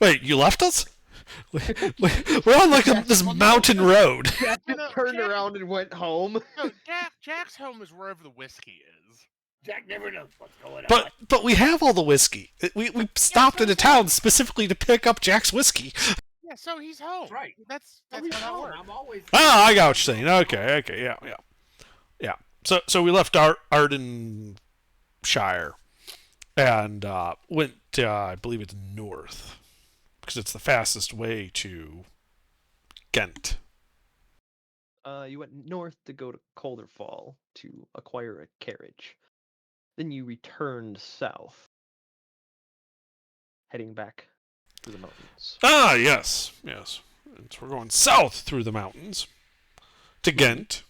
Wait, you left us? We're on like this mountain road. Jack No, just no, turned Jack- around and went home. No, Jack's home is wherever the whiskey is. Jack never knows what's going on. But we have all the whiskey. We stopped in a town specifically to pick up Jack's whiskey. Yeah, so he's home. That's right. That's Oh, how he's that home. works. I'm always. Ah, I got what you're saying. Okay, yeah. So we left Ardenshire and went, I believe it's north, because it's the fastest way to Ghent. You went north to go to Calderfall to acquire a carriage. Then you returned south, heading back to the mountains. Ah, yes. And so we're going south through the mountains to Ghent.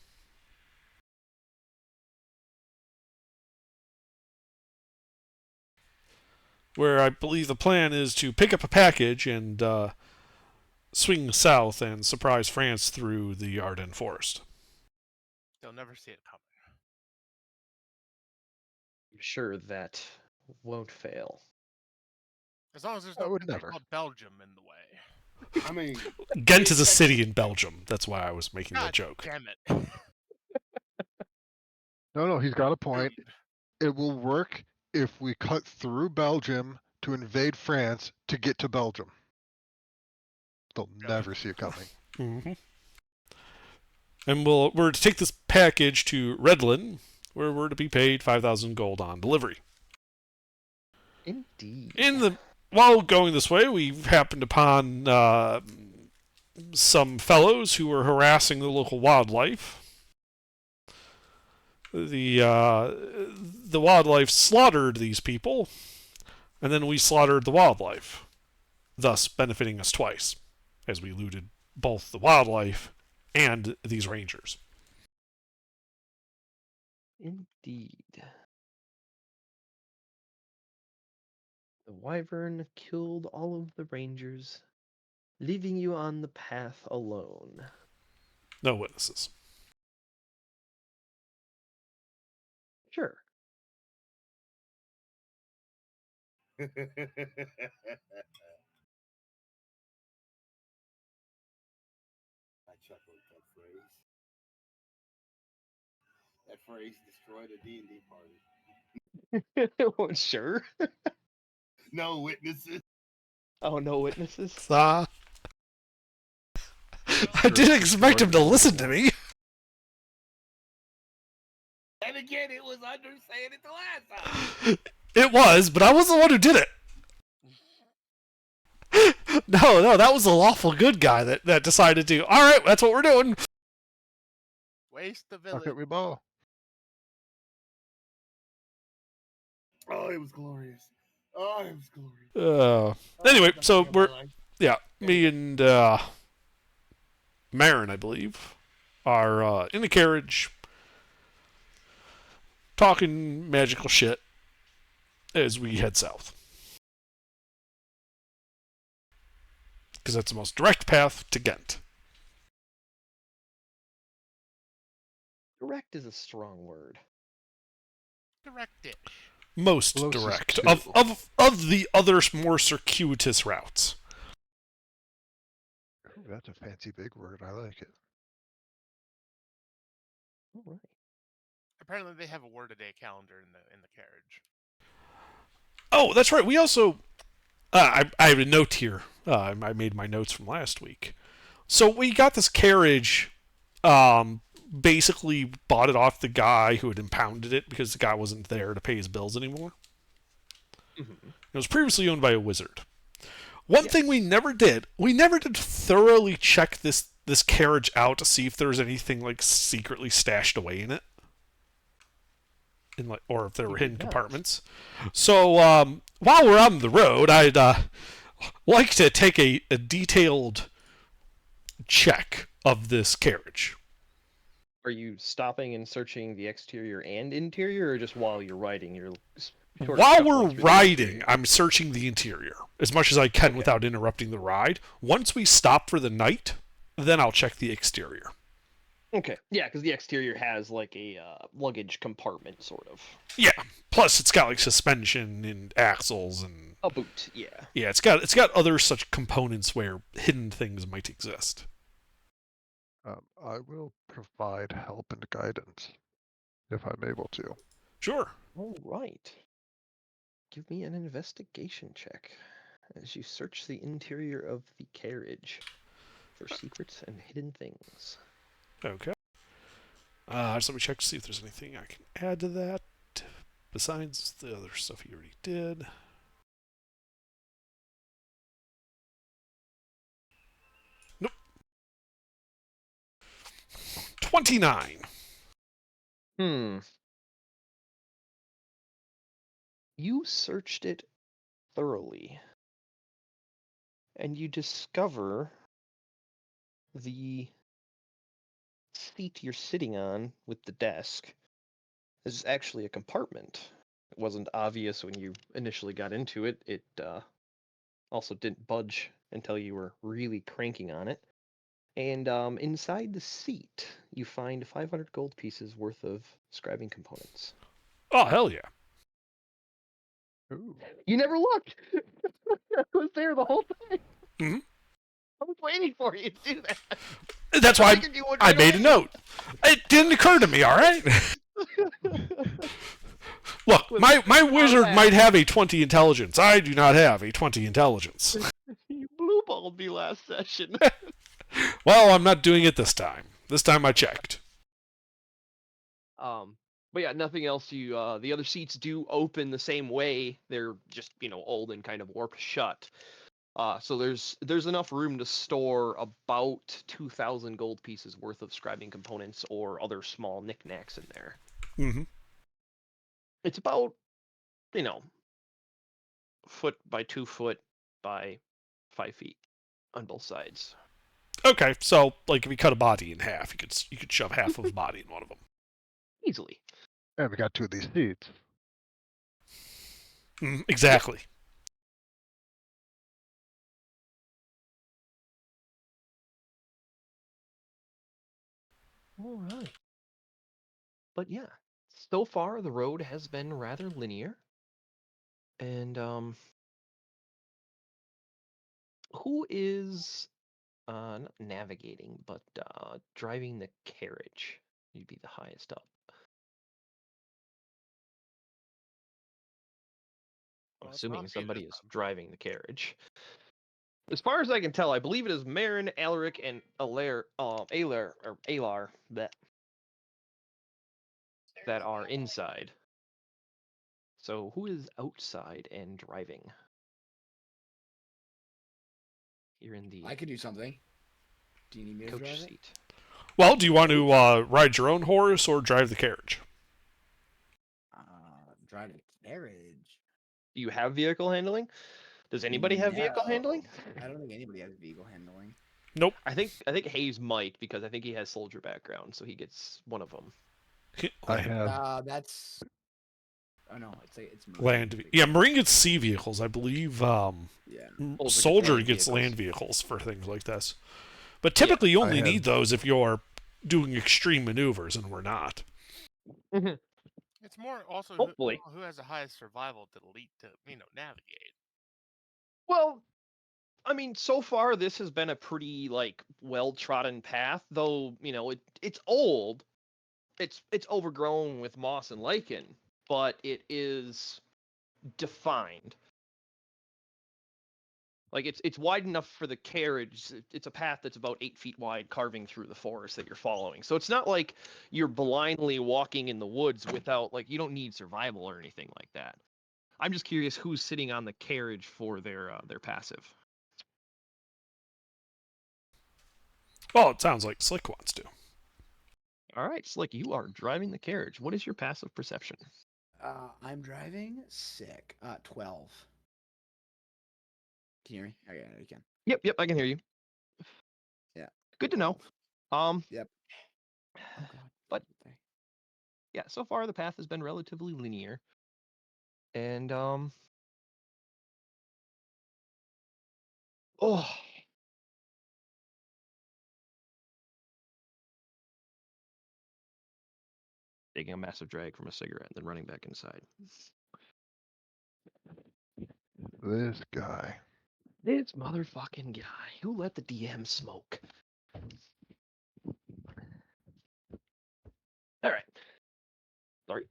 Where I believe the plan is to pick up a package and swing south and surprise France through the Ardennes forest. They'll never see it coming. I'm sure that won't fail. As long as there's I no would country never. called Belgium in the way. I mean, Ghent is a city in Belgium. That's why I was making that God joke. damn it. No, he's got a point. It will work if we cut through Belgium to invade France to get to Belgium. They'll never see it coming. Mm-hmm. And we're to take this package to Redlin, where we're to be paid 5,000 gold on delivery. Indeed. While going this way, we happened upon some fellows who were harassing the local wildlife. The wildlife slaughtered these people, and then we slaughtered the wildlife, thus benefiting us twice, as we looted both the wildlife and these rangers. Indeed. The wyvern killed all of the rangers, leaving you on the path alone. No witnesses. Sure. I chuckled at that phrase. That phrase destroyed a D&D party. Well, sure. No witnesses. Oh, no witnesses? I didn't expect him to listen to me. And again, it was under saying it the last time. It was, but I wasn't the one who did it. No, that was the lawful good guy that decided to. All right, that's what we're doing. Waste the How village. could we ball? Oh, it was glorious. Oh, it was glorious. Anyway, Oh, so my we're life. me and Marin, I believe, are in the carriage talking magical shit as we head south. Because that's the most direct path to Ghent. Direct is a strong word. Direct it. Most Closest direct to. of the other more circuitous routes. Ooh, that's a fancy big word. I like it. All right. Apparently, they have a word-a-day calendar in the carriage. Oh, that's right. We also I have a note here. I made my notes from last week. So we got this carriage. Basically bought it off the guy who had impounded it because the guy wasn't there to pay his bills anymore. Mm-hmm. It was previously owned by a wizard. One thing we never did thoroughly check this carriage out to see if there was anything like secretly stashed away in it. Or if there were hidden compartments. So while we're on the road, I'd like to take a detailed check of this carriage. Are you stopping and searching the exterior and interior, or just while you're riding? You're sort of While shuffling we're through the riding, interior? I'm searching the interior as much as I can without interrupting the ride. Once we stop for the night, then I'll check the exterior. Okay. Yeah, because the exterior has like a luggage compartment, sort of. Yeah. Plus, it's got like suspension and axles and A boot. Yeah. yeah, it's got other such components where hidden things might exist. I will provide help and guidance if I'm able to. Sure. All right. Give me an investigation check as you search the interior of the carriage for secrets and hidden things. Okay. Just let me check to see if there's anything I can add to that besides the other stuff he already did. Nope. 29. You searched it thoroughly, and you discover the seat you're sitting on with the desk is actually a compartment. It wasn't obvious when you initially got into it. It also didn't budge until you were really cranking on it. And inside the seat, you find 500 gold pieces worth of scribing components. Oh, hell yeah. Ooh. You never looked! I was there the whole time! Mhm. I was waiting for you to do that! That's why figured you would I right made a away. note. It didn't occur to me, all right? Look, With my wizard that. might have a 20 intelligence. I do not have a 20 intelligence. You blue balled me last session. Well, I'm not doing it this time. This time I checked. But yeah, nothing else. You the other seats do open the same way. They're just old and kind of warped shut. So there's enough room to store about 2,000 gold pieces worth of scribing components or other small knickknacks in there. Mm-hmm. It's about foot by 2 foot by 5 feet on both sides. Okay, so like if you cut a body in half, you could shove half of a body in one of them. Easily. And we got 2 of these seats. Exactly. All right. But yeah, so far the road has been rather linear. And who is not navigating, but driving the carriage? You'd be the highest up. I'm Well, it's assuming not me somebody this is time. driving the carriage. As far as I can tell, I believe it is Marin, Alaric, and Alar that are inside. So who is outside and driving? You're in the I could do something. Do you need me to coach drive it? seat. Well, do you want to ride your own horse or drive the carriage? Drive the carriage. Do you have vehicle handling? Does anybody have vehicle handling? I don't think anybody has vehicle handling. Nope. I think Hayes might, because I think he has soldier background, so he gets one of them. I have. That's. Oh no, it's Land. Yeah, Marine gets sea vehicles, I believe. Yeah. Soldier land gets vehicles. land vehicles for things like this. But typically, you I only have- need those if you're doing extreme maneuvers, and we're not. It's more also Hopefully. who has the highest survival to lead to navigate. Well, I mean, so far this has been a pretty well-trodden path, though it's old. It's overgrown with moss and lichen, but it is defined. Like it's wide enough for the carriage. It's a path that's about 8 feet wide, carving through the forest that you're following. So it's not like you're blindly walking in the woods without you don't need survival or anything like that. I'm just curious who's sitting on the carriage for their passive. Well, it sounds like Slick wants to. All right, Slick, you are driving the carriage. What is your passive perception? I'm driving. Sick. 12. Can you hear me? Oh yeah, you can. Yep, I can hear you. Yeah. Good to know. Yep. Oh god. But yeah, so far the path has been relatively linear. And oh, taking a massive drag from a cigarette, and then running back inside. This guy. This motherfucking guy who let the DM smoke. All right. Sorry.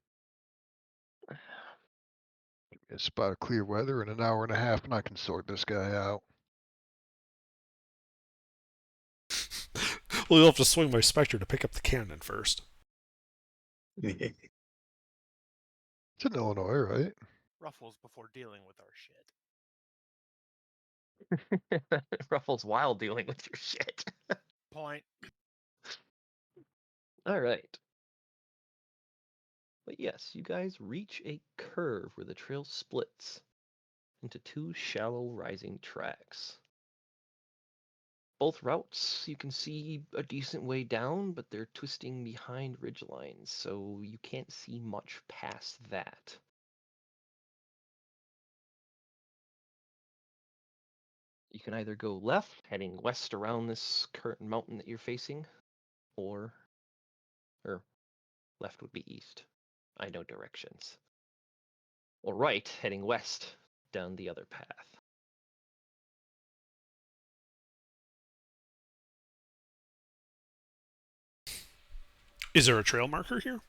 A spot of clear weather in an hour and a half, and I can sort this guy out. Well, you'll have to swing my Spectre to pick up the cannon first. It's in Illinois, right? Ruffles before dealing with our shit. Ruffles while dealing with your shit. Point. All right. But yes, you guys reach a curve where the trail splits into two shallow rising tracks. Both routes you can see a decent way down, but they're twisting behind ridgelines, so you can't see much past that. You can either go left, heading west around this current mountain that you're facing, or left would be east. I know directions. Or right, heading west down the other path. Is there a trail marker here?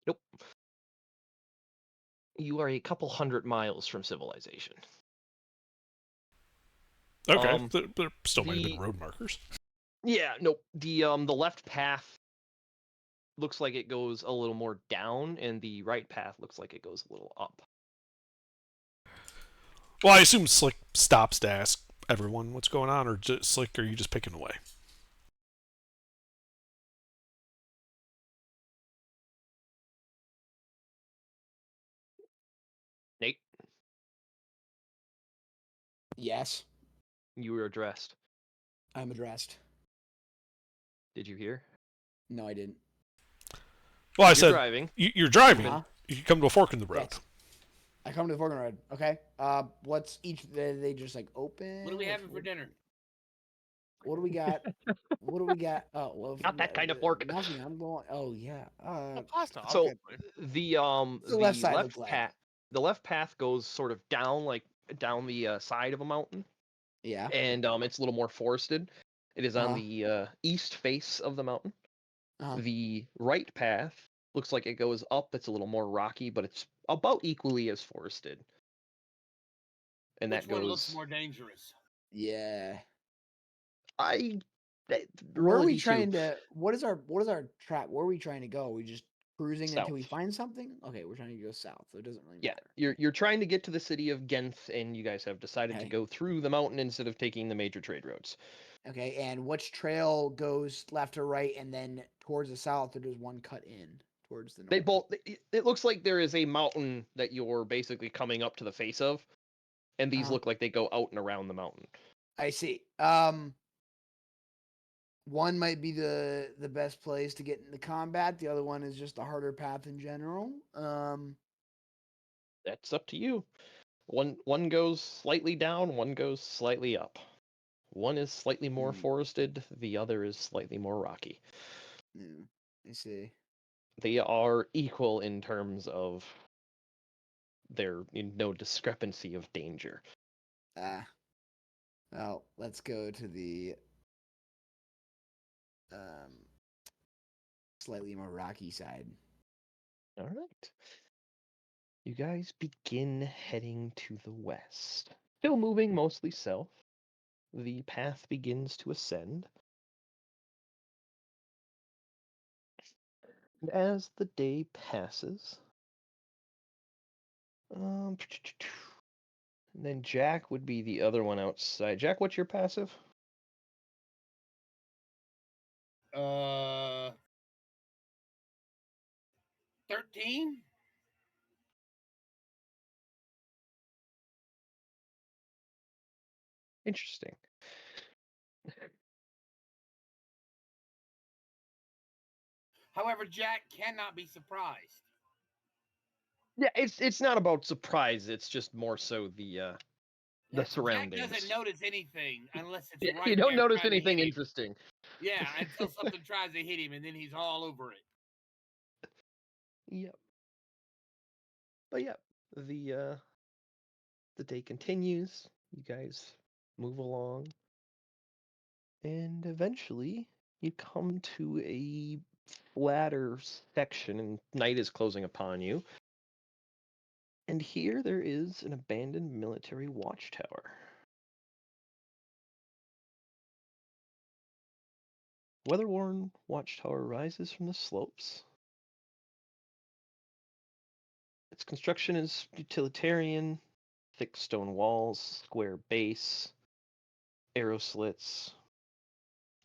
Nope. You are a couple 100 miles from civilization. Okay, there still might have been the- road markers. Yeah, nope. The left path looks like it goes a little more down, and the right path looks like it goes a little up. Well, I assume Slick stops to ask everyone what's going on, or Slick, are you just picking away? Nate, Yes, you were addressed. I'm addressed. Did you hear? No, I didn't. Well, I You're said driving. you're driving. Uh-huh. You come to a fork in the road. Yes. I come to the forking road. Okay. What's each? They just like open. What are we having for dinner? What do we got? What do we got? Oh, well, Not that kind of fork. Nothing. I'm going. Oh yeah. Pasta. So obviously. the left side left look like? path, the left path goes sort of down, like down the side of a mountain, yeah. and it's a little more forested. It is on Uh-huh. the east face of the mountain. Uh-huh. The right path looks like it goes up. It's a little more rocky, but it's about equally as forested. And Which that one goes. looks more dangerous? Yeah. I. Where roll are a we D2. trying to? What is our trap? Where are we trying to go? We just cruising until we South. find something? Okay, we're trying to go south, so it doesn't really Yeah, matter. you're trying to get to the city of Genth, and you guys have decided to Okay. go through the mountain instead of taking the major trade roads. Okay, and which trail goes left or right, and then towards the south, or does one cut in towards the north? They both. It looks like there is a mountain that you're basically coming up to the face of, and these Uh-huh. look like they go out and around the mountain. I see. One might be the best place to get into combat. The other one is just a harder path in general. That's up to you. One goes slightly down, one goes slightly up. One is slightly more forested, the other is slightly more rocky. Yeah, I see. They are equal in terms of their no discrepancy of danger. Well, let's go to the slightly more rocky side. All right. You guys begin heading to the west. Still moving mostly south. The path begins to ascend. And as the day passes, and then Jack would be the other one outside. Jack, what's your passive? 13? Interesting. However, Jack cannot be surprised. Yeah, it's not about surprise. It's just more so the surroundings. Jack doesn't notice anything unless it's Yeah, right you don't there notice trying to anything hit him. interesting. Yeah, until something tries to hit him, and then he's all over it. Yep. But yeah, the day continues. You guys move along, and eventually you come to a flatter section, and night is closing upon you. And here there is an abandoned military watchtower. Weather-worn watchtower rises from the slopes. Its construction is utilitarian, thick stone walls, square base, arrow slits.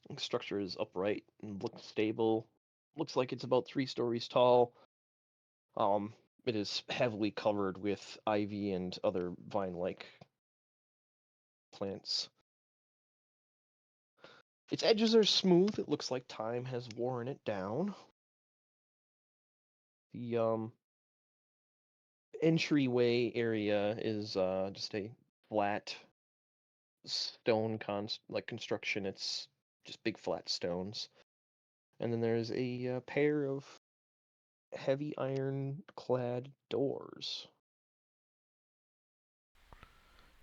The structure is upright and looks stable. Looks like it's about 3 stories tall. It is heavily covered with ivy and other vine-like plants. Its edges are smooth. It looks like time has worn it down. The entryway area is just a flat stone construction. It's just big flat stones. And then there's a pair of heavy iron-clad doors.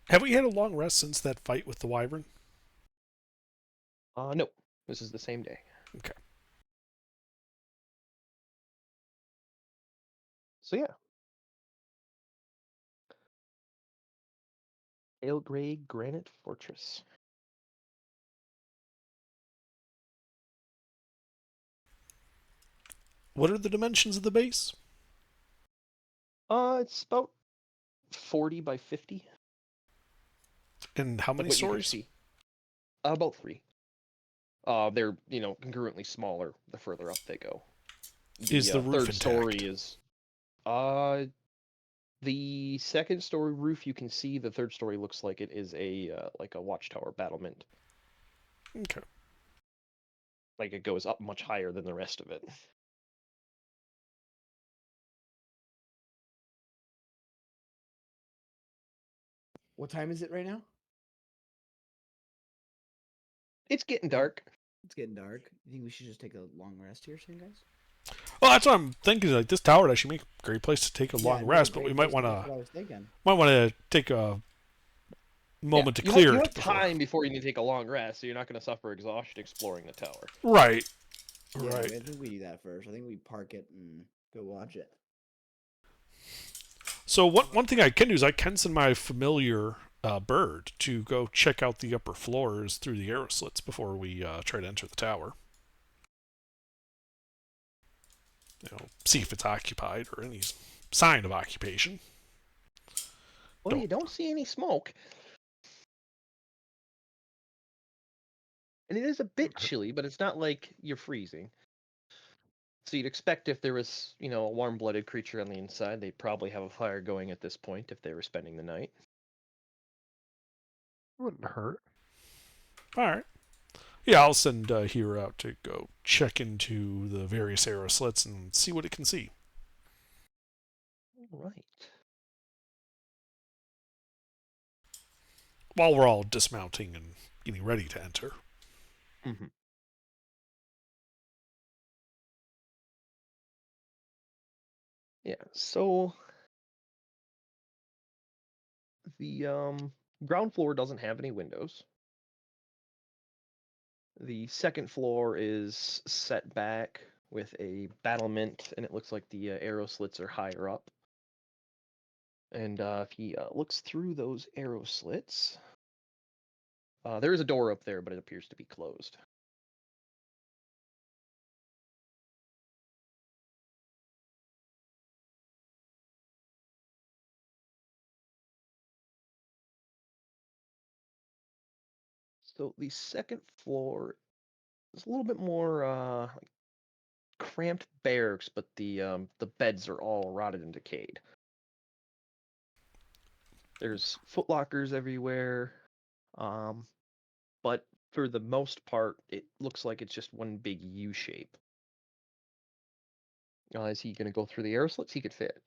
Have we had a long rest since that fight with the wyvern? No, this is the same day. Okay. So yeah. Pale Gray Granite Fortress. What are the dimensions of the base? It's about 40 by 50. And how many what you can stories? see. About 3. They're, congruently smaller the further up they go. Is the roof third story intact? is the second story roof you can see. The third story looks like it is a watchtower battlement. Okay. Like it goes up much higher than the rest of it. What time is it right now? It's getting dark. It's getting dark. You think we should just take a long rest here soon, guys? Well, that's what I'm thinking. Like, this tower would actually make a great place to take a Yeah, long no, rest, but great we might place. want That's to what I was thinking. take a moment You to clear have it before. time before you need to take a long rest, so you're not going to suffer exhaustion exploring the tower. Right. Yeah, Right. I think we do that first. I think we park it and go watch it. So one thing I can do is I can send my familiar bird to go check out the upper floors through the arrow slits before we try to enter the tower. See if it's occupied or any sign of occupation. Well, you don't see any smoke. And it is a bit chilly, but it's not like you're freezing. So you'd expect if there was, a warm-blooded creature on the inside, they'd probably have a fire going at this point if they were spending the night. Wouldn't hurt. All right. Yeah, I'll send Hero out to go check into the various arrow slits and see what it can see. All right. While we're all dismounting and getting ready to enter. Mm-hmm. Yeah, so the ground floor doesn't have any windows. The second floor is set back with a battlement, and it looks like the arrow slits are higher up. And if he looks through those arrow slits, there is a door up there, but it appears to be closed. So the second floor is a little bit more cramped barracks, but the beds are all rotted and decayed. There's footlockers everywhere, but for the most part, it looks like it's just one big U shape. Is he going to go through the arrow slits? He could fit.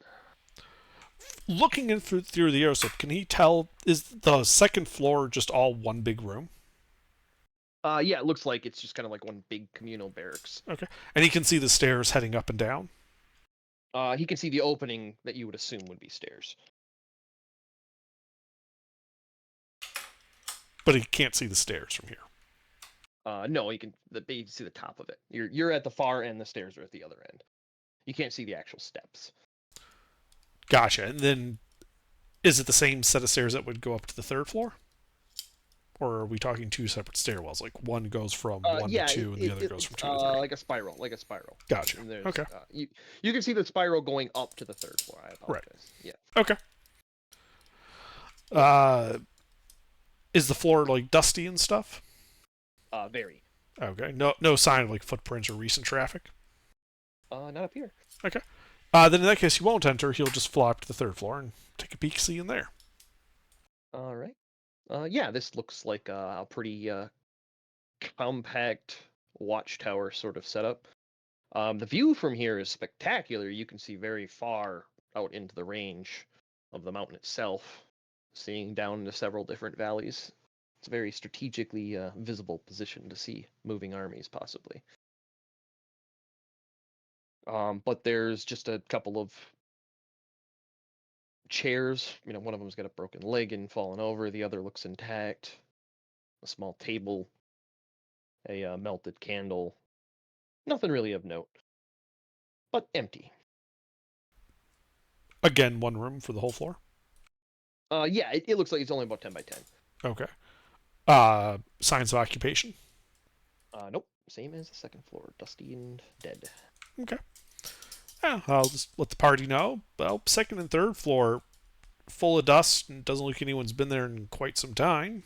Looking in through the arrow slit, can he tell, is the second floor just all one big room? Yeah, it looks like it's just kind of like one big communal barracks. Okay. And he can see the stairs heading up and down? He can see the opening that you would assume would be stairs. But he can't see the stairs from here. No, you can see the top of it. You're at the far end. The stairs are at the other end. You can't see the actual steps. Gotcha. And then, is it the same set of stairs that would go up to the third floor? Or are we talking two separate stairwells? Like one goes from 1 Yeah, to 2 and the other goes from 2 to 3? like a spiral, Gotcha. And there's, Okay. You can see the spiral going up to the third floor. I apologize. Yeah. Okay. Is the floor like dusty and stuff? Very. Okay. No sign of like footprints or recent traffic. Not up here. Okay. Then in that case, he won't enter. He'll just fly up to the third floor and take a peek, see in there. All right. Yeah, this looks like a pretty compact watchtower sort of setup. The view from here is spectacular. You can see very far out into the range of the mountain itself, seeing down into several different valleys. It's a very strategically visible position to see moving armies, possibly. But there's just a couple of chairs. One of them's got a broken leg and fallen over. The other looks intact. A small table, a melted candle. Nothing really of note, but empty. Again, one room for the whole floor? Yeah, it looks like it's only about 10 by 10. Okay. Signs of occupation? Nope. Same as the second floor. Dusty and dead. Okay. Yeah, I'll just let the party know. Well, second and third floor, full of dust, and doesn't look like anyone's been there in quite some time.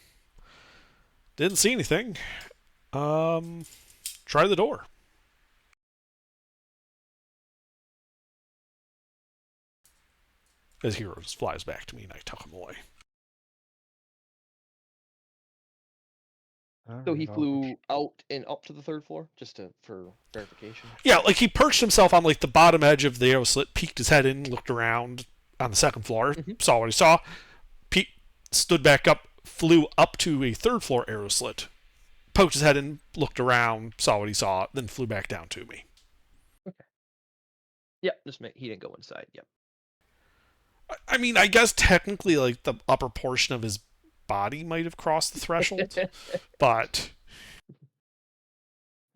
Didn't see anything. Try the door. As Hero just flies back to me and I tuck him away. So he flew out and up to the third floor, just for verification. Yeah, like he perched himself on like the bottom edge of the arrow slit, peeked his head in, looked around on the second floor, saw what he saw, stood back up, flew up to a third floor arrow slit, poked his head in, looked around, saw what he saw, then flew back down to me. Okay. Yep, he didn't go inside. Yep. I mean, I guess technically, like the upper portion of his body might have crossed the threshold, but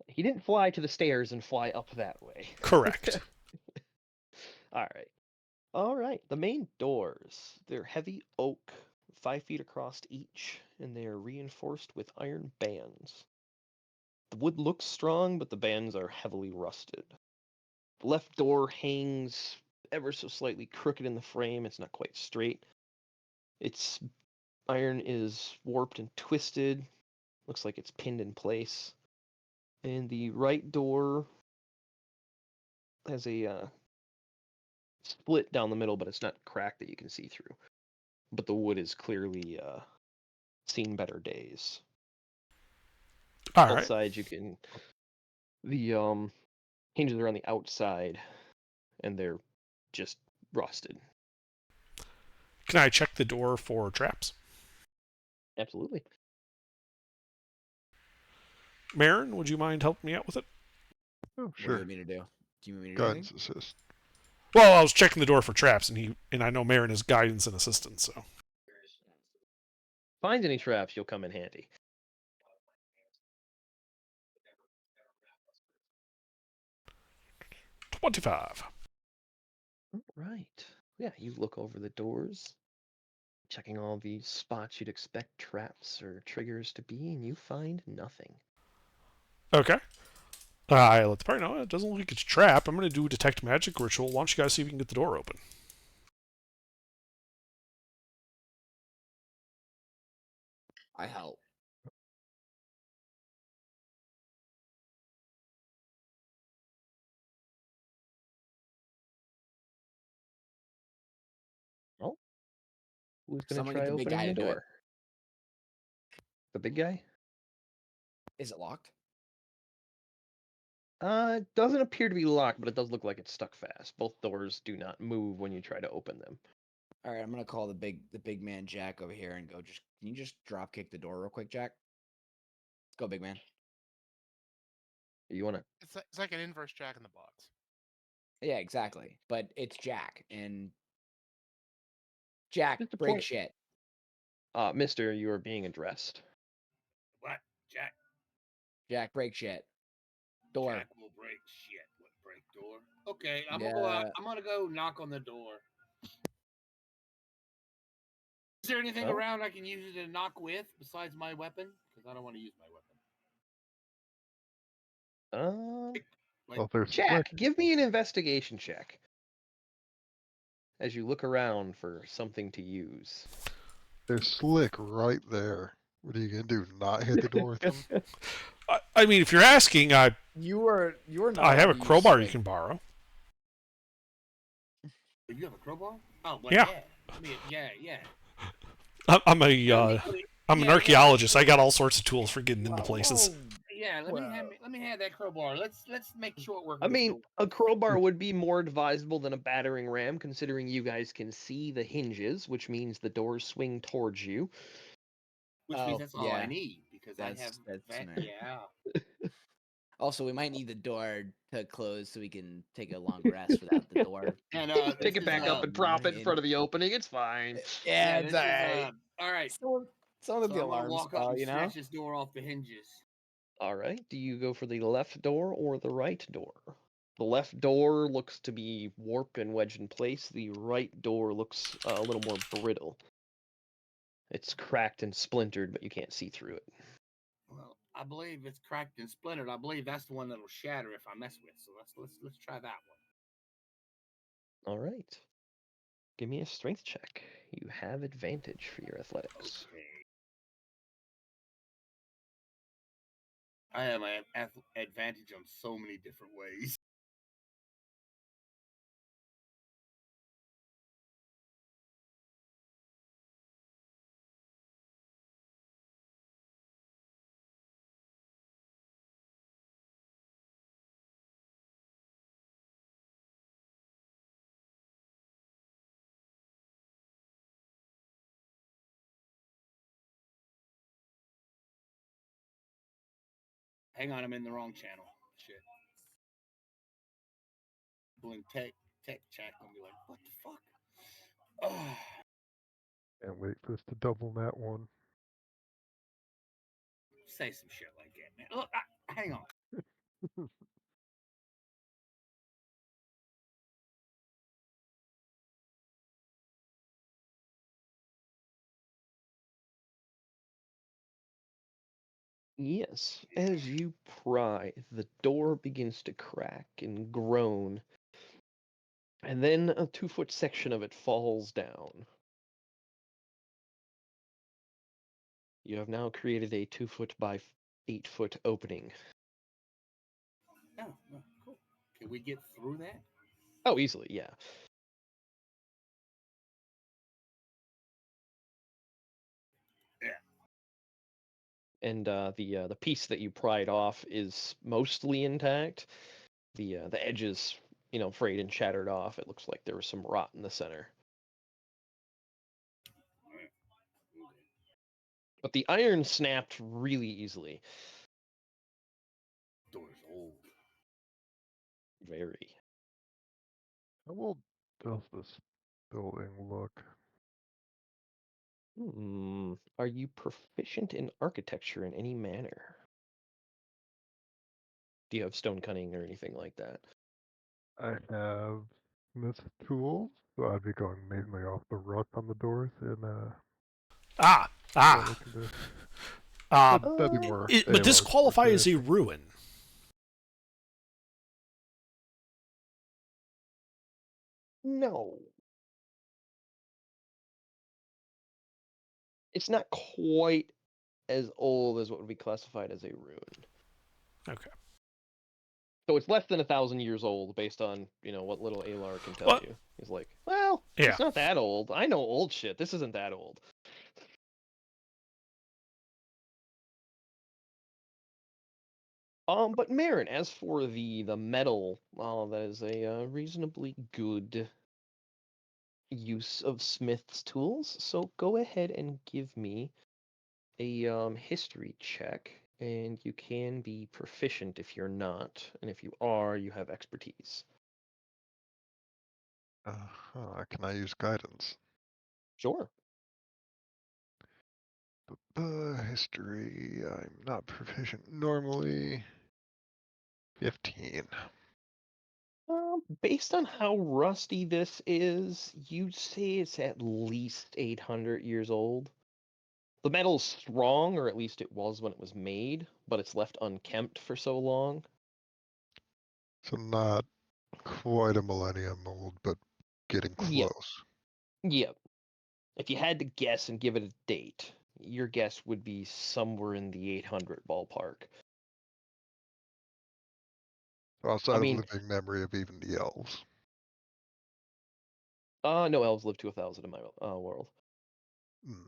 he didn't fly to the stairs and fly up that way. Correct. All right. The main doors, they're heavy oak, 5 feet across each, and they are reinforced with iron bands. The wood looks strong, but the bands are heavily rusted. The left door hangs ever so slightly crooked in the frame. It's not quite straight. Its iron is warped and twisted. Looks like it's pinned in place. And the right door has a split down the middle, but it's not cracked that you can see through. But the wood is clearly seen better days. All Both right. sides the hinges are on the outside, and they're just rusted. Can I check the door for traps? Absolutely. Marin, would you mind helping me out with it? Oh, What do you sure. want me to do? Do you want me to do anything? Guidance assist. Well, I was checking the door for traps, and I know Marin is guidance and assistance, so. Find any traps, you'll come in handy. $25. All right. Yeah, you look over the doors, checking all the spots you'd expect traps or triggers to be, and you find nothing. Okay. I let the party know it doesn't look like it's a trap. I'm going to do a detect magic ritual. Why don't you guys see if you can get the door open? I help. Who's going to Someone try get the big opening guy the to do it. door? The big guy? Is it locked? It doesn't appear to be locked, but it does look like it's stuck fast. Both doors do not move when you try to open them. All right, I'm gonna call the big man Jack over here and go. Can you just drop kick the door real quick, Jack? Let's go, big man. You want to? It's like an inverse Jack in the Box. Yeah, exactly. But it's Jack, and Jack Just a break point. shit. Mister, you are being addressed. What? Jack? Jack break shit. Door. Jack will break shit. What, break door? Okay, I'm gonna go Yeah. out. I'm gonna go knock on the door. Is there anything Oh. around I can use it to knock with besides my weapon? Because I don't want to use my weapon. Like, Well, there's Jack, Slick. give me an investigation check as you look around for something to use. There's Slick right there. What are you gonna do? Not hit the door with him? I mean, if you're asking, I You're not. have allowed a to use crowbar you Slick. can borrow. you have a crowbar? Oh, well, Yeah. yeah. I mean, yeah. I'm a Yeah, I'm an yeah, archaeologist. I got all sorts of tools for getting into Whoa, places. whoa. Yeah, let Well. me have that crowbar. Let's make short work I of this mean, door. a crowbar would be more advisable than a battering ram, considering you guys can see the hinges, which means the doors swing towards you. Which means that's all I need because I have That's that. smart. Yeah. Also, we might need the door to close so we can take a long rest without the door. And Pick it back up and prop it in front of the opening. It's fine. Yeah, this it's alright. all right. Some So of the I'm gonna alarms walk up fall, and you know. snatch this door off the hinges. All right. Do you go for the left door or the right door? The left door looks to be warped and wedged in place. The right door looks a little more brittle. It's cracked and splintered, but you can't see through it. Well, I believe it's cracked and splintered. I believe that's the one that'll shatter if I mess with. So let's try that one. All right. Give me a strength check. You have advantage for your athletics. Okay. I have my advantage on so many different ways. Hang on, I'm in the wrong channel. Shit. Blink tech chat gonna be like, what the fuck? Oh, Can't wait for this to double that one. say some shit like that, man. Look, hang on. Yes, as you pry, the door begins to crack and groan, and then a 2-foot section of it falls down. You have now created a 2-foot by 8-foot opening. Oh, cool. Can we get through that? Oh, easily, yeah. And the piece that you pried off is mostly intact. The edges, frayed and shattered off. It looks like there was some rot in the center. Okay. But the iron snapped really easily. Door's old. Very. How old does this building look? Are you proficient in architecture in any manner? Do you have stone cutting or anything like that? I have smith tools, so I'd be going mainly off the rust on the doors in better condition. That'd be more. Would this AOR qualify as a specific. ruin? No. It's not quite as old as what would be classified as a ruin. Okay. So it's less than 1,000 years old, based on what little Alar can tell Well, you. He's like, well, yeah. it's not that old. I know old shit. This isn't that old. But Marin, as for the metal, that is a reasonably good use of Smith's tools. So go ahead and give me a history check, and you can be proficient if you're not, and if you are, you have expertise. Can I use guidance? Sure. History. I'm not proficient normally. 15. Based on how rusty this is, you'd say it's at least 800 years old. The metal's strong, or at least it was when it was made, but it's left unkempt for so long. So not quite a millennium old, but getting Yep. close. Yep. If you had to guess and give it a date, your guess would be somewhere in the 800 ballpark. Outside mean- of living memory of even the elves. No elves live to 1,000 in my world. Hmm.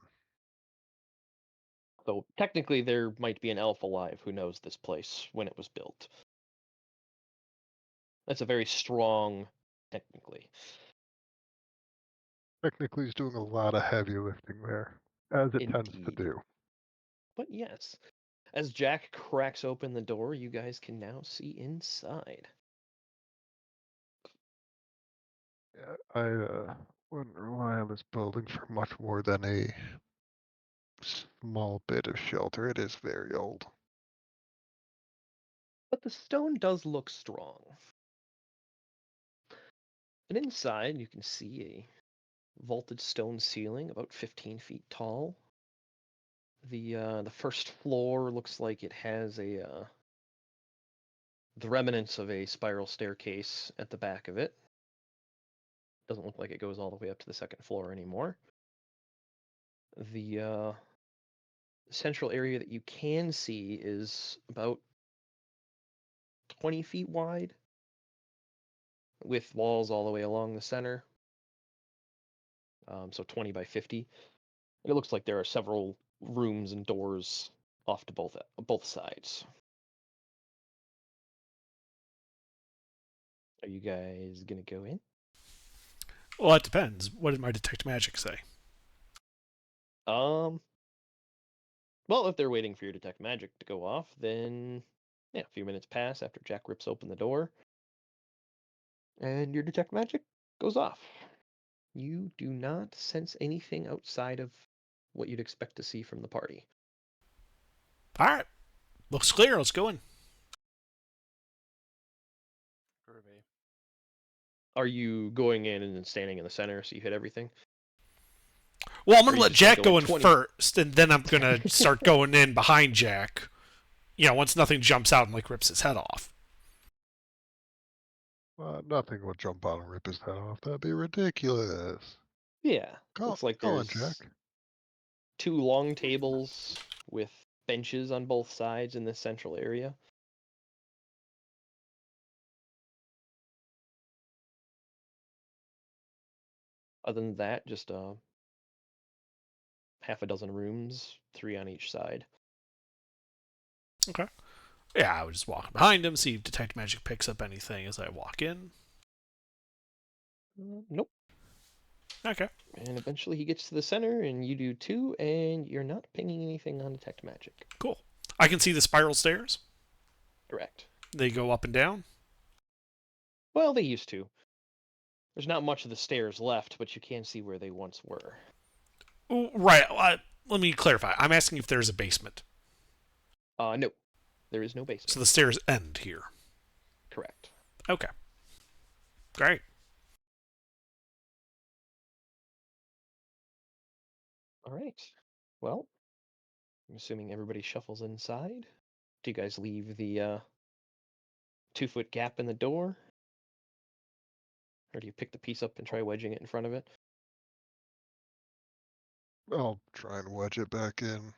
So technically, there might be an elf alive who knows this place when it was built. That's a very strong, technically. Technically, he's doing a lot of heavy lifting there, as it tends to Indeed. do. But yes, as Jack cracks open the door, you guys can now see inside. Yeah, I wouldn't rely on this building for much more than a small bit of shelter. It is very old. But the stone does look strong. And inside, you can see a vaulted stone ceiling about 15 feet tall. The first floor looks like it has the remnants of a spiral staircase at the back of it. Doesn't look like it goes all the way up to the second floor anymore. The central area that you can see is about 20 feet wide, with walls all the way along the center. So 20 by 50. And it looks like there are several rooms and doors off to both sides. Are you guys gonna go in? Well, that depends. What did my detect magic say? Well, if they're waiting for your detect magic to go off, then yeah, a few minutes pass after Jack rips open the door, and your detect magic goes off. You do not sense anything outside of what you'd expect to see from the party. All right, looks clear. Let's go in. Groovy. Are you going in and then standing in the center so you hit everything? Well, I'm Or gonna you let just Jack go go in in 20? first, and then I'm gonna start going in behind Jack. You know, once nothing jumps out and like rips his head off. Nothing will jump out and rip his head off. That'd be ridiculous. Yeah. Looks like Go on, there's Jack. 2 long tables with benches on both sides in this central area. Other than that, just half a dozen rooms, 3 on each side. Okay. Yeah, I would just walk behind him, see if detect magic picks up anything as I walk in. Nope. Okay. And eventually he gets to the center, and you do too, and you're not pinging anything on detect magic. Cool. I can see the spiral stairs. Correct. They go up and down. Well, they used to. There's not much of the stairs left, but you can see where they once were. Ooh, right. Let me clarify. I'm asking if there's a basement. No. There is no basement. So the stairs end here. Correct. Okay. Great. All right. Well, I'm assuming everybody shuffles inside. Do you guys leave the 2-foot gap in the door? Or do you pick the piece up and try wedging it in front of it? I'll try and wedge it back in.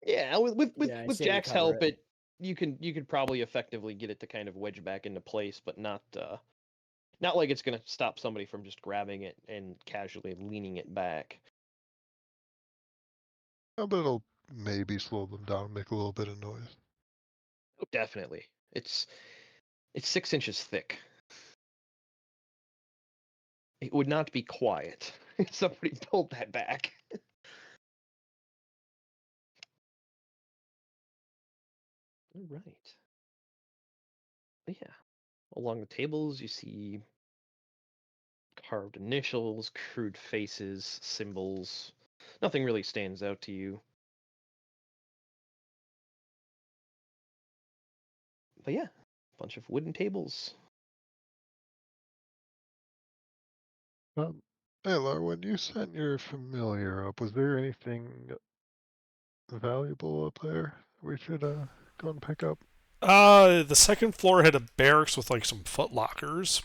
Yeah, with Yeah, I say we Jack's cover help, it. you could probably effectively get it to kind of wedge back into place, but not like it's gonna stop somebody from just grabbing it and casually leaning it back. But it'll maybe slow them down and make a little bit of noise. Oh, definitely. It's 6 inches thick. It would not be quiet if somebody pulled that back. All right. But yeah, along the tables you see carved initials, crude faces, symbols. Nothing really stands out to you. But yeah, a bunch of wooden tables. Hey, Laura, when you sent your familiar up, was there anything valuable up there we should go and pick up? The second floor had a barracks with like some foot lockers,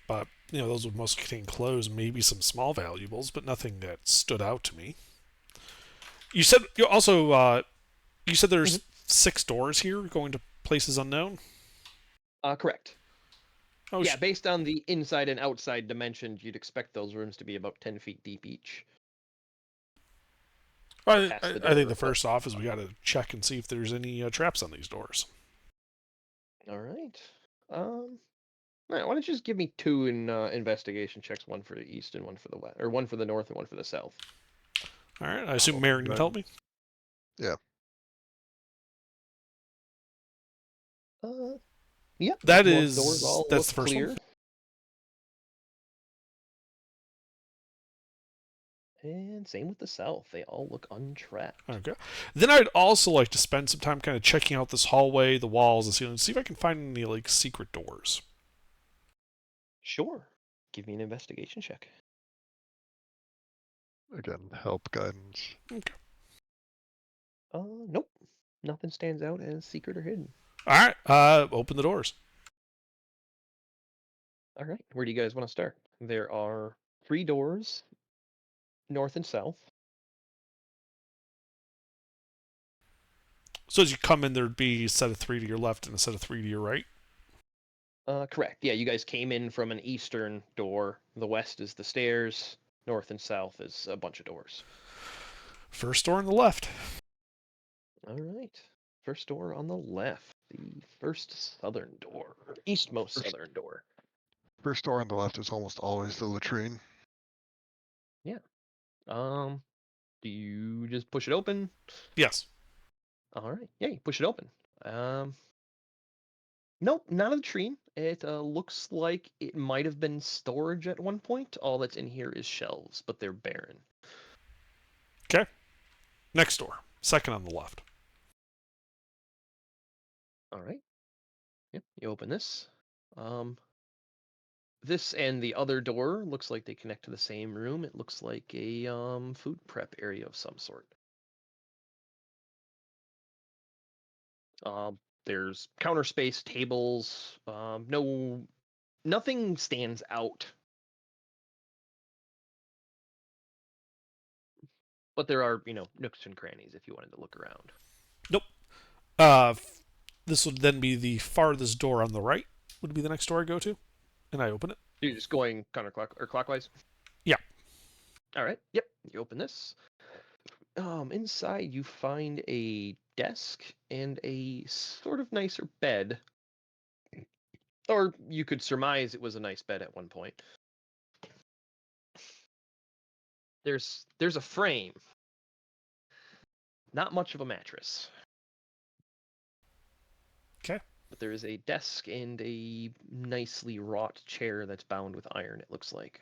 but those would mostly contain clothes, maybe some small valuables, but nothing that stood out to me. You said you said there's 6 doors here going to places unknown. Correct. Oh, yeah, based on the inside and outside dimensions, you'd expect those rooms to be about 10 feet deep each. I think the first off is we got to check and see if there's any traps on these doors. All right. All right. Why don't you just give me 2 in investigation checks, 1 for the east and 1 for the west, or 1 for the north and 1 for the south. All right. I assume Marion would help me. Yeah. Yep. That's the first clear. one. And same with the south. They all look untrapped. Okay. Then I'd also like to spend some time kind of checking out this hallway, the walls, the ceiling, see if I can find any like secret doors. Sure. Give me an investigation check. Again, help guidance. Okay. Nope. Nothing stands out as secret or hidden. All right. Open the doors. All right. Where do you guys want to start? There are 3 doors, north and south. So as you come in, there'd be a set of 3 to your left and a set of 3 to your right. Correct. Yeah, you guys came in from an eastern door. The west is the stairs. North and south is a bunch of doors. First door on the left. All right. First door on the left. The first southern door. Eastmost southern door. First door on the left is almost always the latrine. Yeah. Do you just push it open? Yes. All right. Yeah, you push it open. Nope, not a latrine. It looks like it might have been storage at one point. All that's in here is shelves, but they're barren. Okay. Next door. Second on the left. All right. Yep, you open this. This and the other door looks like they connect to the same room. It looks like a food prep area of some sort. There's counter space, tables. Nothing stands out. But there are, nooks and crannies if you wanted to look around. Nope. This would then be the farthest door on the right. Would be the next door I go to, and I open it. You're just going clockwise. Yeah. All right. Yep. You open this. Inside you find a desk and a sort of nicer bed. Or you could surmise it was a nice bed at one point. There's a frame. Not much of a mattress. Okay. But there is a desk and a nicely wrought chair that's bound with iron, it looks like.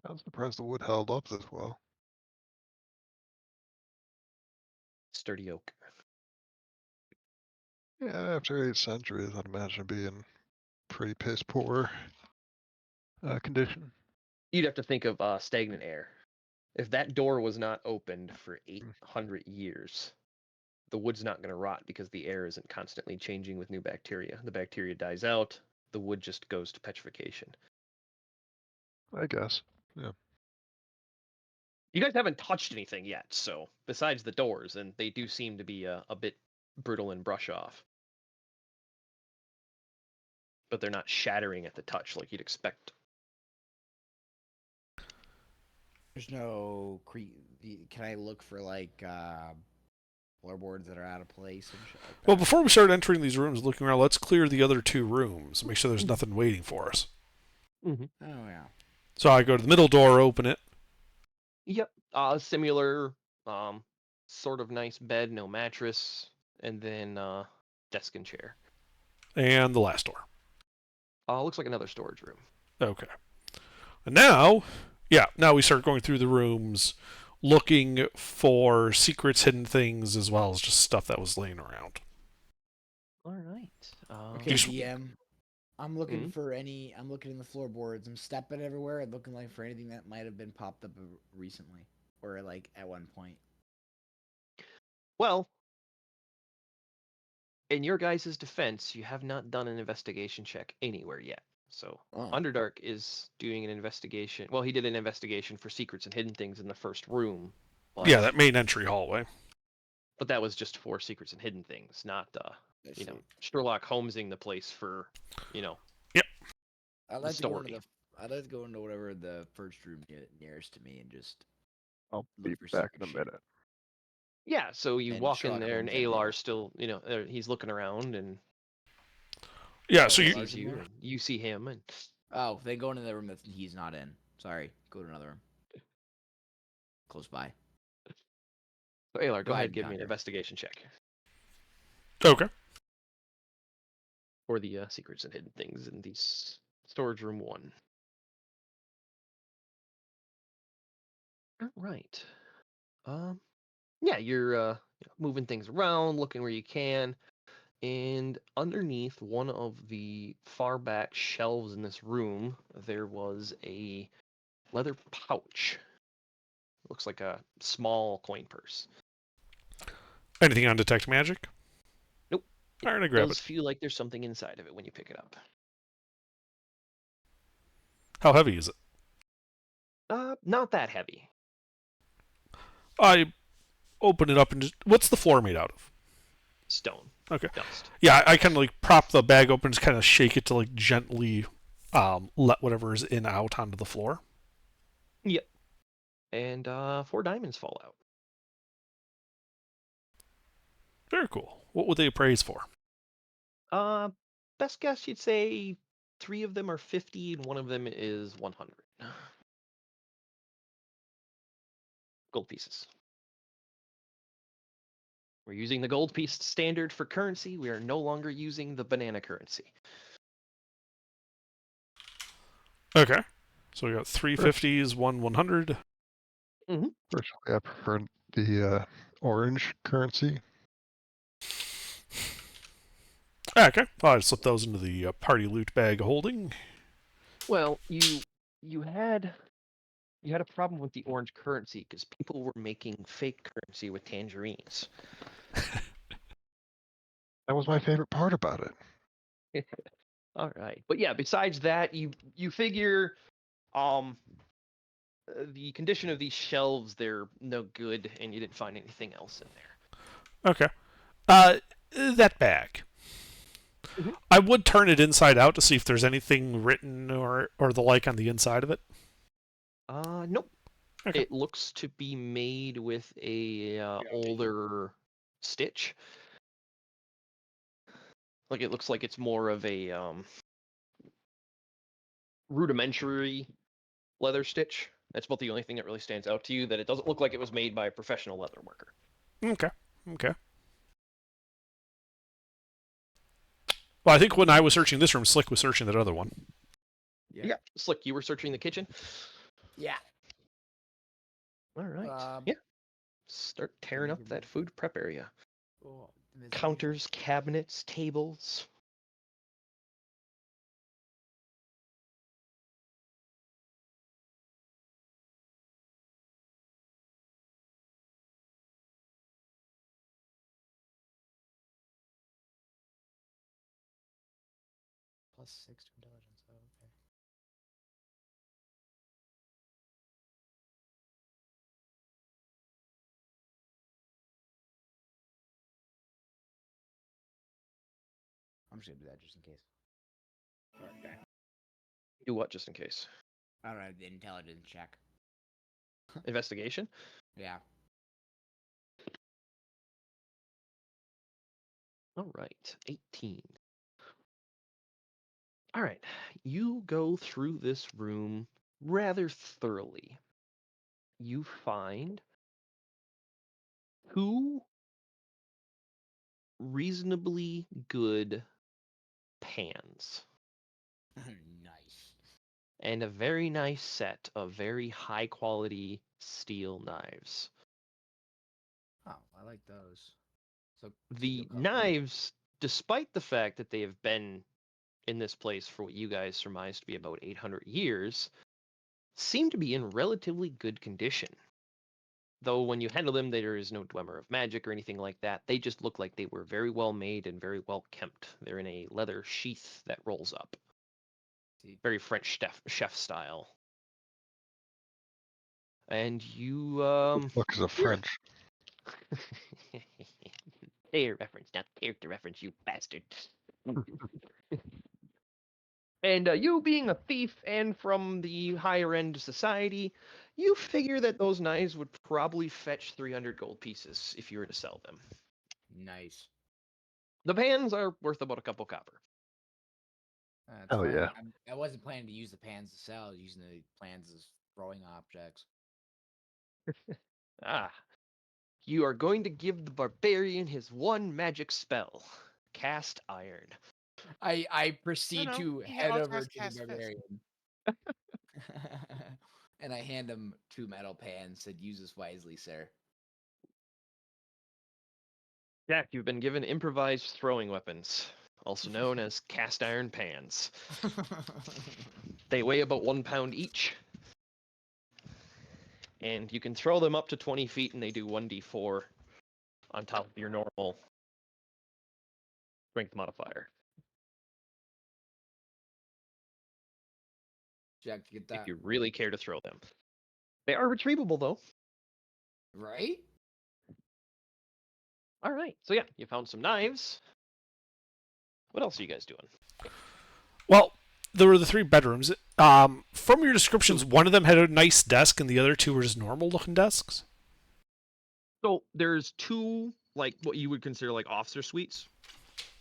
I'm surprised the wood held up this well. Sturdy oak. Yeah, after 8 centuries, I'd imagine it'd be in pretty piss poor condition. You'd have to think of stagnant air. If that door was not opened for 800 years, the wood's not going to rot because the air isn't constantly changing with new bacteria. The bacteria dies out, the wood just goes to petrification. I guess. Yeah. You guys haven't touched anything yet, so besides the doors, and they do seem to be a bit brittle and brush off. But they're not shattering at the touch like you'd expect. There's no can I look for like floorboards that are out of place and shit like that? Well, before we start entering these rooms, looking around, let's clear the other 2 rooms. Make sure there's nothing waiting for us. Mm-hmm. Oh yeah. So I go to the middle door, open it. Yep. Similar, sort of nice bed, no mattress, and then desk and chair. And the last door. Looks like another storage room. Okay. And now, now we start going through the rooms looking for secrets, hidden things, as well as just stuff that was laying around. All right. Okay, You s- DM. I'm looking Mhm. for any. I'm looking in the floorboards. I'm stepping everywhere and looking like for anything that might have been popped up recently, or like at one point. Well, in your guys' defense, you have not done an investigation check anywhere yet. So Oh. Underdark is doing an investigation. Well, he did an investigation for secrets and hidden things in the first room. But, Yeah, that main entry hallway. but that was just for secrets and hidden things, not I you know, see. Sherlock Holmesing the place for, you know, I'd the like to go into story. the. I'd like to go into whatever the first room nearest to me and just. I'll Look be for back in secret a shit. minute. Yeah, so you And walk in Sherlock there and Holmes in there. Alar's still, he's looking around and Yeah, Oh, so he you Alar's sees in you there? and you see him and Oh, then go into the room that he's not in. Sorry, go to another room. Close by. so Alar, Go go ahead ahead, and give me an conquer. investigation check okay? for the secrets and hidden things in the storage room 1. All right. Yeah, you're moving things around, looking where you can, and underneath one of the far back shelves in this room, there was a leather pouch. Looks like a small coin purse. Anything on detect magic? Nope. All right, I grab Does it. feel like there's something inside of it when you pick it up. How heavy is it? Not that heavy. I open it up and just. What's the floor made out of? Stone. Okay. Dust. Yeah, I kind of like prop the bag open, just kind of shake it to like gently let whatever is in out onto the floor. Yep. And 4 diamonds fall out. Very cool. What would they appraise for? Best guess you'd say 3 of them are 50 and 1 of them is 100. Gold pieces. We're using the gold piece standard for currency. We are no longer using the banana currency. Okay. So we got 350s, 100. Personally, I prefer the orange currency. Okay. I'll just slip those into the party loot bag holding. Well, you had a problem with the orange currency because people were making fake currency with tangerines. That was my favorite part about it. All right, but yeah, besides that, you figure the condition of these shelves, they're no good, and you didn't find anything else in there. Okay. That bag. Mhm. I would turn it inside out to see if there's anything written or the like on the inside of it. Nope. Okay. It looks to be made with a older stitch. Like it looks like it's more of a rudimentary leather stitch. That's about the only thing that really stands out to you. That it doesn't look like it was made by a professional leather worker. Okay. Okay. Well, I think when I was searching this room, Slick was searching that other one. Yeah. Slick, you were searching the kitchen. Yeah. All right. Um, Yeah. Start tearing up make it that move. food prep area. Oh, Counters, cabinets, tables. +6 to intelligence. Oh, okay. I'm just gonna do that just in case. Okay. Do what, just in case? I don't have the intelligence check. Investigation. Yeah. All right. 18. All right. You go through this room rather thoroughly. You find 2 reasonably good pans. Nice. and a very nice set of very high quality steel knives. Oh, I like those. So The steel cutlery. knives, despite the fact that they have been in this place for what you guys surmise to be about 800 years, seem to be in relatively good condition. Though when you handle them, there is no dwemer of magic or anything like that. They just look like they were very well made and very well kept. They're in a leather sheath that rolls up. See, Very French chef style. And you, Look is a French. Player reference, not character reference, you bastard. And you being a thief and from the higher end society, you figure that those knives would probably fetch 300 gold pieces if you were to sell them. nice. The pans are worth about a couple copper. That's Hell fine. yeah. I wasn't planning to use the pans to sell. I was using the pans as throwing objects. Ah, you are going to give the barbarian his one magic spell, Cast Iron. I proceed no, to he head also over has to the cast fist. barbarian. And I hand him 2 metal pans. Said, "Use this wisely, sir." Jack, you've been given improvised throwing weapons, also known as cast iron pans. They weigh about 1 pound each, and you can throw them up to 20 feet, and they do 1d4 on top of your normal strength modifier. Jack, get If that you really care to throw them. They are retrievable, though. right? All right. So yeah, you found some knives. What else are you guys doing? Well, there were the 3 bedrooms. From your descriptions, one of them had a nice desk, and the other 2 were just normal-looking desks. So there's 2, like what you would consider like officer suites,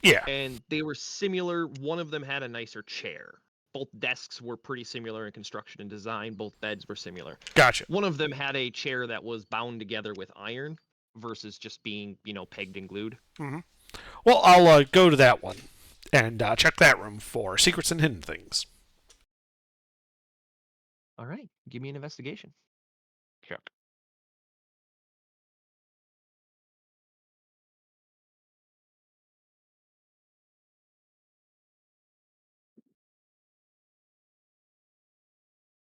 Yeah, and they were similar. One of them had a nicer chair. Both desks were pretty similar in construction and design. Both beds were similar. gotcha. One of them had a chair that was bound together with iron versus just being, pegged and glued. Well, I'll go to that one and check that room for secrets and hidden things. All right. Give me an investigation check.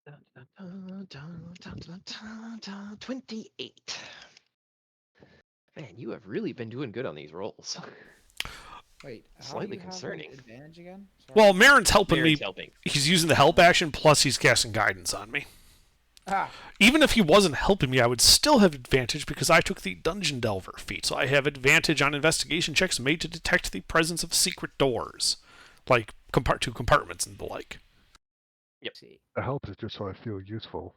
Dun, dun, dun, dun, dun, dun, dun, 28. Man, you have really been doing good on these rolls. Wait, how Slightly do you have concerning. advantage again? Sorry. Well, Marin's helping Marin's me. helping. He's using the help action, plus he's casting guidance on me. Ah, Even if he wasn't helping me, I would still have advantage because I took the Dungeon Delver feat, so I have advantage on investigation checks made to detect the presence of secret doors, like 2 compartments and the like. Yep. see. The help is just so I feel useful.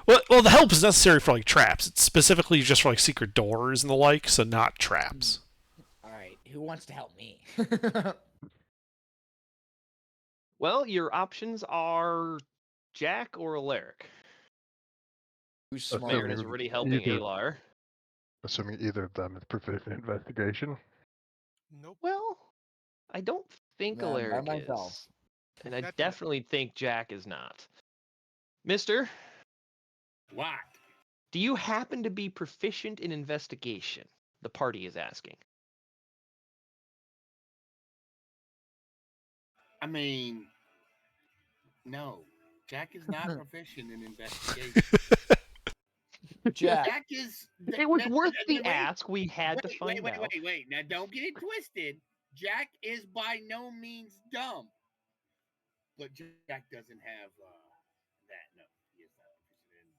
Well, the help is necessary for like traps. It's specifically just for like secret doors and the like, so not traps. All right, who wants to help me? Well, your options are Jack or Alaric. Who's That's smart? Marin is already helping either- Alar. Assuming either of them is proficient in investigation. Nope. Well, I don't think Then by Alaric myself. is. And I That's it. definitely think Jack is not. Mister, What? do you happen to be proficient in investigation? The party is asking. I mean, no. Jack is not proficient in investigation. Jack. Jack is. It was that- worth that- the wait, ask. We had to find out. Wait. Now, don't get it twisted. Jack is by no means dumb. But Jack doesn't have that. No, he is not proficient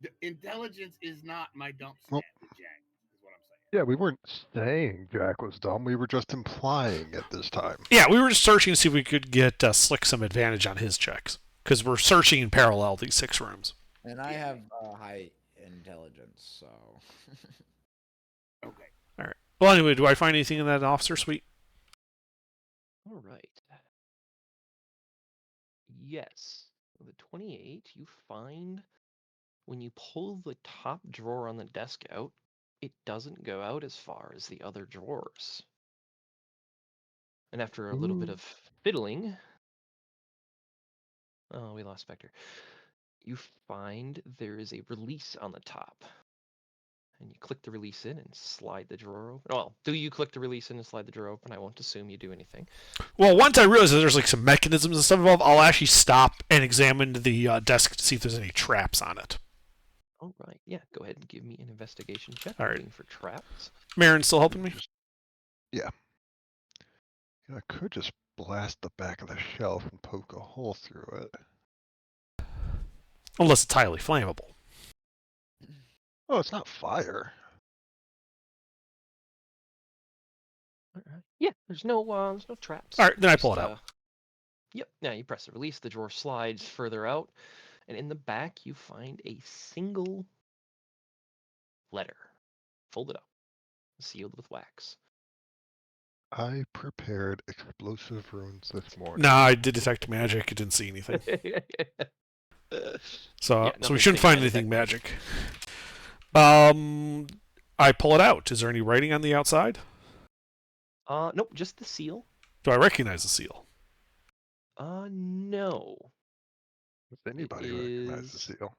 in investigation. The intelligence is not my dump stat Well- with Jack, is what I'm saying. Yeah, we weren't saying Jack was dumb. We were just implying it this time. Yeah, we were just searching to see if we could get Slick some advantage on his checks, because we're searching in parallel these 6 rooms. And I have high intelligence, so. Okay. All right. Well, anyway, do I find anything in that officer suite? All right. Yes. The 28, you find when you pull the top drawer on the desk out, it doesn't go out as far as the other drawers. And after a little bit of fiddling, Oh, we lost Spectre. You find there is a release on the top. And you click the release in and slide the drawer open. Well, do you click the release in and slide the drawer open? I won't assume you do anything. Well, once I realize that there's like some mechanisms and stuff involved, I'll actually stop and examine the desk to see if there's any traps on it. All right. Yeah, go ahead and give me an investigation check. All right. Looking for traps. Marin still helping me? You know, I could just blast the back of the shelf and poke a hole through it. Unless it's highly flammable. Oh, it's not fire. All right. Yeah, there's no traps. All right, then I pull it Just, out. Yep. Now you press the release. The drawer slides further out, and in the back you find a single letter, folded up, sealed with wax. I prepared explosive runes this morning. Nah, I did detect magic. It didn't see anything. So, Yeah, so we nothing shouldn't seems find to anything detect. magic. I pull it out. Is there any writing on the outside? Nope, just the seal. Do I recognize the seal? No. Does anybody recognize the is- seal?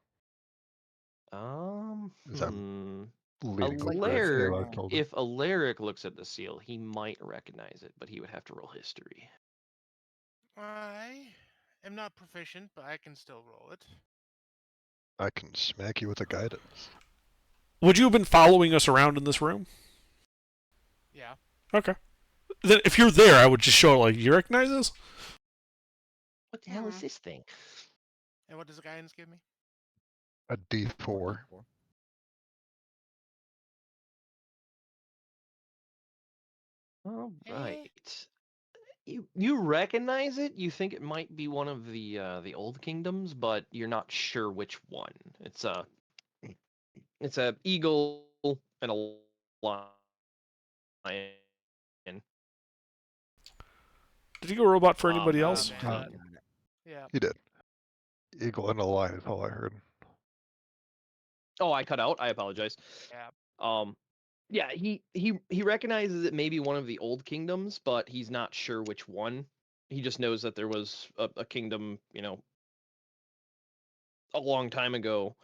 Is Is that leading a over lair. Ayla told him? If Alaric looks at the seal, he might recognize it, but he would have to roll history. I am not proficient, but I can still roll it. I can smack you with a guidance. Would you have been following us around in this room? Yeah. Okay. Then if you're there, I would just show like, you recognize this? What the hell is Mhm. this thing? And what does the guidance give me? A D4. All right. You recognize it. You think it might be one of the old kingdoms, but you're not sure which one. It's a eagle and a lion. Did you go robot for Oh, anybody man. else? Uh, Yeah. He did. Eagle and a lion is all I heard. Oh, I cut out. I apologize. Yeah. Yeah, he recognizes it may be one of the old kingdoms, but he's not sure which one. He just knows that there was a kingdom, a long time ago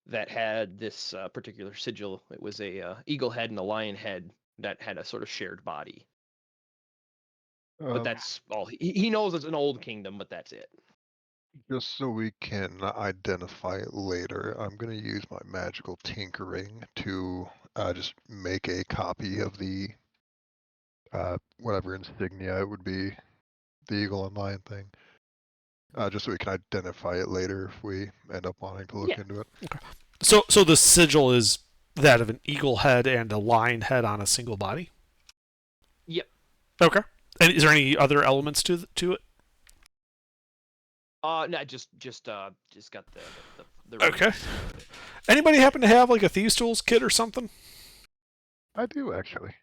that had this particular sigil. It was a eagle head and a lion head that had a sort of shared body. But that's all. He knows it's an old kingdom, but that's it. Just so we can identify it later, I'm going to use my magical tinkering to just make a copy of the whatever insignia it would be, the eagle and lion thing. Just so we can identify it later if we end up wanting to look Yeah. into it. So the sigil is that of an eagle head and a lion head on a single body? Yep. Okay. And is there any other elements to it? No, just got the Okay. Anybody happen to have like a thieves tools kit or something? I do actually.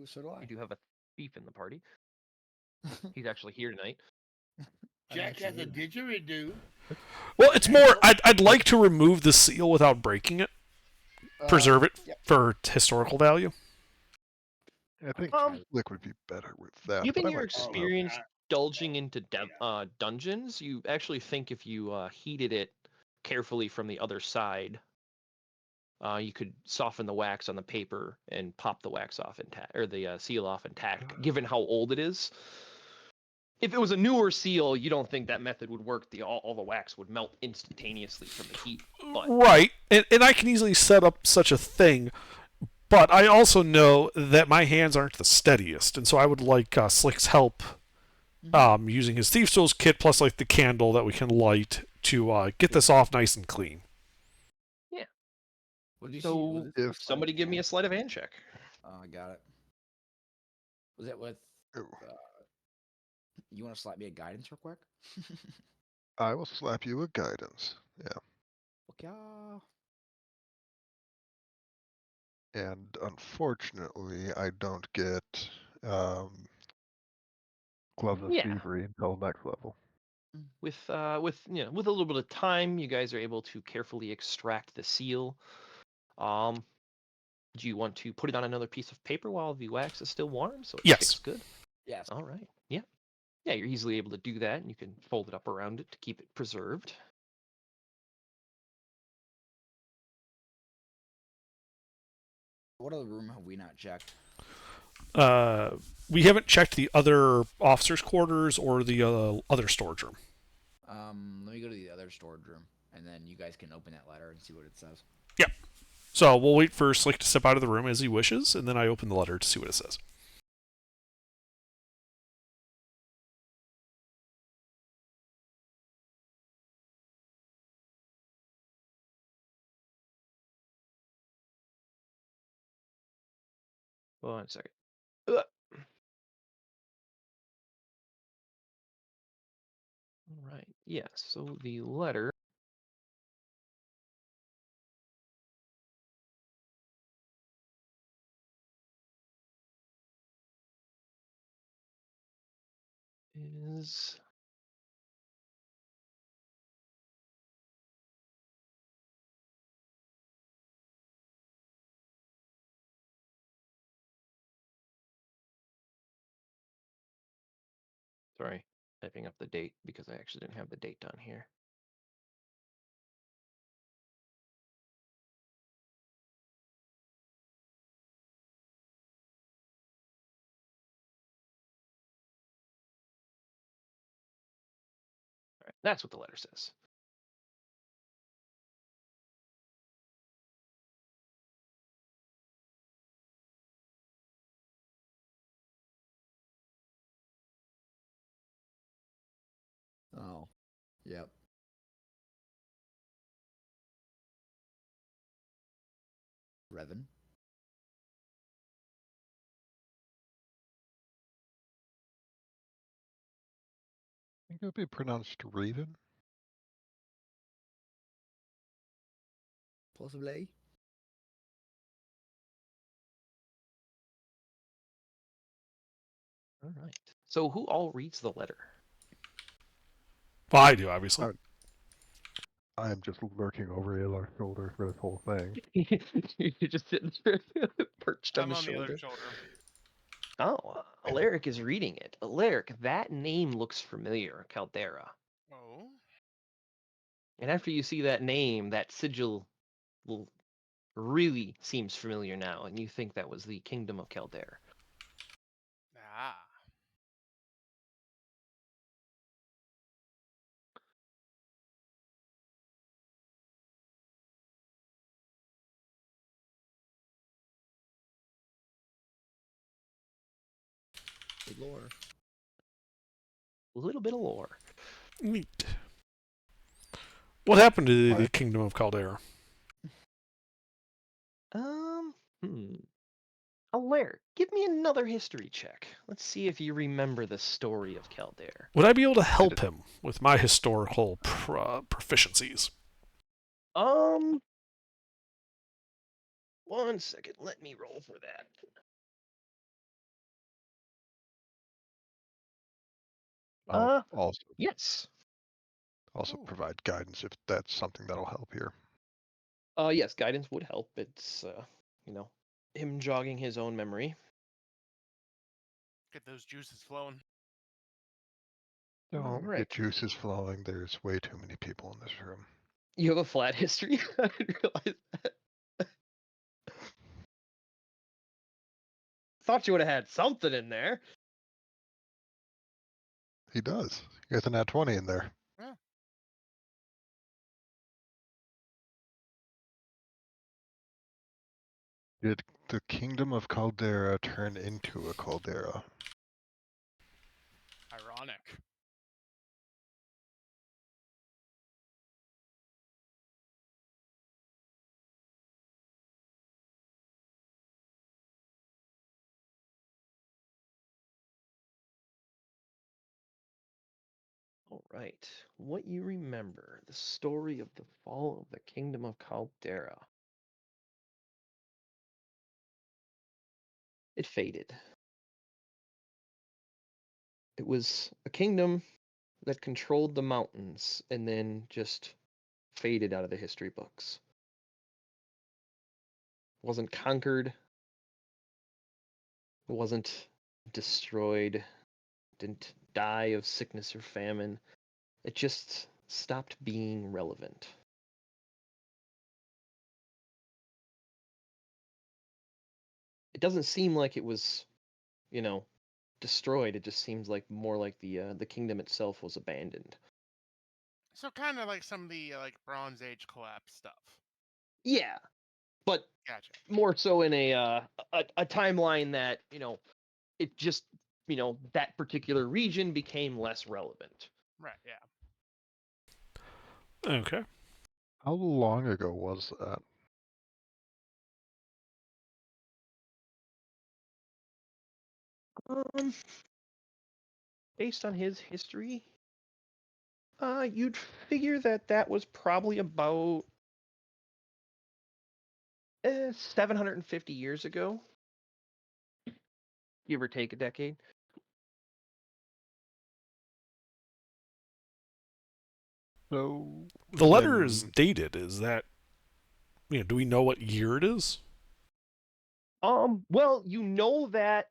So do I. We do have a thief in the party. He's actually here tonight. Jack has a didgeridoo. Well, it's more. I'd like to remove the seal without breaking it, preserve it Yep. for historical value. I think Flick would be better with that. Given but I your might just- experience indulging into dungeons, you actually think if you heated it carefully from the other side, you could soften the wax on the paper and pop the wax off intact, or the seal off intact. Given how old it is, if it was a newer seal, you don't think that method would work. All the wax would melt instantaneously from the heat. But Right, and I can easily set up such a thing, but I also know that my hands aren't the steadiest, and so I would like Slick's help using his thieves tools kit plus like the candle that we can light to get this off nice and clean. What did you So, see? Was it- somebody give me a sleight of hand check. Oh, I got it. Was it with? Ooh. You want to slap me a guidance real quick? I will slap you with guidance. Yeah. Okay. And unfortunately, I don't get Gloves of Yeah. Thievery until next level. With a little bit of time, you guys are able to carefully extract the seal. Do you want to put it on another piece of paper while the wax is still warm so it Yes. sticks good? Yes. All right. Yeah. Yeah, you're easily able to do that, and you can fold it up around it to keep it preserved. What other room have we not checked? We haven't checked the other officers' quarters or the other storage room. Let me go to the other storage room, and then you guys can open that letter and see what it says. Yep. So we'll wait for Slick to step out of the room as he wishes, and then I open the letter to see what it says. One second. Ugh. All right. Yes. So the letter is sorry, typing up the date because I actually didn't have the date down here. All right, that's what the letter says. Oh, yep. Revan. I think it would be pronounced Raven. Possibly. All right. So who all reads the letter? Well, I do, obviously. I am just lurking over Alar's shoulder for this whole thing. You're just sitting there perched on I'm the on the shoulder. other shoulder. Oh, Alaric is reading it. Alaric, that name looks familiar, Caldera. Oh. And after you see that name, that sigil will really seems familiar now, and you think that was the Kingdom of Caldera. Ah. Good lore. A little bit of lore. Neat. What happened to the What? Kingdom of Caldera? Alaric, give me another history check. Let's see if you remember the story of Caldera. Would I be able to help him with my historical proficiencies? 1 second. Let me roll for that. I'll also Yes. Ooh. provide guidance if that's something that'll help here. Yes, guidance would help. It's him jogging his own memory. Get those juices flowing. Don't Alright. get juices flowing. There's way too many people in this room. You have a flat history? I didn't realize that. Thought you would have had something in there. He does. He has an nat 20 in there. Yeah. Did the Kingdom of Caldera turn into a caldera? Ironic. All right. What you remember, the story of the fall of the Kingdom of Caldera. It faded. It was a kingdom that controlled the mountains and then just faded out of the history books. Wasn't conquered. Wasn't destroyed. Didn't die of sickness or famine. It just stopped being relevant. It doesn't seem like it was, destroyed. It just seems like more like the kingdom itself was abandoned. So kind of like some of the like Bronze Age collapse stuff. Yeah, but Gotcha. more so in a timeline that it just that particular region became less relevant. Right. Yeah. Okay. How long ago was that? Based on his history, you'd figure that was probably about 750 years ago, give or take a decade. So The letter is then- dated. Is that, do we know what year it is? Well, you know that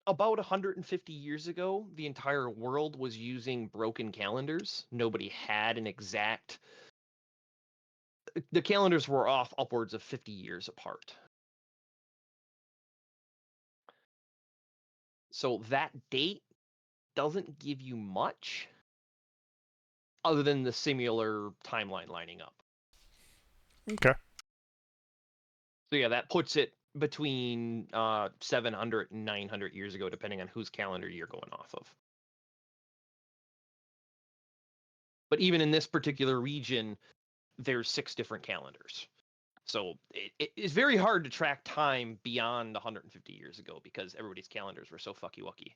about 150 years ago, the entire world was using broken calendars. Nobody had an exact. The calendars were off upwards of 50 years apart. So that date doesn't give you much other than the similar timeline lining up. Okay. So yeah, that puts it between 700 and 900 years ago, depending on whose calendar you're going off of. But even in this particular region, there's 6 different calendars. So it is very hard to track time beyond 150 years ago because everybody's calendars were so fucky-wucky.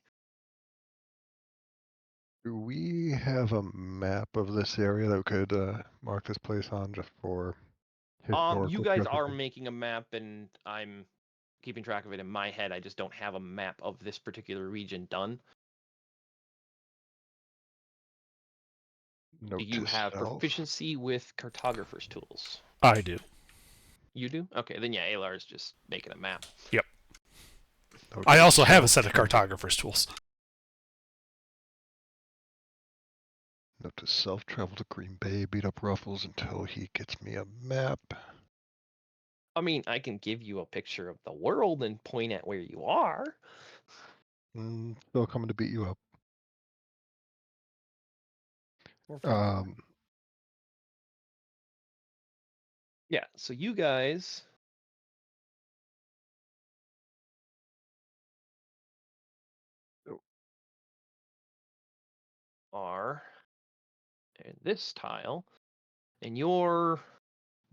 do we have a map of this area that we could mark this place on just for historical You guys are purposes? making a map, and I'm keeping track of it in my head. I just don't have a map of this particular region done. Note Do you to have self. proficiency with cartographer's tools? I do. You do? Okay, then yeah, Alar is just making a map. Yep. Note I to also have a self. set of cartographer's tools. Note to self, travel to Green Bay, beat up Ruffles until he gets me a map. I mean, I can give you a picture of the world and point at where you are. Still coming to beat you up. We're friendly. Yeah, so you guys are in this tile, and you're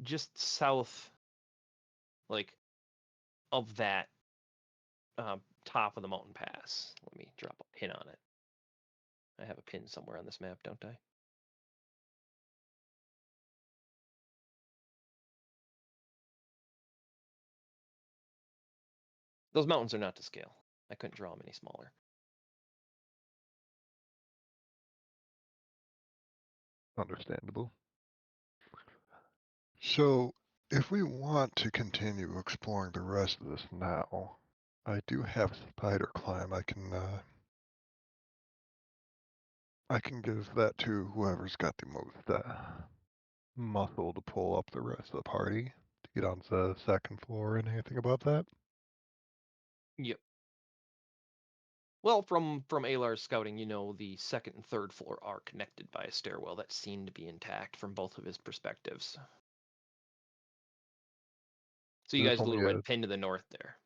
just south, like, of that top of the mountain pass. Let me drop a pin on it. I have a pin somewhere on this map, don't I? Those mountains are not to scale. I couldn't draw them any smaller. Understandable. So, if we want to continue exploring the rest of this now, I do have a spider climb. I can give that to whoever's got the most muscle to pull up the rest of the party to get onto the second floor and anything above that. Yep. Well, from Alar's scouting, the second and third floor are connected by a stairwell that seemed to be intact from both of his perspectives. So you There's guys have a only little red pin to the north there.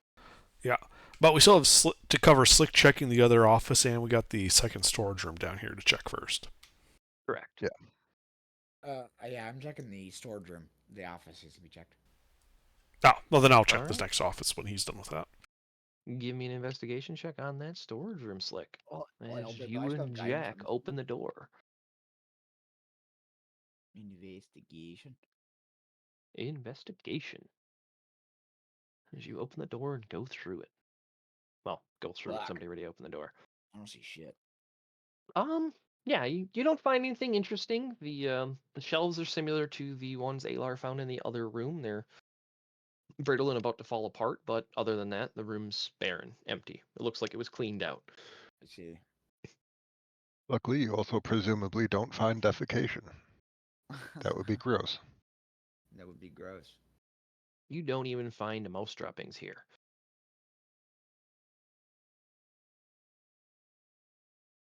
Yeah. But we still have to cover slick checking the other office, and we got the second storage room down here to check first. Correct. Yeah. Yeah, I'm checking the storage room. The office needs to be checked. Oh, well, then I'll check this Alright. next office when he's done with that. Give me an investigation check on that storage room, Slick. Well, As but you I still and have guidance Jack on this. open the door. Investigation. Investigation. As you open the door and go through it. Well, go through it. Fuck. Somebody already opened the door. I don't see shit. Yeah, you don't find anything interesting. The shelves are similar to the ones Alar found in the other room. They're brittle and about to fall apart, but other than that, the room's barren, empty. It looks like it was cleaned out. Let's see. Luckily, you also presumably don't find defecation. That would be gross. That would be gross. You don't even find mouse droppings here.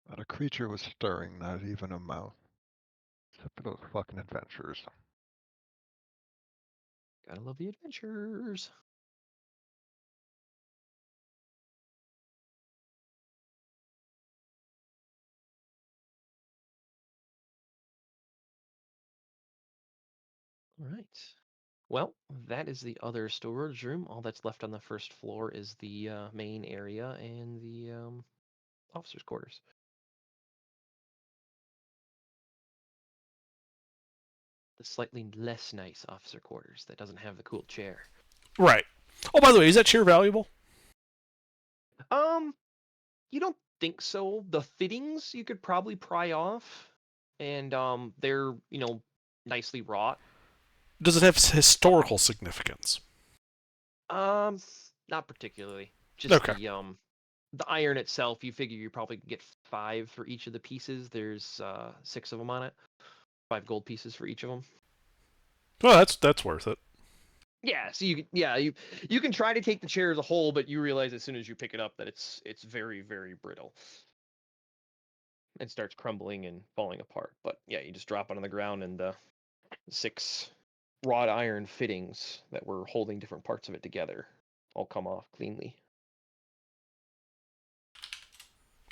Not a creature was stirring, not even a mouse. Except for those fucking adventurers. Gotta love the adventures. All right. Well, that is the other storage room. All that's left on the first floor is the main area and the officers' quarters. The slightly less nice officer quarters that doesn't have the cool chair. Right. Oh, by the way, is that chair valuable? You don't think so? The fittings you could probably pry off, and they're nicely wrought. Does it have historical significance? Not particularly. Just Okay. the iron itself. You figure you probably get 5 for each of the pieces. There's 6 of them on it. 5 gold pieces for each of them. Well, that's worth it. Yeah, so you can try to take the chair as a whole, but you realize as soon as you pick it up that it's very, very brittle. It starts crumbling and falling apart. But yeah, you just drop it on the ground, and the 6 wrought iron fittings that were holding different parts of it together all come off cleanly.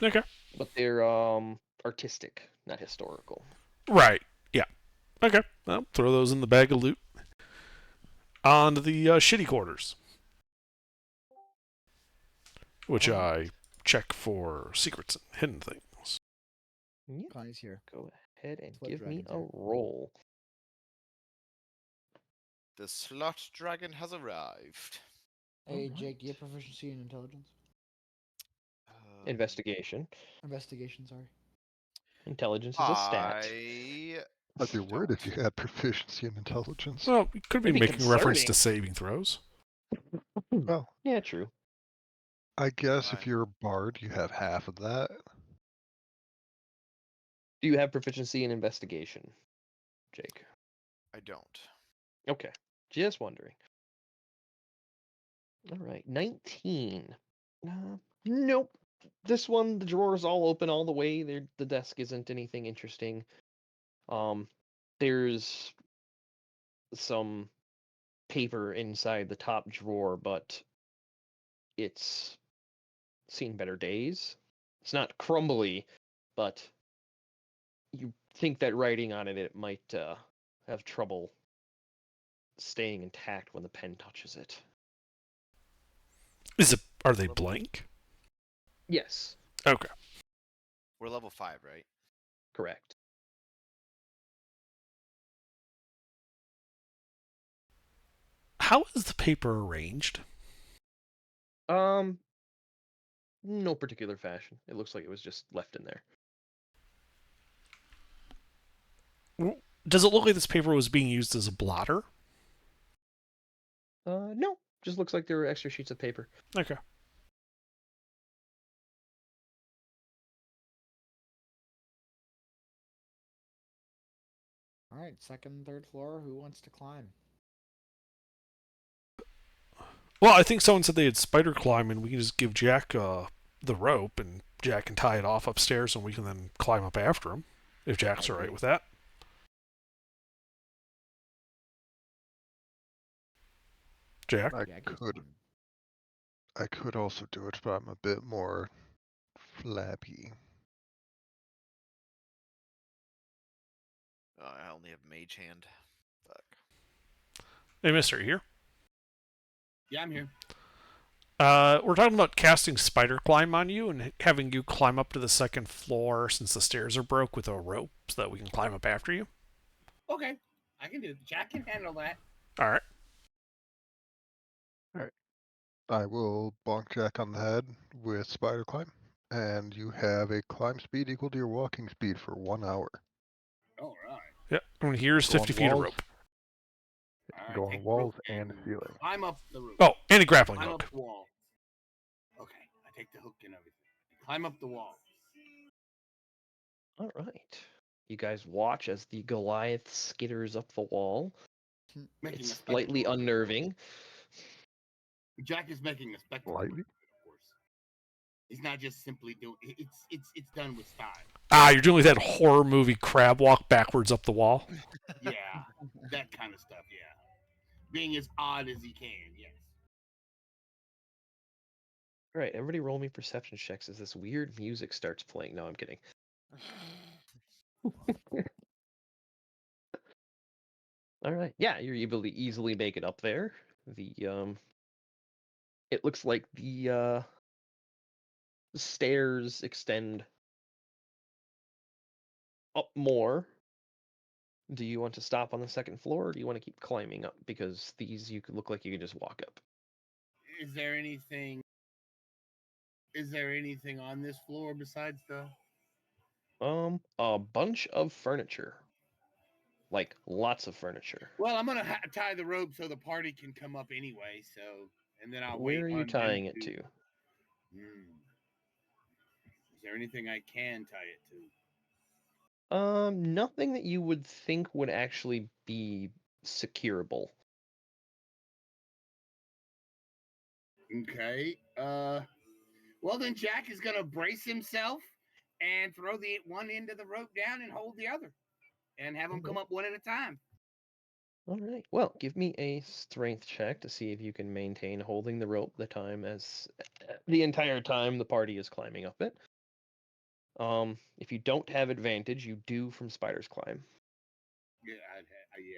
Okay. But they're artistic, not historical. Right. Yeah. Okay. Well, throw those in the bag of loot. On to the shitty quarters, which I check for secrets and hidden things. Yep. Connie's here. Go ahead and Slot give me dragon's a here. roll. The slot dragon has arrived. Hey, Alright. Jake, do you have proficiency in intelligence? Investigation. Investigation, sorry. Intelligence is a stat. I'd be worried if you had proficiency in intelligence. Well, we could be Maybe making reference to concerning. saving throws. Well, Yeah, true. I guess if Fine. you're a bard, you have half of that. Do you have proficiency in investigation, Jake? I don't. Okay, just wondering. All right, 19. Nope. This one, the drawer is all open all the way. The desk isn't anything interesting. There's some paper inside the top drawer, but it's seen better days. It's not crumbly, but you think that writing on it might have trouble staying intact when the pen touches it. Are they blank? Yes, Okay. We're level 5, right? correct. How is the paper arranged? No particular fashion. It looks like it was just left in there. Does it look like this paper was being used as a blotter? No, just looks like there were extra sheets of paper. Okay. All right, second and third floor. Who wants to climb? Well, I think someone said they had spider climb, and we can just give Jack the rope, and Jack can tie it off upstairs, and we can then climb up after him, if Jack's I all right agree. with that. Jack? I Jack is could fine. I could also do it, but I'm a bit more flabby. I only have mage hand. Fuck. Hey, mister, you here? Yeah, I'm here. We're talking about casting spider climb on you and having you climb up to the second floor since the stairs are broke with a rope so that we can climb up after you. Okay, I can do it. Jack can handle that. All right. I will bonk Jack on the head with spider climb, and you have a climb speed equal to your walking speed for 1 hour. All right. Yep. And here's Go on 50 feet of walls. rope. All right. Go on take the walls rope and ceiling. Climb up the roof. Oh, and a grappling Climb hook. up the wall. Okay, I take the hook and everything. Climb up the wall. All right. You guys watch as the Goliath skitters up the wall. Making It's a slightly spectacle. unnerving. Jack is making a spectacle. Slightly? Of course. He's not just simply doing. It's done with style. Ah, you're doing that horror movie crab walk backwards up the wall. Yeah, that kind of stuff. Yeah, being as odd as he can. Yes. All right, everybody roll me perception checks as this weird music starts playing. No, I'm kidding. All right. Yeah, you're able to easily make it up there. It looks like the stairs extend up more. Do you want to stop on the second floor, or do you want to keep climbing up? Because these you could look like you could just walk up. Is there anything? Is there anything on this floor besides the? A bunch of furniture. Like lots of furniture. Well, I'm gonna tie the rope so the party can come up anyway. So, and then I'll wait. Where are you on them tying it to? Is there anything I can tie it to? Nothing that you would think would actually be securable. Okay. Well then Jack is gonna brace himself and throw the one end of the rope down and hold the other, and have them come up one at a time. All right. Well, give me a strength check to see if you can maintain holding the rope the entire time the party is climbing up it. If you don't have advantage, you do from Spider's Climb. Yeah, I had advantage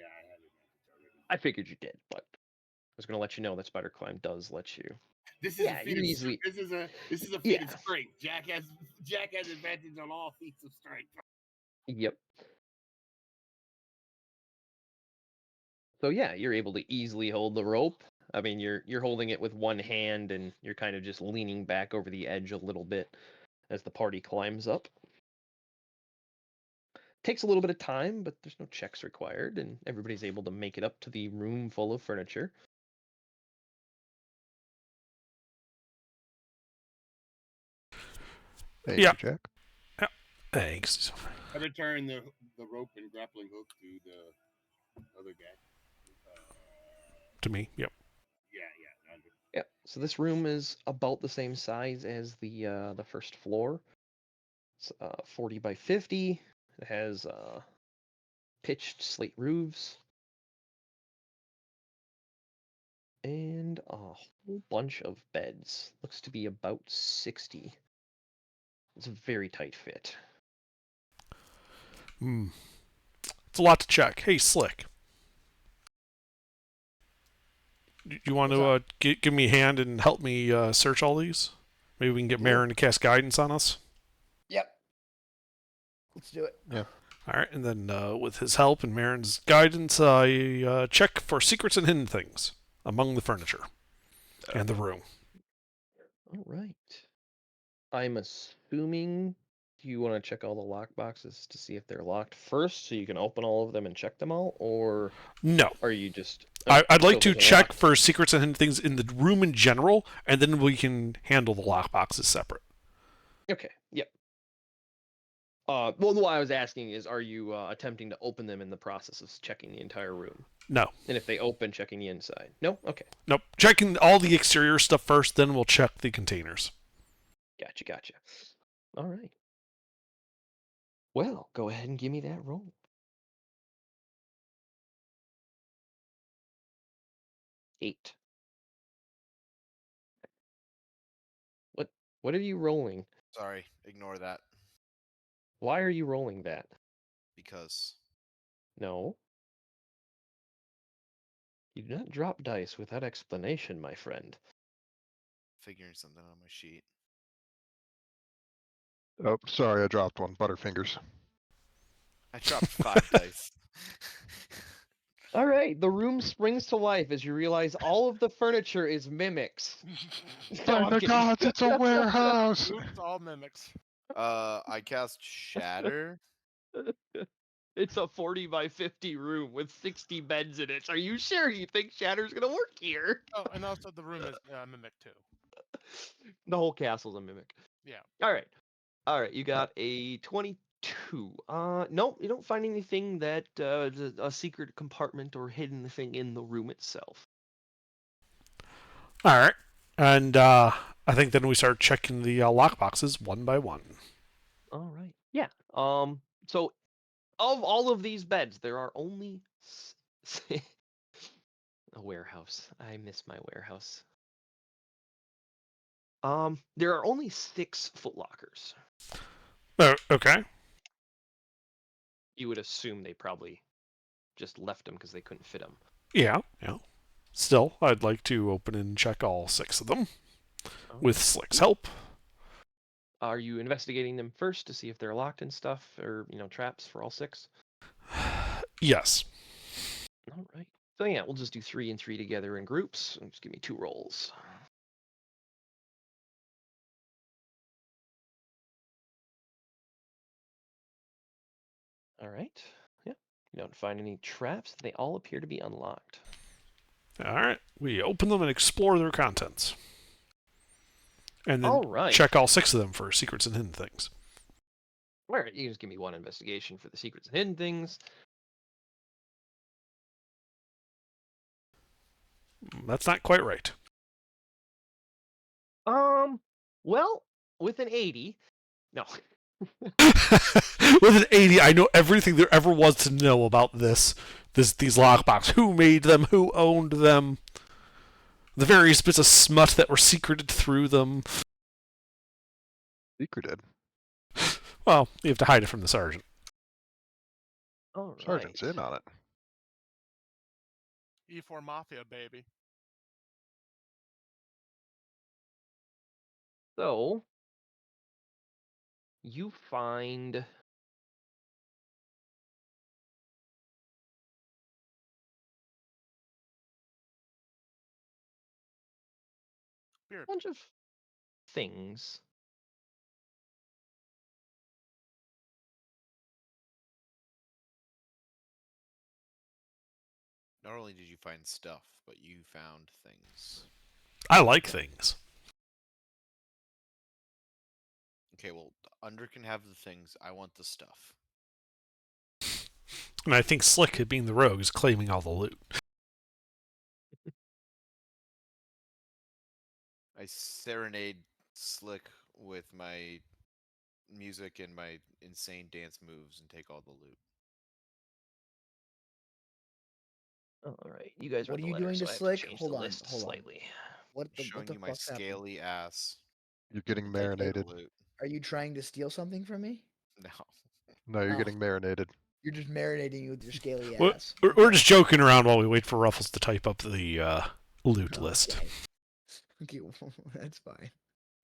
already. I figured you did, but I was going to let you know that Spider Climb does let you. This is Yeah, a feat you're of, easily- this is a feat Yeah. of strength. Jack has advantage on all feats of strength. Yep. So yeah, you're able to easily hold the rope. I mean, you're holding it with one hand, and you're kind of just leaning back over the edge a little bit as the party climbs up. Takes a little bit of time, but there's no checks required, and everybody's able to make it up to the room full of furniture. Thank Yeah. you, Jack. Thanks. I return the rope and grappling hook to the other guy. To me, yep. Yeah. Yeah. So this room is about the same size as the first floor. It's 40 by 50. It has pitched slate roofs and a whole bunch of beds. Looks to be about 60. It's a very tight fit. It's a lot to check. Hey, Slick. You want What's to give me a hand and help me search all these? Maybe we can get Yeah. Marin to cast guidance on us. Yep. Let's do it. All right, and then with his help and Marin's guidance, I check for secrets and hidden things among the furniture and the room. All right. I'm assuming you want to check all the lock boxes to see if they're locked first, so you can open all of them and check them all, or No. are you just? I'd like so to there's a check lock- for secrets and hidden things in the room in general, and then we can handle the lock boxes separate. Okay. Yep. Well, what I was asking is, are you attempting to open them in the process of checking the entire room? No. And if they open, checking the inside? No. Okay. Nope. Checking all the exterior stuff first, then we'll check the containers. Gotcha. All right. Well, go ahead and give me that roll. 8. What are you rolling? Sorry, ignore that. Why are you rolling that? Because No. You do not drop dice without explanation, my friend. figuring something on my sheet. Oh, sorry, I dropped one. Butterfingers. I dropped 5 dice. All right, the room springs to life as you realize all of the furniture is mimics. No, I'm Oh my kidding. God, it's a warehouse. Oops, all mimics. I cast Shatter. It's a 40 by 50 room with 60 beds in it. Are you sure you think Shatter's gonna work here? Oh, and also the room is mimic too. The whole castle's a mimic. Yeah. All right. You got a 20 2. Nope, you don't find anything that a secret compartment or hidden thing in the room itself. All right, and I think then we start checking the lockboxes one by one. All right. Yeah. So, of all of these beds, there are only a warehouse. I miss my warehouse. There are only 6 footlockers. Oh, okay. You would assume they probably just left them because they couldn't fit them. Yeah. Still, I'd like to open and check all 6 of them with Slick's help. Are you investigating them first to see if they're locked and stuff, or traps for all 6? Yes. All right. So yeah, we'll just do 3 and 3 together in groups. And just give me 2 rolls. All right. Yeah. You don't find any traps. They all appear to be unlocked. All right. We open them and explore their contents. And then All right. check all 6 of them for secrets and hidden things. All right. You can just give me 1 investigation for the secrets and hidden things. That's not quite right. Well, with an 80. No. With an 80, I know everything there ever was to know about these lockbox. Who made them? Who owned them? The various bits of smut that were secreted through them. Secreted. Well, you have to hide it from the sergeant. All right. Sergeant's in on it. E4 Mafia, baby. So, you find Beard. a bunch of things. Not only did you find stuff, but you found things. I like things. Okay, well, Under can have the things. I want the stuff. And I think Slick, being the rogue, is claiming all the loot. I serenade Slick with my music and my insane dance moves and take all the loot. All right, you guys What read are the you letter, doing so to I have Slick? change Hold the on, list hold on. slightly. What the Showing you my fuck's happening? scaly ass. You're getting and taking all the marinated. loot. Are you trying to steal something from me? No. No, you're Oh. getting marinated. You're just marinating with your scaly We're, ass. we're just joking around while we wait for Ruffles to type up the loot list. Okay, well, that's fine.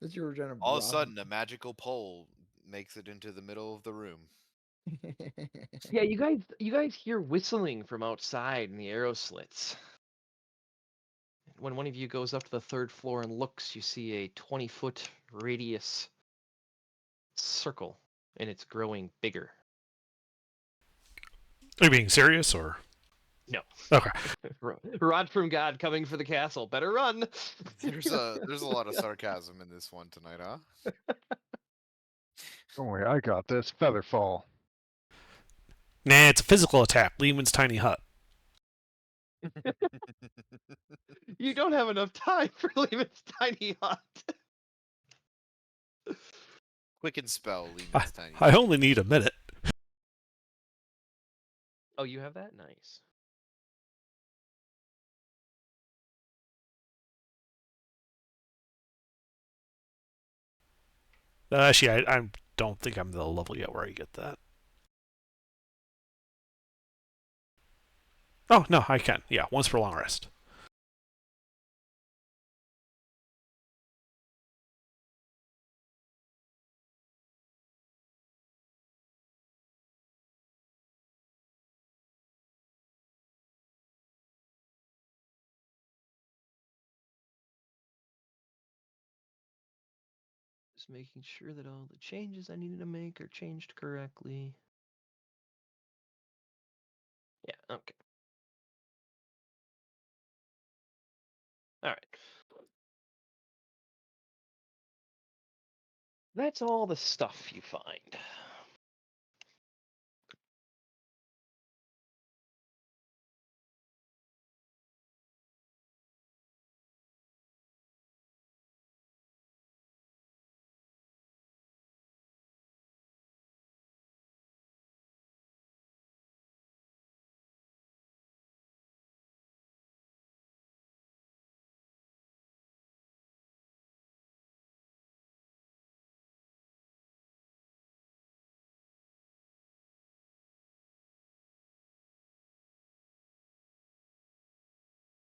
That's your trying to All of a rob sudden, a magical pole makes it into the middle of the room. me. Yeah, you guys hear whistling from outside in the arrow slits. When one of you goes up to the 3rd floor and looks, you see a 20-foot radius circle, and it's growing bigger. Are you being serious, or? No. Okay. Rod from God coming for the castle. Better run. There's a lot of sarcasm in this one tonight, huh? Don't worry, I got this. Featherfall. Nah, it's a physical attack. Lehman's tiny hut. You don't have enough time for Lehman's tiny hut. Quicken spell, Lehman's tiny. I only need a minute. Oh, you have that? Nice. Actually, I don't think I'm the level yet where I get that. Oh, no, I can. Yeah, once per long rest. Just making sure that all the changes I needed to make are changed correctly. Yeah, okay. All right. That's all the stuff you find.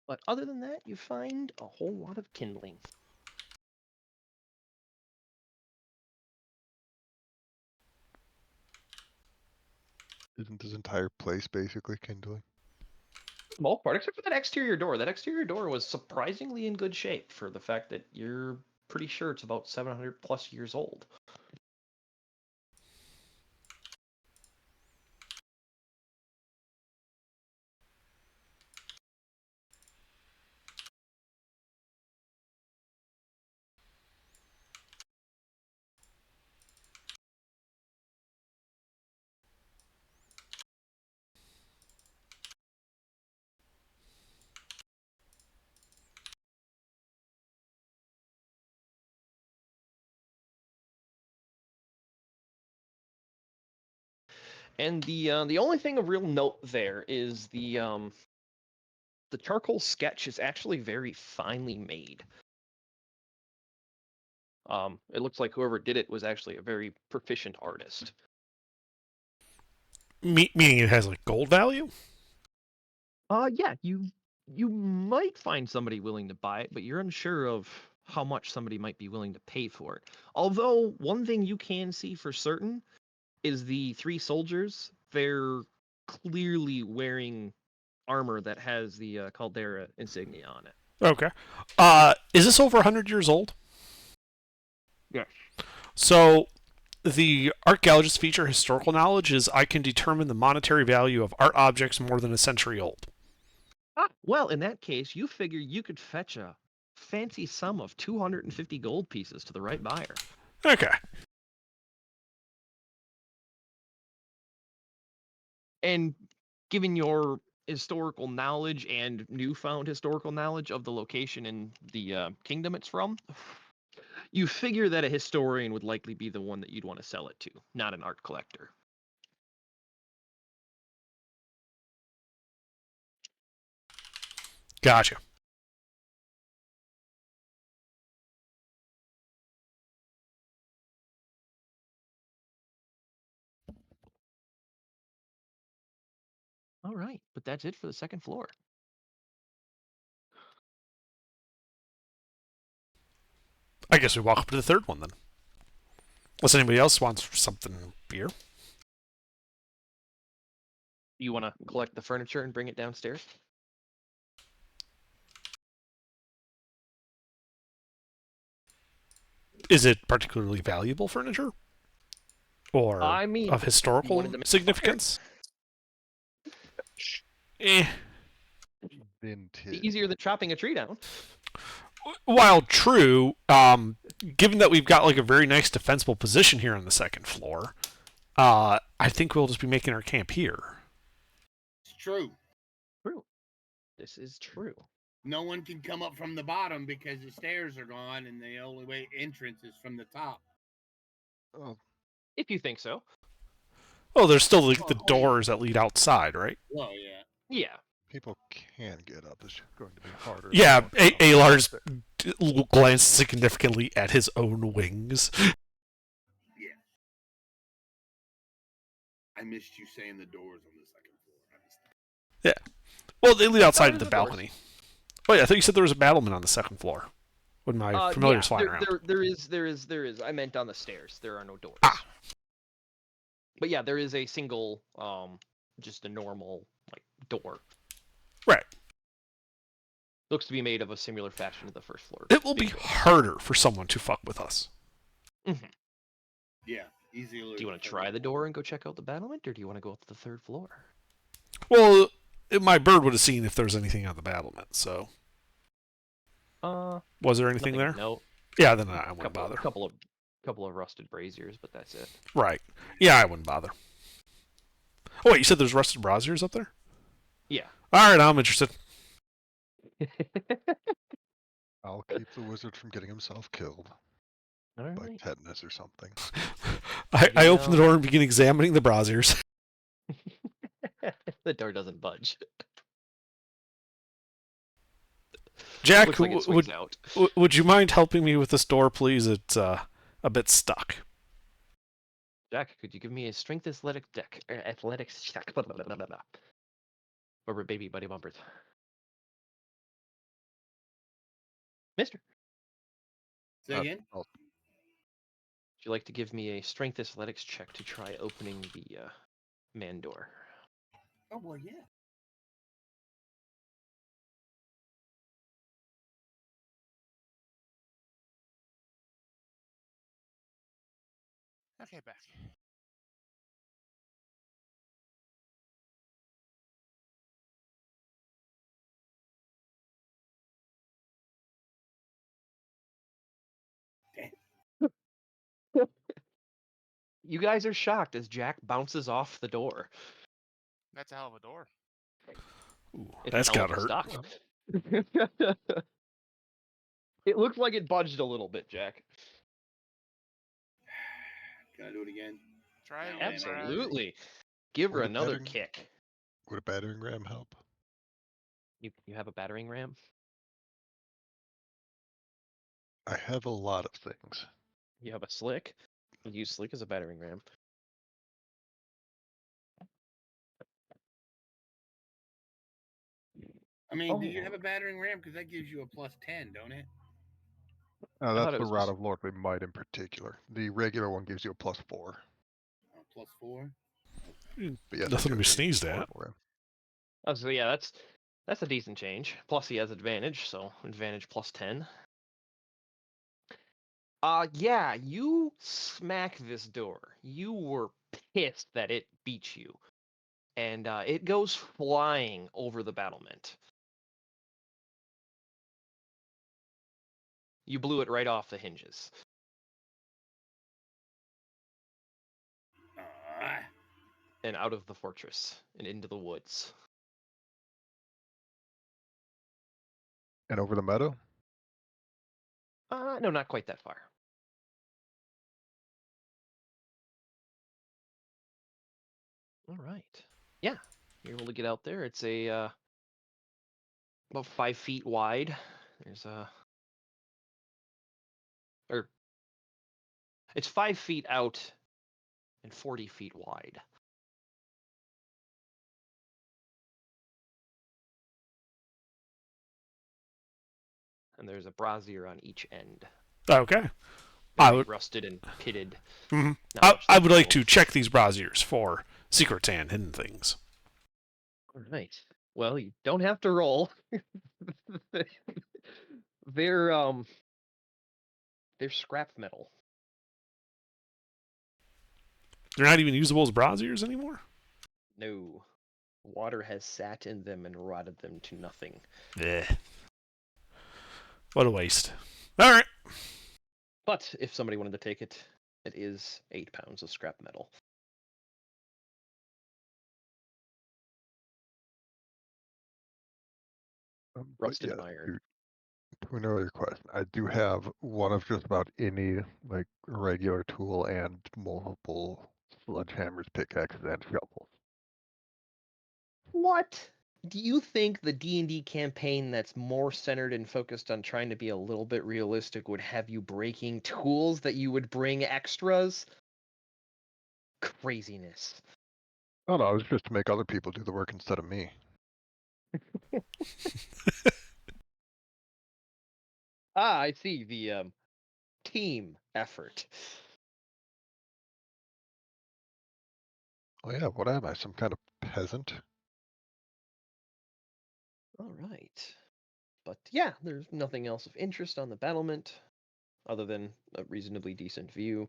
But other than that, you find a whole lot of kindling. Isn't this entire place basically kindling? Small part, except for that exterior door. That exterior door was surprisingly in good shape for the fact that you're pretty sure it's about 700 plus years old. And the only thing of real note there is the charcoal sketch is actually very finely made. It looks like whoever did it was actually a very proficient artist. Meaning it has like gold value? Yeah, you might find somebody willing to buy it, but you're unsure of how much somebody might be willing to pay for it. Although one thing you can see for certain is the 3 soldiers. They're clearly wearing armor that has the Caldera insignia on it. Okay. Is this over 100 years old? Yes. So the archaeologist feature historical knowledge is I can determine the monetary value of art objects more than a century old. Well, in that case, you figure you could fetch a fancy sum of 250 gold pieces to the right buyer. Okay. And given your historical knowledge and newfound historical knowledge of the location and the kingdom it's from, you figure that a historian would likely be the one that you'd want to sell it to, not an art collector. Gotcha. All right, but that's it for the second floor. I guess we walk up to the third one then. Unless anybody else wants something beer. You want to collect the furniture and bring it downstairs? Is it particularly valuable furniture? Or I mean, of historical wanted to make significance? Eh. Vintage. easier than chopping a tree down. While true, given that we've got like a very nice defensible position here on the second floor, I think we'll just be making our camp here. It's true. True. This is true. No one can come up from the bottom because the stairs are gone, and the only way entrance is from the top. Oh, If you think so. Oh, there's still the doors that lead outside, right? Well, yeah. Yeah. people can get up. It's just going to be harder. Yeah, to walk up. Alar's glanced significantly at his own wings. Yeah. I missed you saying the doors on the second floor. I missed that. Well, they lead outside to there's the the doors. balcony. Oh yeah, I thought you said there was a battlement on the second floor. When my familiar's flying around. There is. I meant on the stairs. There are no doors. Ah. But yeah, there is a single, just a normal like door. Right. Looks to be made of a similar fashion to the first floor. It will be big door. harder for someone to fuck with us. Yeah, easier. Do you want to try the door and go check out the battlement, or do you want to go up to the third floor? Well, my bird would have seen if there was anything on the battlement. So, was there anything there? No. Yeah, then I wouldn't bother. Couple of rusted braziers, but that's it. Right. Yeah, I wouldn't bother. Oh wait, you said there's rusted braziers up there? Yeah. All right, I'm interested. I'll keep the wizard from getting himself killed All by right. tetanus or something. I open the door and begin examining the braziers. The door doesn't budge. Jack, Looks like it swings out. would you mind helping me with this door, please? It's a bit stuck. Jack, could you give me a strength athletics check? Rubber baby buddy bumpers. Mister, Say Uh, again. I'll- would you like to give me a strength athletics check to try opening the man door? Oh well, yeah. Okay, back. You guys are shocked as Jack bounces off the door. That's a hell of a door. Ooh, It's that's a hell gotta of a hurt. stock. It looks like it budged a little bit, Jack. Can I do it again? Try Yeah, again, Brad. Absolutely. Give her Would a another battering- kick. Would a battering ram help? You have a battering ram? I have a lot of things. You have a slick? You use slick as a battering ram. I mean, do you have Oh. a battering ram? Because that gives you a +10, don't it? No, thought that's it the was Rod just- of Lordly Might in particular. The regular one gives you a +4. +4. But yes, I Nothing do to be have a sneezed at. portable ram. Oh, so yeah, that's a decent change. Plus he has advantage, so advantage +10. Yeah, you smack this door. You were pissed that it beat you. And it goes flying over the battlement. You blew it right off the hinges. Ah, And out of the fortress and into the woods. And over the meadow? No, not quite that far. All right. Yeah, you're able to get out there. It's a about 5 feet wide. There's a, or it's 5 feet out and 40 feet wide. And there's a brazier on each end. Okay. I Very would- rusted and pitted. Mhm. Not I, much I would like metal. to check these braziers for secrets and hidden things. All right. Well, you don't have to roll. They're scrap metal. They're not even usable as braziers anymore? No. Water has sat in them and rotted them to nothing. Eh. What a waste. All right. But if somebody wanted to take it, it is 8 pounds of scrap metal. But Rusted yes, iron. to an earlier question, I do have one of just about any like regular tool and multiple sledgehammers, pickaxes, and shovels. What? Do you think the D&D campaign that's more centered and focused on trying to be a little bit realistic would have you breaking tools that you would bring extras? Craziness. Oh no, it was just to make other people do the work instead of me. I see the team effort. Oh yeah, what am I? Some kind of peasant? All right. But yeah, there's nothing else of interest on the battlement other than a reasonably decent view.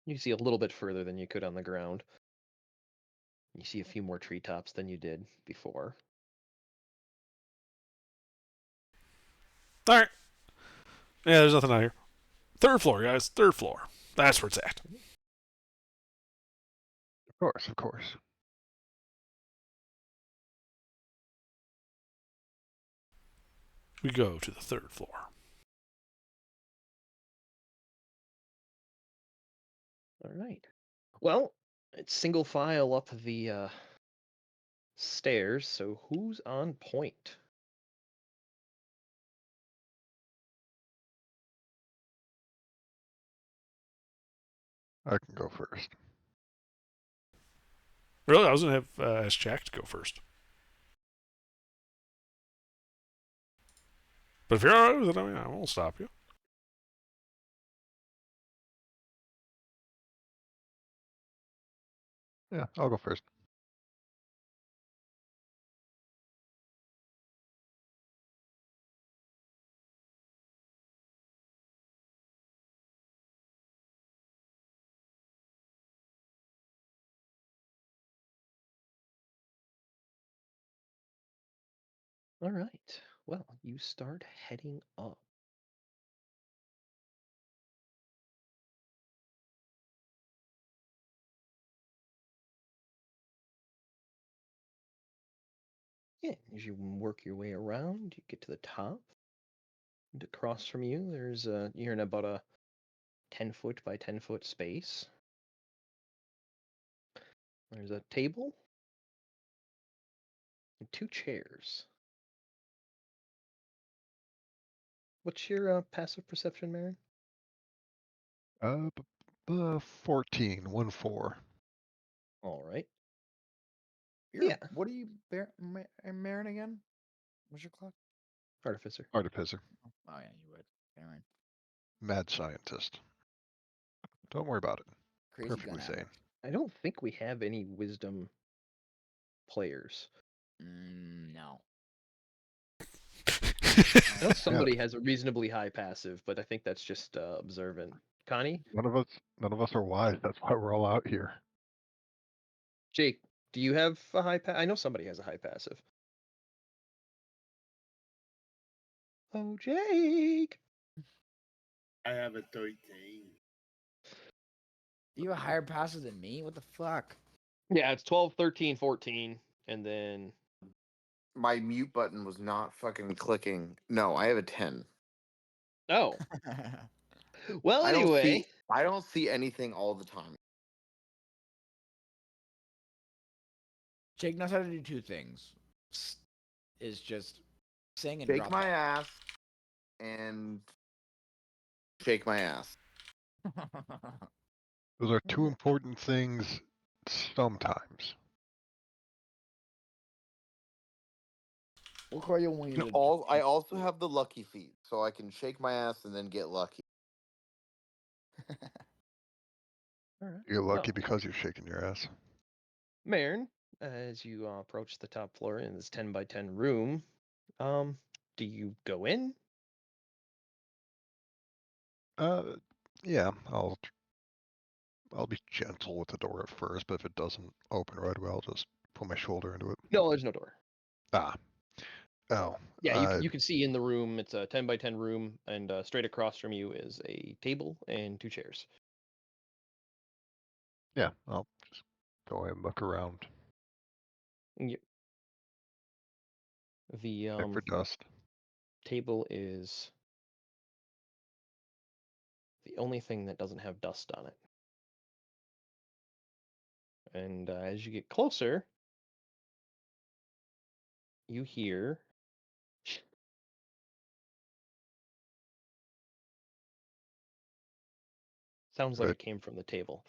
You see a little bit further than you could on the ground. You see a few more treetops than you did before. All right. Yeah, there's nothing out here. Third floor, guys. Third floor. That's where it's at. Of course, of course. We go to the third floor. All right. Well, it's single file up the stairs, so who's on point? I can go first. Really? I was going to have ask Jack to go first. But if you're alright with it, I mean, I won't stop you. Yeah, I'll go first. All right. Well, you start heading up. Yeah, as you work your way around, you get to the top. And across from you, there's you're in about a 10-foot by 10-foot space. There's a table and 2 chairs. What's your passive perception, Marin? 14, 1-4. All right. You're, Yeah. What are you, Marin again? What's your clock? Artificer. Artificer. Oh yeah, you would. Marin. Mad scientist. Don't worry about it. Crazy Perfectly gun sane. addict. I don't think we have any wisdom players. No. I know somebody has a reasonably high passive, but I think that's just observant. Connie? None of us are wise. That's why we're all out here. Jake, do you have a high I know somebody has a high passive. Oh, Jake! I have a 13. You have a higher passive than me? What the fuck? Yeah, it's 12, 13, 14, and then... My mute button was not fucking clicking. No, I have a 10. Oh. Well, I don't anyway... see I don't see anything all the time. Jake knows how to do 2 things. Is just sing and Shake drop my ass and shake my ass. Those are 2 important things sometimes. We'll call you when And I also have the lucky feet, so I can shake my ass and then get lucky. All right. You're lucky Well, because you're shaking your ass. Marin, as you approach the top floor in this 10 by 10 room, do you go in? Yeah, I'll be gentle with the door at first, but if it doesn't open right away, I'll just put my shoulder into it. No, there's no door. Ah. Oh. Yeah, you can see in the room. It's a 10 by 10 room, and straight across from you is a table and 2 chairs. Yeah, I'll just go ahead and look around. Yep. The Check for dust. table is the only thing that doesn't have dust on it. And as you get closer, you hear sounds like Good. it came from the table.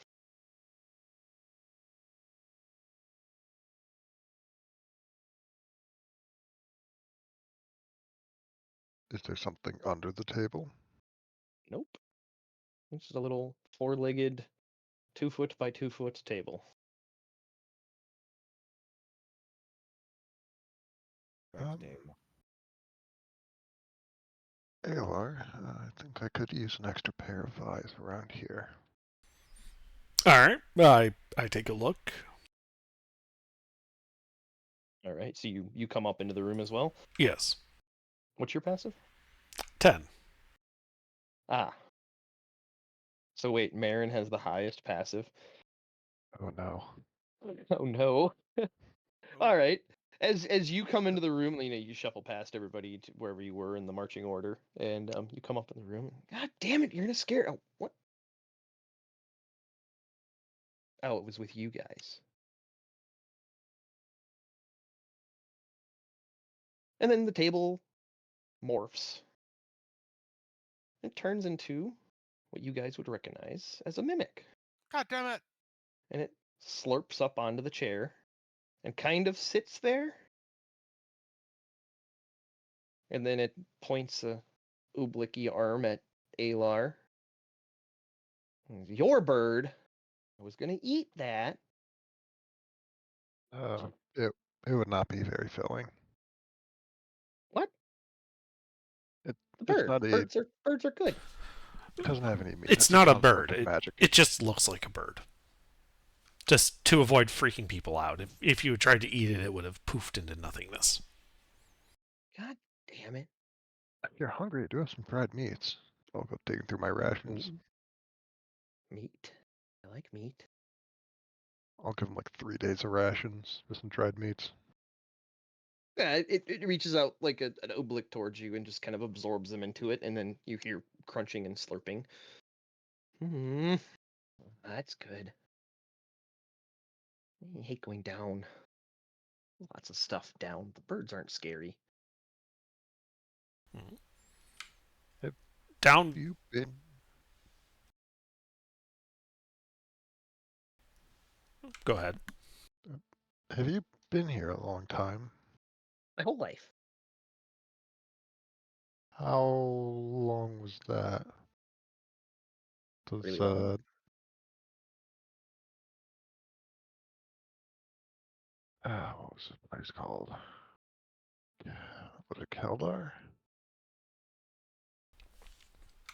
Is there something under the table? Nope. It's just a little 4-legged 2-foot by 2-foot table. Alar, I think I could use an extra pair of eyes around here. Alright, I take a look. All right, so you come up into the room as well. Yes. What's your passive? 10. Ah. So wait, Marin has the highest passive. Oh no. Oh no. All right. As you come into the room, you shuffle past everybody to wherever you were in the marching order, and you come up in the room. God damn it, you're gonna scare. Oh, what? Oh, it was with you guys. And then the table morphs. It turns into what you guys would recognize as a mimic. God damn it! And it slurps up onto the chair and kind of sits there and then it points a oblicky arm at Alar. Your bird. I was gonna eat that. It would not be very filling. What? It The it's bird. not a. Birds are good. It doesn't have any meat. It's It's not a construct bird. of magic. It just looks like a bird. Just to avoid freaking people out. If you had tried to eat it, it would have poofed into nothingness. God damn it. If you're hungry, I do have some fried meats. I'll go digging through my rations. Ooh. Meat. I like meat. I'll give them like 3 days of rations with some dried meats. Yeah, it reaches out like an oblique towards you and just kind of absorbs them into it, and then you hear crunching and slurping. That's good. I hate going down. Lots of stuff down. The birds aren't scary. Down. You been? Go ahead. Have you been here a long time? My whole life. How long was that? Does Really long. what was the place called? Was it Keldar?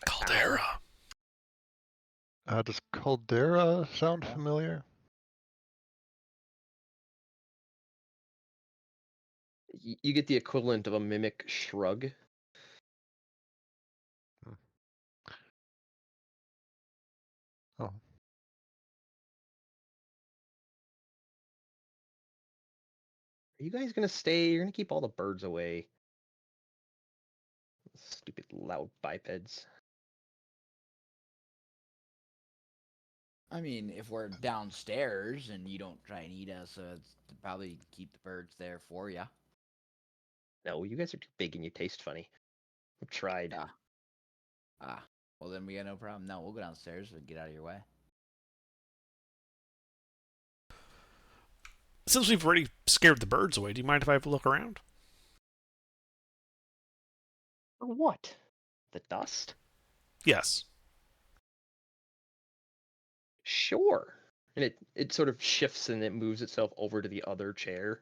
Caldera. Does Caldera sound familiar? You get the equivalent of a mimic shrug. Oh. Are you guys gonna stay? You're gonna keep all the birds away. Stupid loud bipeds. I mean, if we're downstairs and you don't try and eat us, it's probably keep the birds there for you. No, you guys are too big and you taste funny. I've tried. Well, then we got no problem. No, we'll go downstairs and get out of your way. Since we've already scared the birds away, do you mind if I have a look around? For what? The dust? Yes. Sure. And it sort of shifts and it moves itself over to the other chair.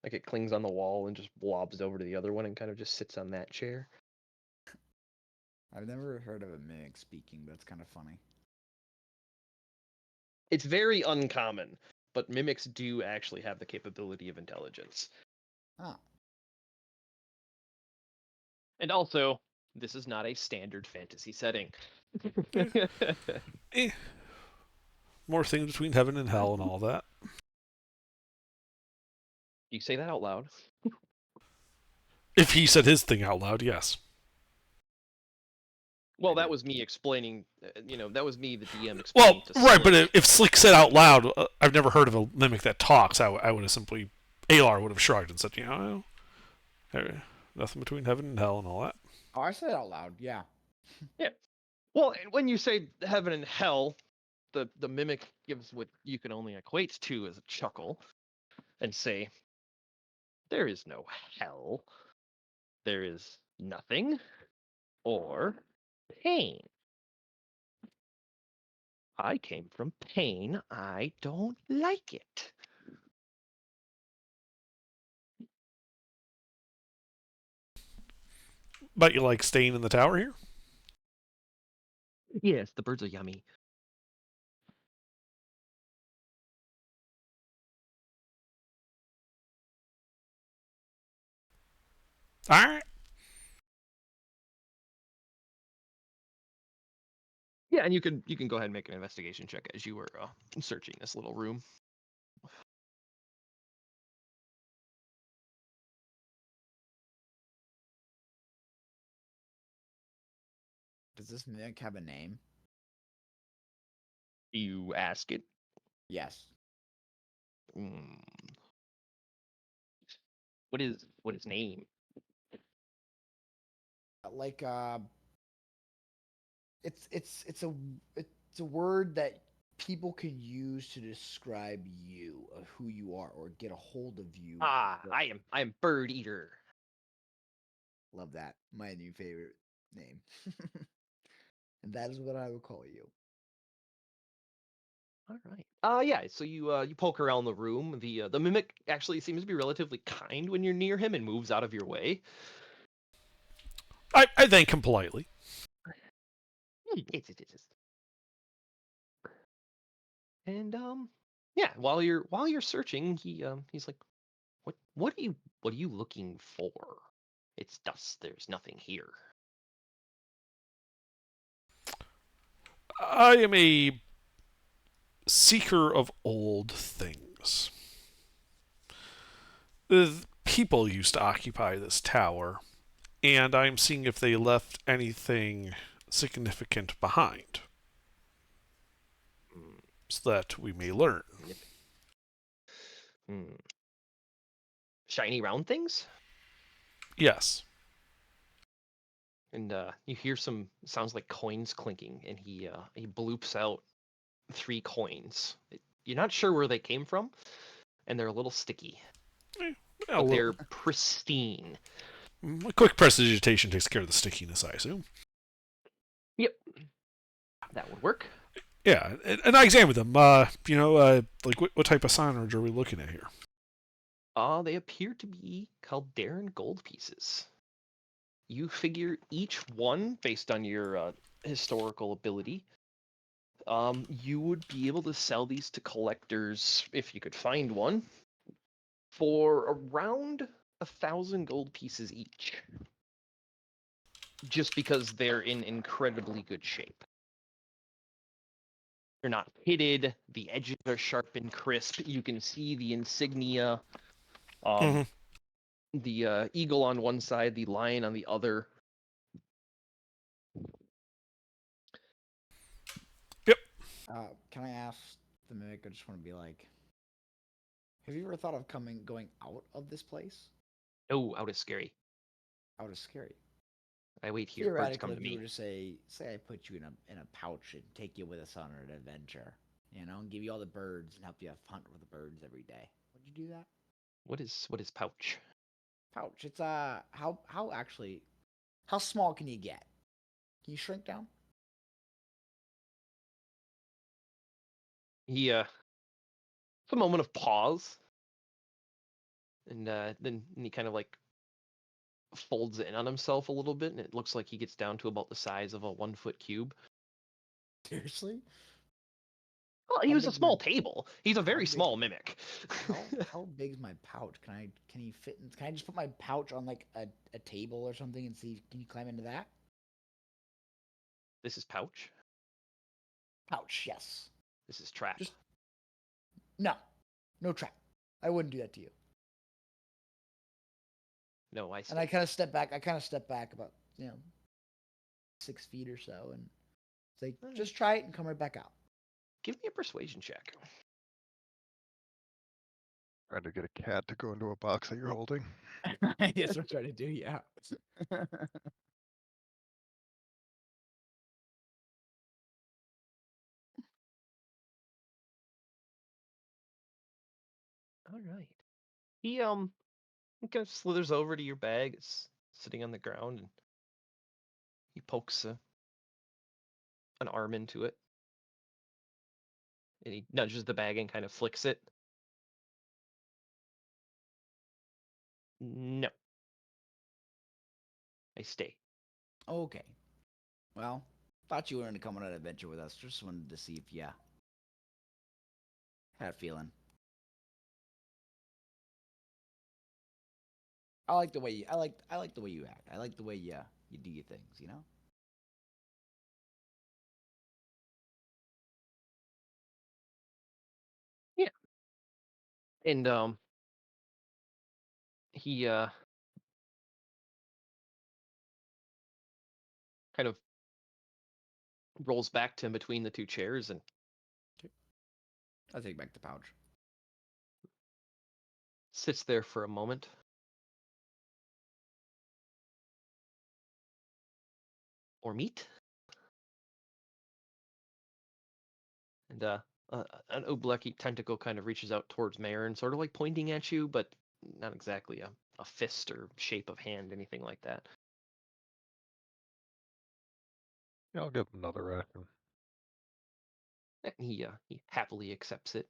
Like it clings on the wall and just blobs over to the other one and kind of just sits on that chair. I've never heard of a mimic speaking, but it's kind of funny. It's very uncommon, but mimics do actually have the capability of intelligence. Ah. And also, this is not a standard fantasy setting. More things between heaven and hell and all that. You say that out loud? If he said his thing out loud, yes. Well, that was me explaining, that was me, the DM, explaining Well, to right, Slick. but if Slick said out loud, I've never heard of a mimic that talks, I would have simply, Alar would have shrugged and said, nothing between heaven and hell and all that. Oh, I said it out loud, yeah. Yeah. Well, when you say heaven and hell, the mimic gives what you can only equate to as a chuckle and say, there is no hell. There is nothing or pain. I came from pain. I don't like it. But you like staying in the tower here? Yes, the birds are yummy. Alright. Yeah, and you can go ahead and make an investigation check as you were searching this little room. Does this mimic have a name? You ask it. Yes. What is name? Like it's a word that people can use to describe you, of who you are, or get a hold of you. Ah, but- I am Bird Eater. Love that. My new favorite name. And that is what I will call you. All right. Yeah. So you poke around the room. The mimic actually seems to be relatively kind when you're near him and moves out of your way. I thank him politely. It's. And yeah. While you're searching, he's like, what are you looking for? It's dust. There's nothing here. I am a seeker of old things. The people used to occupy this tower, and I'm seeing if they left anything significant behind, Hmm. so that we may learn. Hmm. Shiny round things. Yes. And you hear some sounds like coins clinking, and he bloops out 3 coins. You're not sure where they came from, and they're a little sticky, but they're pristine. A quick prestidigitation takes care of the stickiness, I assume. Yep, that would work. Yeah, and I examined them. Like what type of signage are we looking at here? They appear to be Calderan gold pieces. You figure each one, based on your historical ability, you would be able to sell these to collectors if you could find one for around 1,000 gold pieces each. Just because they're in incredibly good shape. They're not pitted, the edges are sharp and crisp. You can see the insignia, the eagle on one side, the lion on the other. Can I ask the mimic? I just want to be like, have you ever thought of going out of this place? Oh, out is scary. Out is scary. I wait here. Birds come Theoretically, to if you me. were to say I put you in a pouch and take you with us on an adventure, and give you all the birds and help you hunt with the birds every day, would you do that? What is pouch? Pouch. It's how small can you get? Can you shrink down? He it's a moment of pause, and then he kind of like folds in on himself a little bit, and it looks like he gets down to about the size of a 1-foot cube. Seriously? Well, he How was a big's small my- table. He's a very big- small mimic. How big's my pouch? Can he fit in? Can I just put my pouch on like a table or something and see? Can you climb into that? This is pouch. Pouch, yes. This is trap. Just no trap. I wouldn't do that to you. No, I see. And I kind of step back. About 6 feet or so, and say, just try it and come right back out. Give me a persuasion check. Trying to get a cat to go into a box that you're holding. That's what I'm trying to do. Yeah. All right. He kind of slithers over to your bag. It's sitting on the ground, and he pokes an arm into it, and he nudges the bag and kind of flicks it. No. I stay. Okay. Well, thought you were going to come on an adventure with us. Just wanted to see if you had a feeling. I like the way you. I like the way you act. I like the way you do your things. Yeah. And he kind of rolls back to in between the 2 chairs and I'll take back the pouch. sits there for a moment. Or meat? And an Obleki tentacle kind of reaches out towards Marin, sort of like pointing at you, but not exactly a fist or shape of hand, anything like that. Yeah, I'll give him another ration. And he happily accepts it.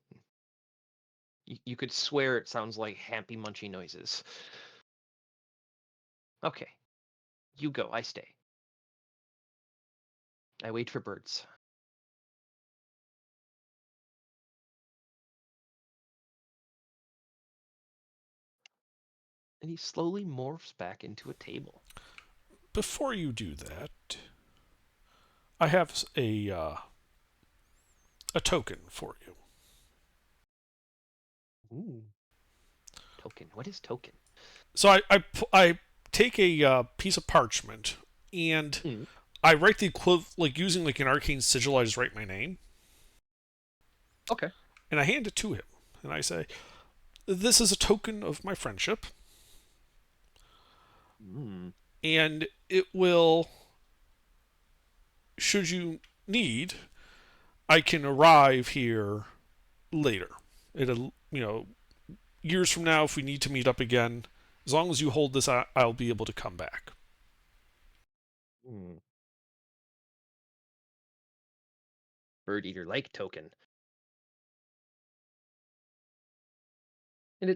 You could swear it sounds like happy munchy noises. Okay, you go, I stay. I wait for birds. And he slowly morphs back into a table. Before you do that, I have a token for you. Ooh. Token. What is token? So I take a piece of parchment and Mm. I write the equivalent, like using like an arcane sigil. I just write my name. Okay. And I hand it to him, and I say, "This is a token of my friendship, Mm. and it will, should you need, I can arrive here later. It'll, years from now, if we need to meet up again, as long as you hold this, I'll be able to come back." Mm. Bird eater like token. And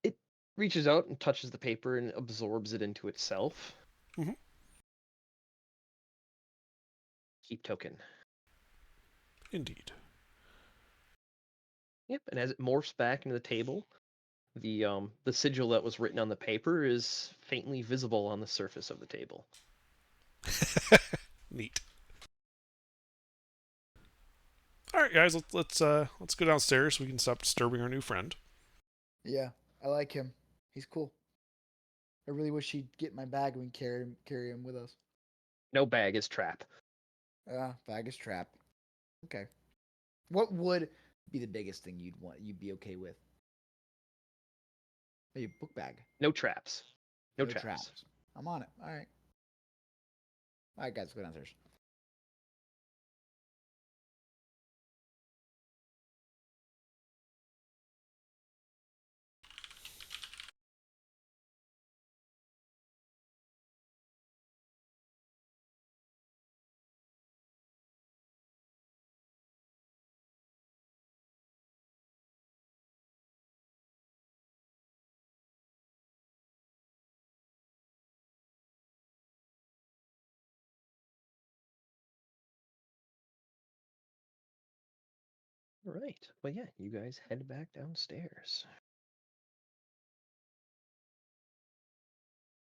it reaches out and touches the paper and absorbs it into itself. Mhm. Keep token. Indeed. Yep, and as it morphs back into the table, the sigil that was written on the paper is faintly visible on the surface of the table. Neat. All right, guys, let's go downstairs so we can stop disturbing our new friend. Yeah, I like him. He's cool. I really wish he'd get my bag and we carry him with us. No bag is trap. Bag is trap. Okay. What would Be the biggest thing you'd be okay with. Maybe a book bag. No traps. No traps. I'm on it. All right. All right, guys, go downstairs. All right. Well, yeah, you guys head back downstairs.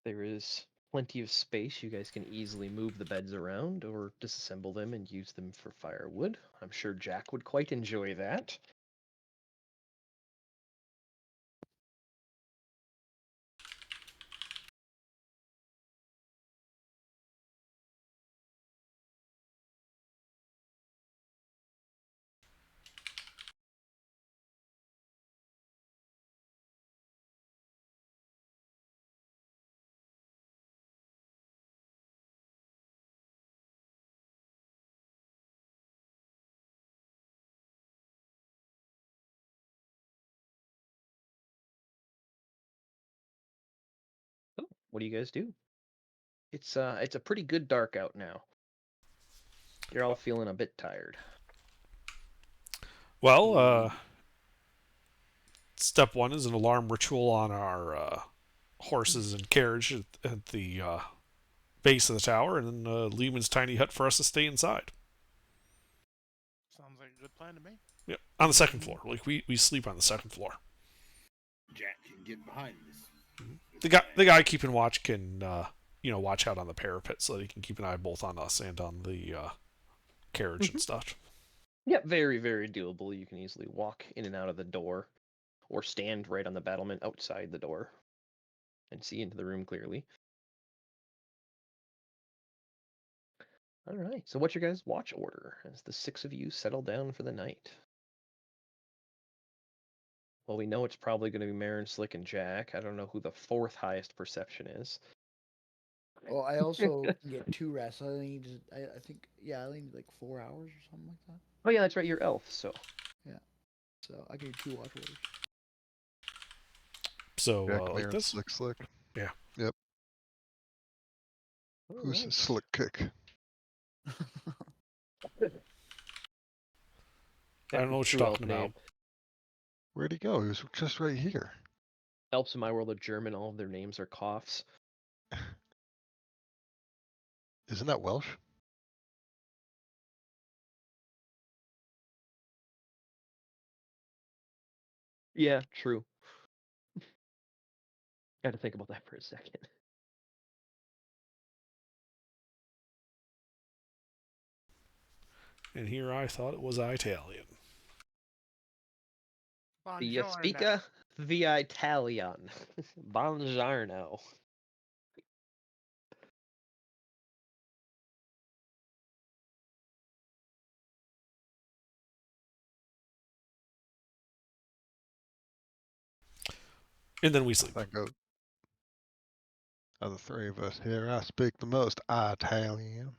There is plenty of space. You guys can easily move the beds around or disassemble them and use them for firewood. I'm sure Jack would quite enjoy that. Oh, what do you guys do? It's a pretty good dark out now. You're all feeling a bit tired. Well, step one is an alarm ritual on our horses and carriage at the base of the tower, and then Lehman's tiny hut for us to stay inside. Sounds like a good plan to me. Yep, on the second floor. Like we sleep on the second floor. Jack can get behind this. The guy keeping watch can watch out on the parapet so that he can keep an eye both on us and on the carriage and stuff. Yeah, very, very doable. You can easily walk in and out of the door or stand right on the battlement outside the door and see into the room clearly. All right, so what's your guys' watch order as the six of you settle down for the night? Well, we know it's probably going to be Marin, Slick, and Jack. I don't know who the fourth highest perception is. Well, I also can get 2 rests. I only need, I think, yeah, I only need like 4 hours or something like that. Oh yeah, that's right. You're elf, so So I can do 2 watch orders. So Yeah, like clear and this. slick. Yeah. Yep. All Who's a right. slick kick? I don't know what you're True elf talking about. name. Where'd he go? He was just right here. Elves in my world are German. All of their names are coughs. Isn't that Welsh? Yeah, true. Got to think about that for a second. And here I thought it was Italian. Buongiorno. The Spica via Italian. Buongiorno. And then we sleep. I think of the 3 of us here, I speak the most Italian.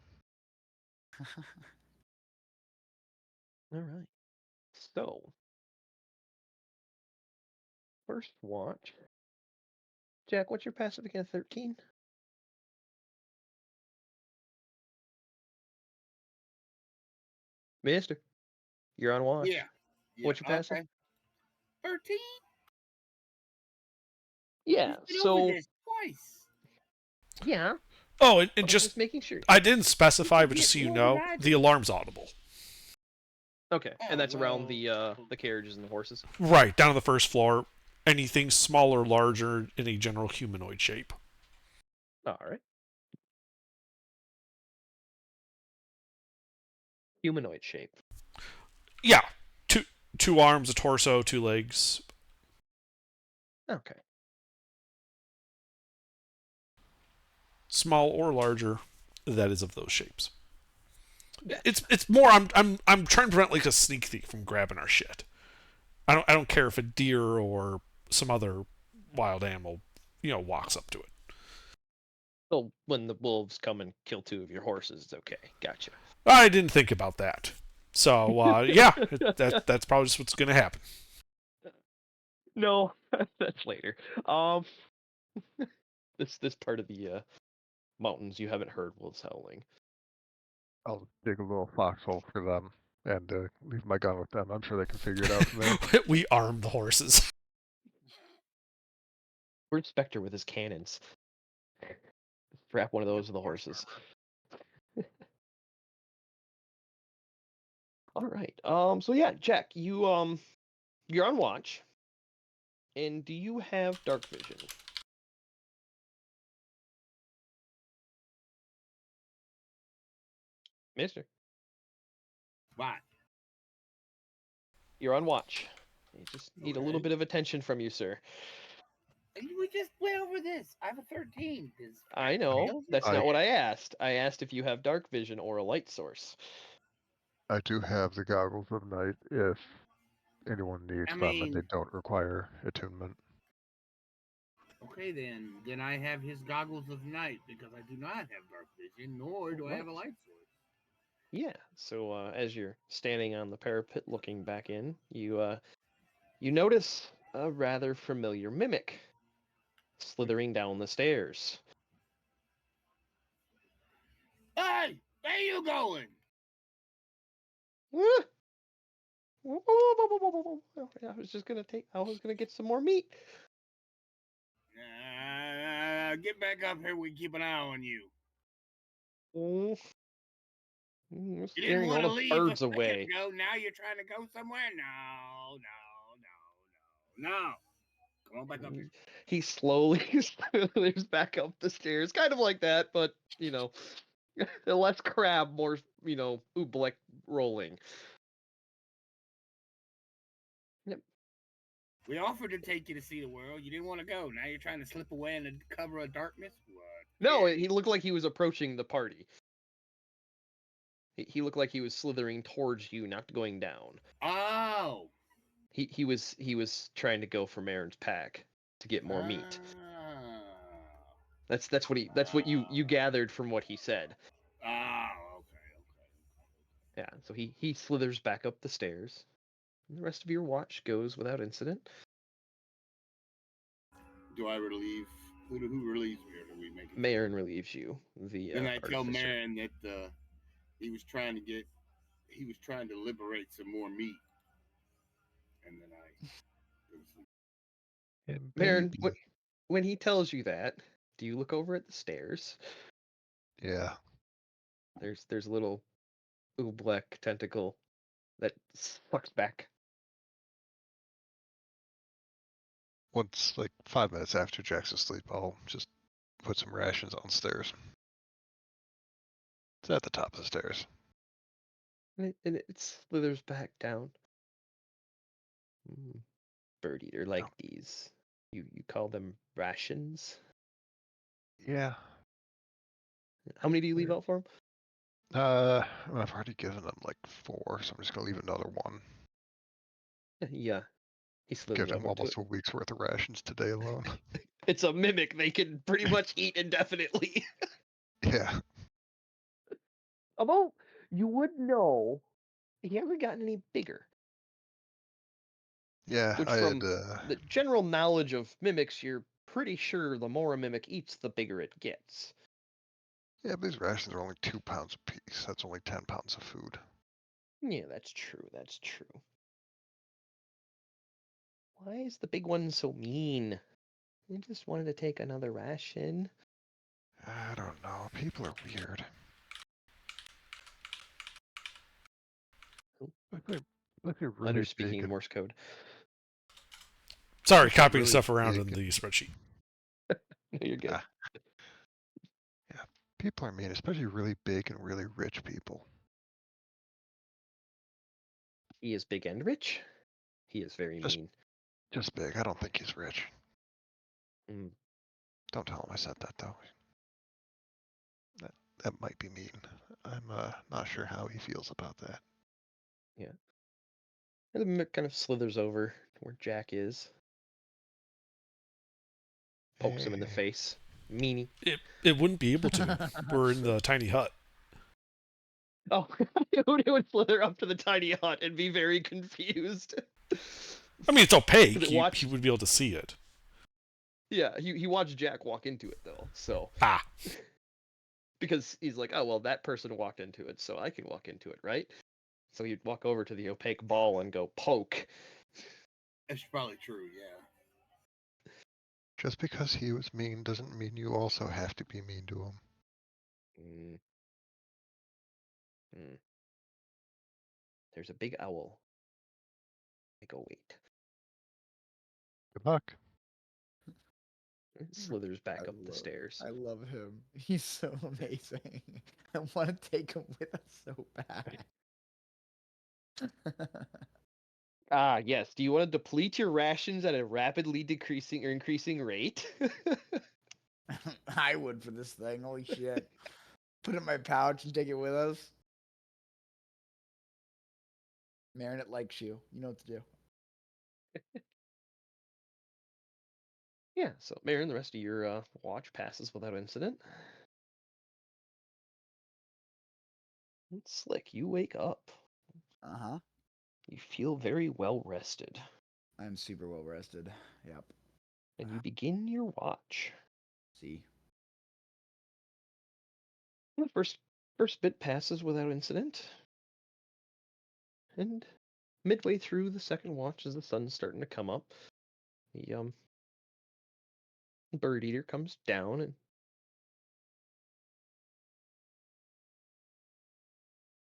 All right. So, first watch. Jack, what's your passive against 13? Mister, you're on watch. Yeah. What's your passive? Okay. 13? Yeah, We've been over so this twice. yeah. Oh, and but I'm just making sure. I didn't specify, You but just so get you more know, magic. the alarm's audible. Okay, Oh, and that's around well. the carriages and the horses. Right, down on the first floor. Anything small or larger in a general humanoid shape. All right. Humanoid shape. Yeah. Two arms, a torso, 2 legs. Okay. Small or larger, that is of those shapes. Gotcha. It's more I'm trying to prevent like a sneak thief from grabbing our shit. I don't care if a deer or some other wild animal, walks up to it. So when the wolves come and kill 2 of your horses, it's okay. Gotcha. I didn't think about that. So yeah, that's probably just what's gonna happen. No, that's later. This part of the mountains you haven't heard wolves howling. I'll dig a little foxhole for them and leave my gun with them. I'm sure they can figure it out from there. We arm the horses. Where's Spectre with his cannons? Strap one of those to the horses. All right. So yeah, Jack, you're on watch. And do you have dark vision? Mister, What? you're on watch. You just need a little Okay. bit of attention from you, sir. We just went over this. I have a 13. I know. That's I- not what I asked. I asked if you have dark vision or a light source. I do have the goggles of night if anyone needs I them and they mean- don't require attunement. Okay, then I have his goggles of night because I do not have dark vision, nor do I have a light source. Yeah. So as you're standing on the parapet looking back in, you notice a rather familiar mimic slithering down the stairs. Hey, where you going? Ah! I was gonna get some more meat. Get back up here. We keep an eye on you. You're You didn't scaring all want to the leave birds a second away. ago. Now you're trying to go somewhere? No. Come on back up here. He slowly slithers back up the stairs, kind of like that, but less crab, more oobleck rolling. We offered to take you to see the world. You didn't want to go. Now you're trying to slip away in the cover of darkness? What? No, he looked like he was approaching the party. He looked like he was slithering towards you, not going down. Oh. He was trying to go for Marin's pack to get more meat. That's what you gathered from what he said. Ah, okay. Yeah. So he slithers back up the stairs. And the rest of your watch goes without incident. Do I relieve? Who relieves me, or do we make it? Marin relieves you. The Then I tell artificer. Marin that he was trying to liberate some more meat, and then I go to sleep. And Marin, maybe. when he tells you that, do you look over at the stairs? Yeah. There's a little oobleck tentacle that sucks back. Once, like 5 minutes after Jack's asleep, I'll just put some rations on stairs. It's at the top of the stairs. And it slithers back down. Bird eater like these. You call them rations? Yeah. How many do you leave out for him? I've already given them like 4, so I'm just gonna leave another 1. Yeah. He slithers Give him over to almost it. a week's worth of rations today alone. It's a mimic. They can pretty much eat indefinitely. Yeah. Although you would know, he hasn't gotten any bigger. Yeah, Which I from had the general knowledge of mimics, you're pretty sure the more a mimic eats, the bigger it gets. yeah, but these rations are only 2 pounds a piece. That's only 10 pounds of food. Yeah, that's true. That's true. Why is the big one so mean? I just wanted to take another ration. I don't know. People are weird. Look at really Under speaking big and Morse code. Sorry, Look at copying really stuff around in big the spreadsheet. No, you're good. yeah, people are mean, especially really big and really rich people. He is big and rich. He is very Just- mean. Just big. I don't think he's rich. Mm. Don't tell him I said that though. That might be mean. I'm not sure how he feels about that. Yeah. And the mimic kind of slithers over to where Jack is. Pokes him in the Hey. face. Meanie. It wouldn't be able to. We're in the tiny hut. Oh, it would slither up to the tiny hut and be very confused. I mean, it's opaque. It He watched- would be able to see it. Yeah, he watched Jack walk into it though, so Ah. because he's like, oh well, that person walked into it, so I can walk into it, right? So he'd walk over to the opaque ball and go poke. That's probably true. Yeah. Just because he was mean doesn't mean you also have to be mean to him. Mm. Mm. There's a big owl. I go wait. Good luck. It slithers back up the love- stairs. I love him. He's so amazing. I want to take him with us so bad. Ah, yes. Do you want to deplete your rations at a rapidly decreasing or increasing rate? I would for this thing. Holy shit. Put it in my pouch and take it with us. Marinette likes you. You know what to do. Yeah, so Marin, the rest of your watch passes without incident. And Slick, you wake up. Uh-huh. You feel very well rested. I'm super well rested. Yep. And you begin your watch. See. The first bit passes without incident. And midway through the second watch, as the sun's starting to come up, the bird eater comes down and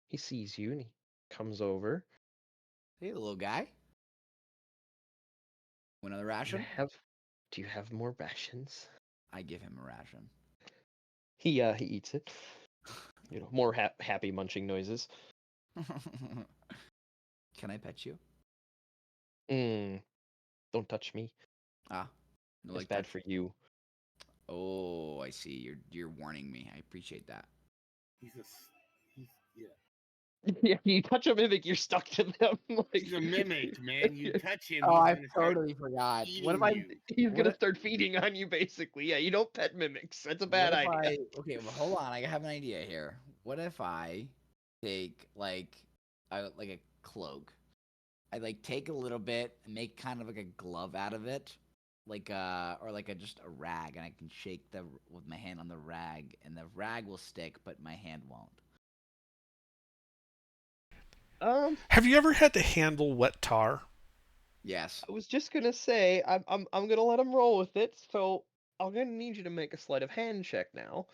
he sees you and he comes over. Hey, little guy. Want another ration? Do you have more rations? I give him a ration. He eats it. You know, more happy munching noises. Can I pet you? Don't touch me. Ah. No, It's bad for you. Oh, I see. You're warning me. I appreciate that. Yeah. Yeah, you touch a mimic, you're stuck to them. Like, He's a mimic, man. You touch him, Oh, he's I gonna start totally forgot. What if eating I? you. He's What gonna if, start feeding on you, basically. Yeah, you don't pet mimics. That's a what bad if idea. I? Okay, well, hold on. I have an idea here. What if I take like a cloak? I like take a little bit and make kind of like a glove out of it, like or like just a rag, and I can shake with my hand on the rag, and the rag will stick, but my hand won't. Have you ever had to handle wet tar? Yes. I was just gonna say, I'm gonna let him roll with it. So I'm gonna need you to make a sleight of hand check now,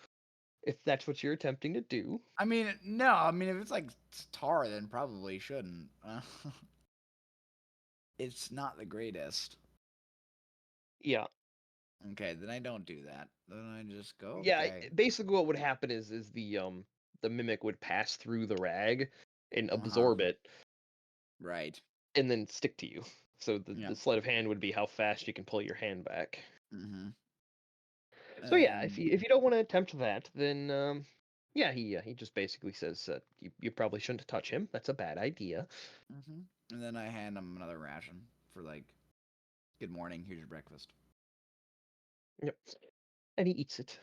if that's what you're attempting to do. I mean, no. I mean, if it's like tar, then probably shouldn't. It's not the greatest. Yeah, Okay, then I don't do that. Then I just go, yeah. okay. Basically, what would happen is the mimic would pass through the rag and Uh-huh. absorb it, Right. and then stick to you. So the Yep. sleight of hand would be how fast you can pull your hand back. Mm-hmm. So yeah, if you don't want to attempt that, then yeah, he just basically says you probably shouldn't touch him. That's a bad idea. Mm-hmm. And then I hand him another ration for like, good morning, here's your breakfast. Yep. And he eats it.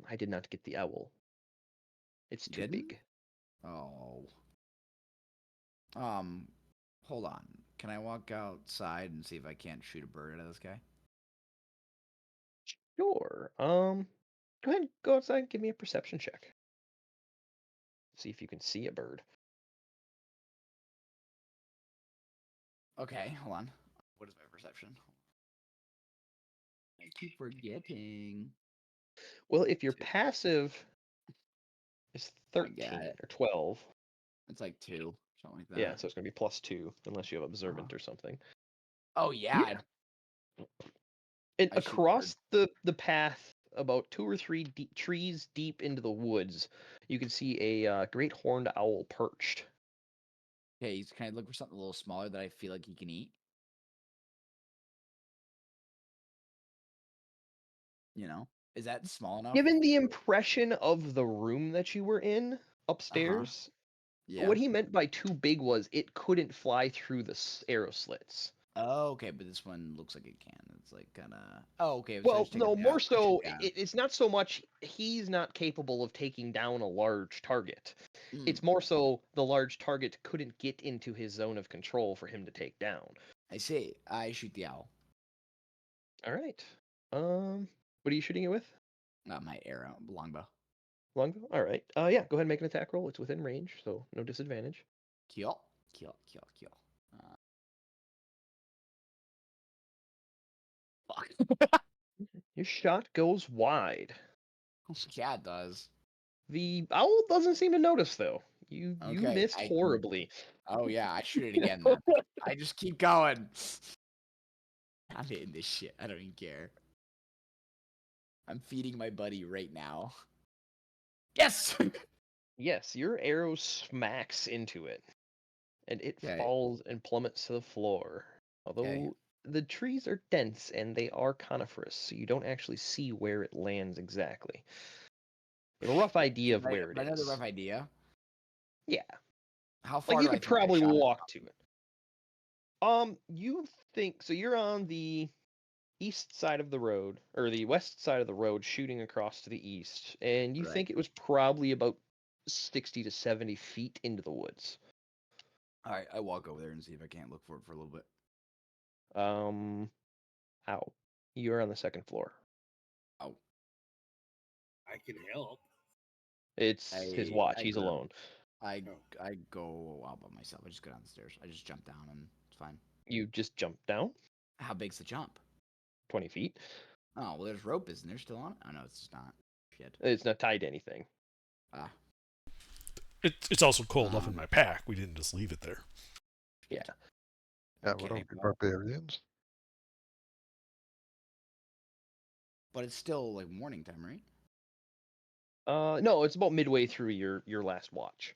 I did not get the owl. It's You too didn't? big. Oh. Hold on. Can I walk outside and see if I can't shoot a bird out of this guy? Sure. Go ahead, go outside and give me a perception check. See if you can see a bird. Okay, hold on. What is my perception? I keep forgetting. Well, if your Two. passive is I 13 got it. or 12, It's like 2, something like that. yeah, so it's gonna be +2 unless you have observant or something. Oh yeah. And I shoot across the path, about 2 or 3 trees deep into the woods, you can see a great horned owl perched. Okay, he's kind of looking for something a little smaller that I feel like he can eat. You know, is that small enough? Given the impression of the room that you were in upstairs, Yeah. what he meant by too big was it couldn't fly through the arrow slits. Oh, okay, but this one looks like it can. It's like kind of. Oh, okay. So I Well, just take it no, down. more I shoot so, it down. it's not so much he's not capable of taking down a large target. Mm, It's more so the large target couldn't get into his zone of control for him to take down. I see. I shoot the owl. All right. What are you shooting it with? My arrow, longbow. Longbow? All right. Yeah, go ahead and make an attack roll. It's within range, so no disadvantage. Kill, kill, kill, kill. Fuck. Your shot goes wide. Yeah, it does. The owl doesn't seem to notice though. You Okay, missed horribly. Oh yeah, I shoot it again. Then. I just keep going. I'm hitting this shit. I don't even care. I'm feeding my buddy right now. Yes. Yes, your arrow smacks into it, and it Okay. falls and plummets to the floor. Although Okay. the trees are dense and they are coniferous, so you don't actually see where it lands exactly. You have a rough idea of where it I know the is. rough idea. Yeah, How far like you do I could think I probably shot it? walk to it. You think so? You're on the east side of the road, or the west side of the road, shooting across to the east, and you Right. think it was probably about 60 to 70 feet into the woods. All right, I walk over there and see if I can't look for it for a little bit. How? You're on the second floor. Oh, I can help. It's his watch. He's grab- alone. I go out by myself. I just go down the stairs. I just jump down and it's fine. You just jump down How big's the jump? 20 feet. Oh, well, there's rope, isn't there? Still on? Oh no, it's just not. Shit. It's not tied to anything. Ah, It's also cold up in my pack. We didn't just leave it there. Yeah. Yeah, we okay, don't be well, barbarians. but it's still like morning time, right? No, it's about midway through your last watch.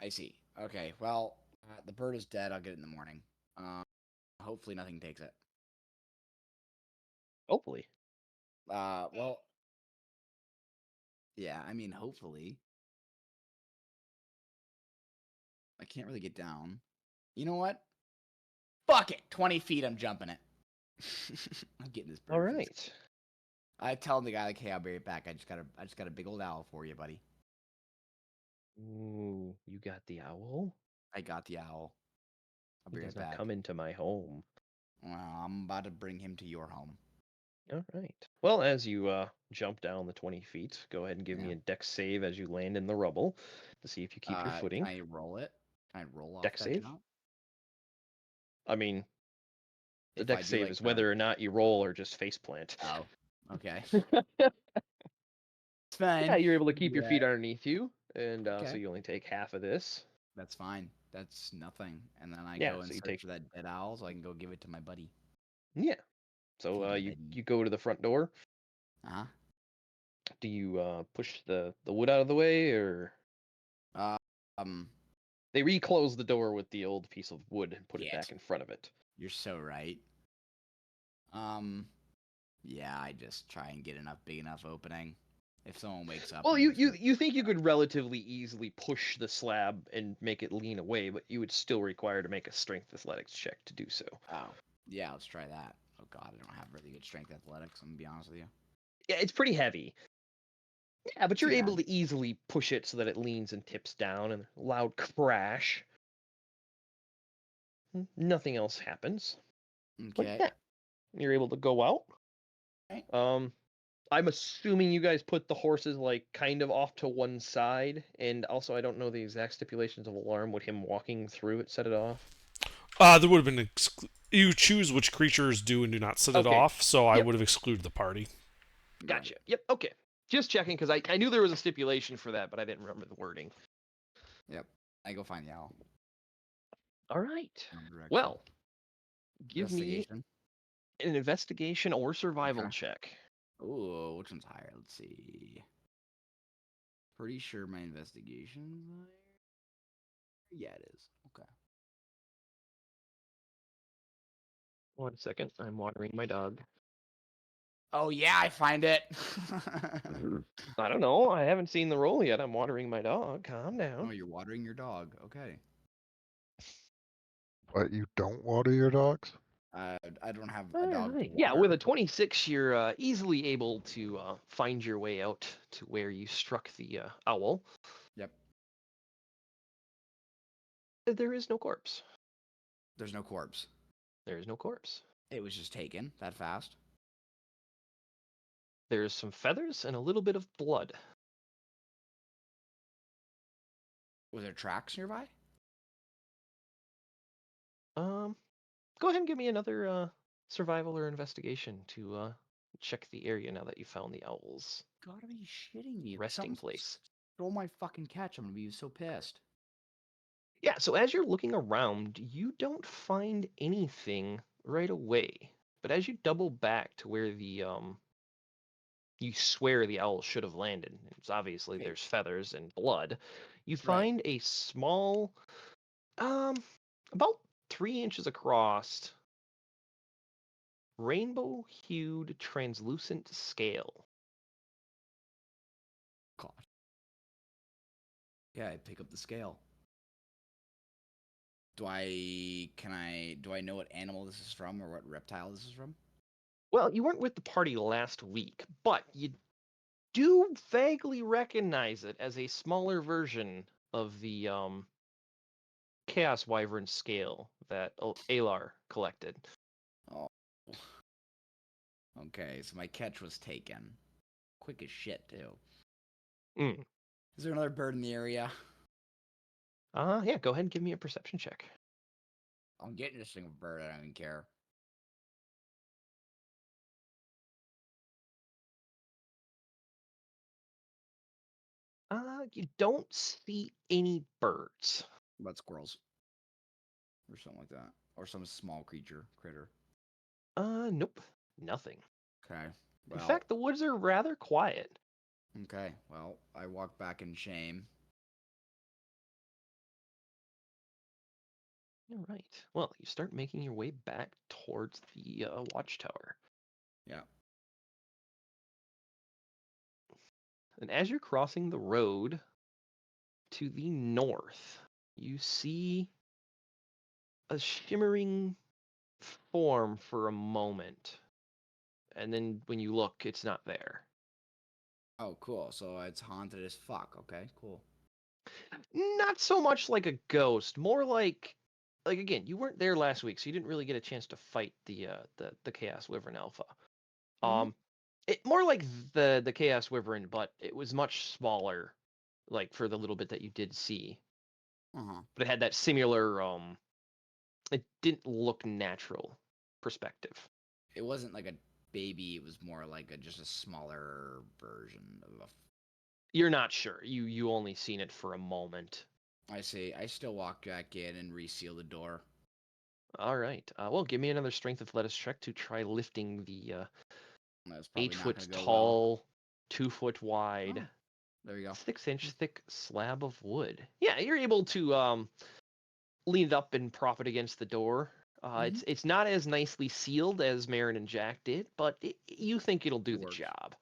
I see. Okay, well, the bird is dead. I'll get it in the morning. Hopefully nothing takes it. Hopefully. Well, Yeah, I mean, hopefully. I can't really get down. You know what? Fuck it. 20 feet, I'm jumping it. I'm getting this bird. All for this. right. I tell the guy like, hey, I'll be right back. I just got a big old owl for you, buddy. Ooh, you got the owl? I got the owl. I'll He be right does not back. come into my home. Well, I'm about to bring him to your home. All right. Well, as you jump down the 20 feet, go ahead and give me Yeah. a dex save as you land in the rubble to see if you keep your footing. Can I roll it? Can I roll off Dex that save? jump? I mean, the If I dex do, save like, is whether or not you roll or just face plant. Oh, okay. Yeah, It's fine. you're able to keep your Yeah. feet underneath you, and so Okay. you only take half of this. That's fine. That's nothing. And then I Yeah, go and so you search take- for that dead owl so I can go give it to my buddy. Yeah. So Thank you, you buddy. you go to the front door. Uh-huh. Do you push the wood out of the way, or Um, they reclose the door with the old piece of wood and put it Yes. back in front of it? you're so right. Yeah, I just try and get enough big enough opening. If someone wakes up. Well, and just you think you could relatively easily push the slab and make it lean away, but you would still require to make a strength athletics check to do so. Oh, yeah, let's try that. Oh god, I don't have really good strength athletics, I'm gonna be honest with you. Yeah, it's pretty heavy. Yeah, but you're Too able bad. to easily push it so that it leans and tips down, and a loud crash. Nothing else happens. But Okay. yeah, you're able to go out. Right. I'm assuming you guys put the horses like kind of off to one side, and also I don't know the exact stipulations of alarm. Would him walking through it set it off? There would have been you choose which creatures do and do not set it Okay. off, so I Yep. would have excluded the party. Gotcha. Yep. Okay. Just checking because I knew there was a stipulation for that, but I didn't remember the wording. Yep. I go find the owl. All right. Wrong direction. Well, give me Investigation. an investigation or survival Okay. check. Ooh, which one's higher? Let's see. Pretty sure my investigation's higher. Yeah, it is. Okay. 1 second. I'm watering my dog. Oh yeah, I find it. I don't know. I haven't seen the roll yet. I'm watering my dog. Calm Oh, down. you're watering your dog. Okay. But you don't water your dogs? I don't have a dog. Alright. To Yeah, with water. a 26, you're easily able to find your way out to where you struck the owl. Yep. There is no corpse. There's no corpse. There is no corpse. It was just taken that fast. There's some feathers and a little bit of blood. Was there tracks nearby? Go ahead and give me another survival or investigation to check the area now that you found the owl's Gotta be shitting me. resting Someone place. stole my fucking catch. I'm gonna be so pissed. Yeah, so as you're looking around, you don't find anything right away. But as you double back to where the you swear the owl should have landed, it's obviously Okay. there's feathers and blood, you Right. find a small about 3 inches across rainbow hued translucent scale. God. Yeah, I pick up the scale. Do I know what animal this is from or what reptile this is from? Well, you weren't with the party last week, but you do vaguely recognize it as a smaller version of the Chaos Wyvern scale that Alar collected. Oh. Okay, so my catch was taken. Quick as shit, too. Mm. Is there another bird in the area? Yeah, go ahead and give me a perception check. I'm getting this single bird, I don't even care. You don't see any birds. What about squirrels? Or something like that. Or some small critter. Nope, nothing. Okay. In Well, fact, the woods are rather quiet. okay. Well, I walk back in shame. All right. Well, you start making your way back towards the watchtower. Yeah. And as you're crossing the road to the north, you see a shimmering form for a moment. And then when you look, it's not there. Oh, cool. So it's haunted as fuck. Okay, cool. Not so much like a ghost, more like again, you weren't there last week, so you didn't really get a chance to fight the Chaos Wyvern Alpha. It more like the Chaos Wyvern, but it was much smaller, like for the little bit that you did see. Uh-huh. But it had that similar it didn't look natural perspective. It wasn't like a baby, it was more like just a smaller version of a... You're not sure. You only seen it for a moment. I see. I still walk back in and reseal the door. All right. Well, give me another strength athletics check to try lifting the That's probably 8 not foot gonna go tall, well. 2 foot wide, Oh, there you go. 6-inch thick slab of wood. Yeah, you're able to lean it up and prop it against the door. It's not as nicely sealed as Marin and Jack did, but you think it'll do the Works. job.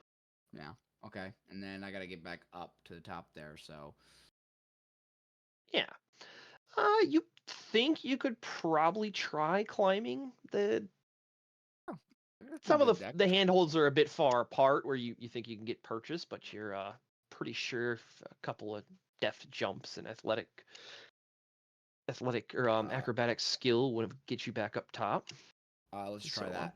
Yeah. Okay. And then I gotta get back up to the top there, so... Yeah. You think you could probably try climbing the... Some of the handholds are a bit far apart where you think you can get purchase, but you're pretty sure a couple of deft jumps and athletic or acrobatic skill would get you back up top. Let's try So, that.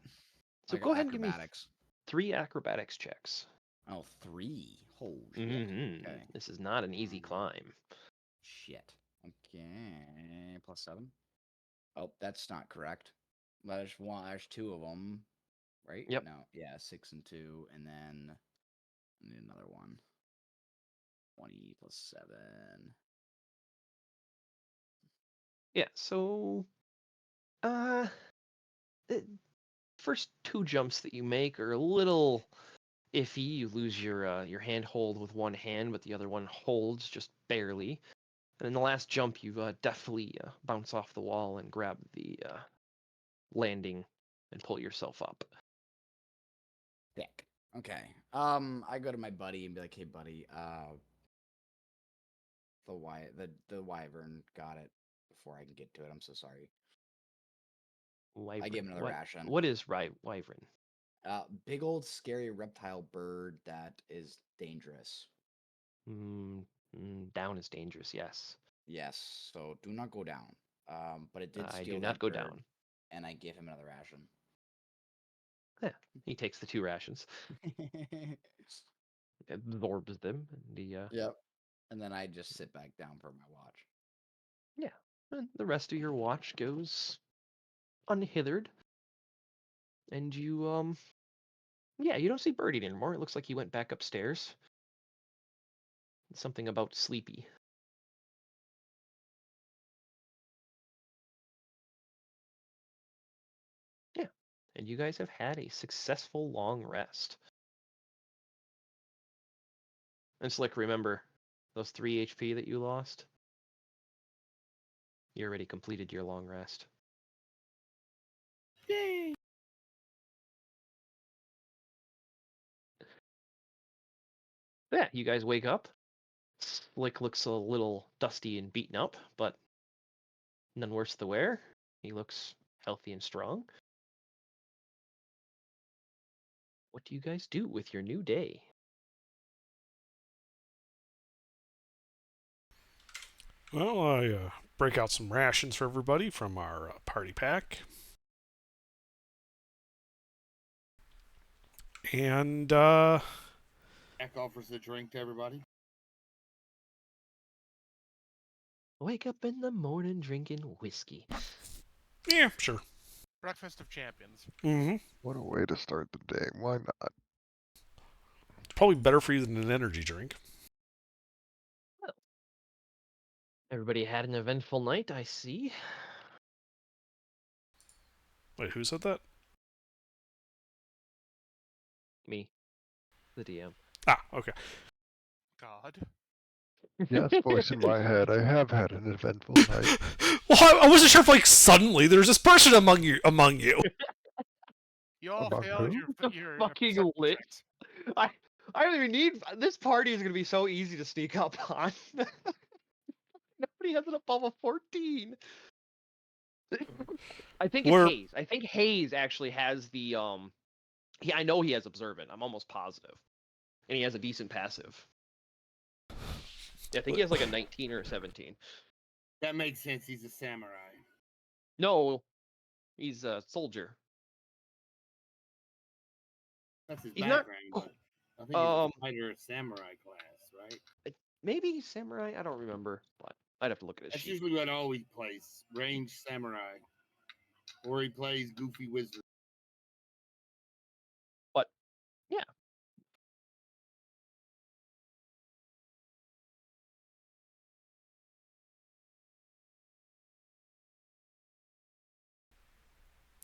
So I go got ahead and give me acrobatics. 3 acrobatics checks. Oh, 3. Holy shit. Okay. This is not an easy climb. Shit. Okay. Plus 7. Oh, that's not correct. There's 2 of them, right? Yep. No. Yeah, 6 and 2, and then I need another one. 20 plus 7. Yeah. So, the first 2 jumps that you make are a little iffy. You lose your handhold with one hand, but the other one holds just barely. And in the last jump, you definitely bounce off the wall and grab the landing and pull yourself up. Thick. Okay. I go to my buddy and be like, "Hey, buddy, the wyvern got it before I can get to it. I'm so sorry." Wyvern. I give him another ration. What is wyvern? Big old scary reptile bird that is dangerous. Down is dangerous. Yes. Yes. So do not go down. But it did steal I do that not go bird, down. and I give him another ration. Yeah. He takes the 2 rations, absorbs them, and the Yep. And then I just sit back down for my watch. Yeah. And the rest of your watch goes unhithered. And you yeah, you don't see Birdie anymore. It looks like he went back upstairs. Something about sleepy. Yeah. And you guys have had a successful long rest. And Slick, remember those 3 HP that you lost? You already completed your long rest. Yay! Yeah, you guys wake up. Slick looks a little dusty and beaten up, but none worse the wear. He looks healthy and strong. What do you guys do with your new day? Well, I break out some rations for everybody from our party pack. And, Jack offers a drink to everybody. Wake up in the morning drinking whiskey. yeah, sure. Breakfast of champions. Mm-hmm. What a way to start the day. Why not? It's probably better for you than an energy drink. Everybody had an eventful night, I see. Wait, who said that? Me. The DM. Ah, okay. God. Yes, voice in my head. I have had an eventful night. Well, I wasn't sure if, like, suddenly there's this person among you. You all About failed who? your Fucking perception lit. checks. I don't even need. This party is gonna be so easy to sneak up on. Nobody has it above a 14. I think it's We're- Hayes. I think Hayes actually has the I know he has observant. I'm almost positive, and he has a decent passive. Yeah, I think he has like a 19 or a 17. That makes sense. He's a samurai. No, he's a soldier. That's his He's not- background, but I think he's Um, a fighter samurai class, right? Maybe samurai. I don't remember, but I'd have to look at his That's sheet. usually what always plays. Range samurai. Or he plays goofy wizard. But yeah.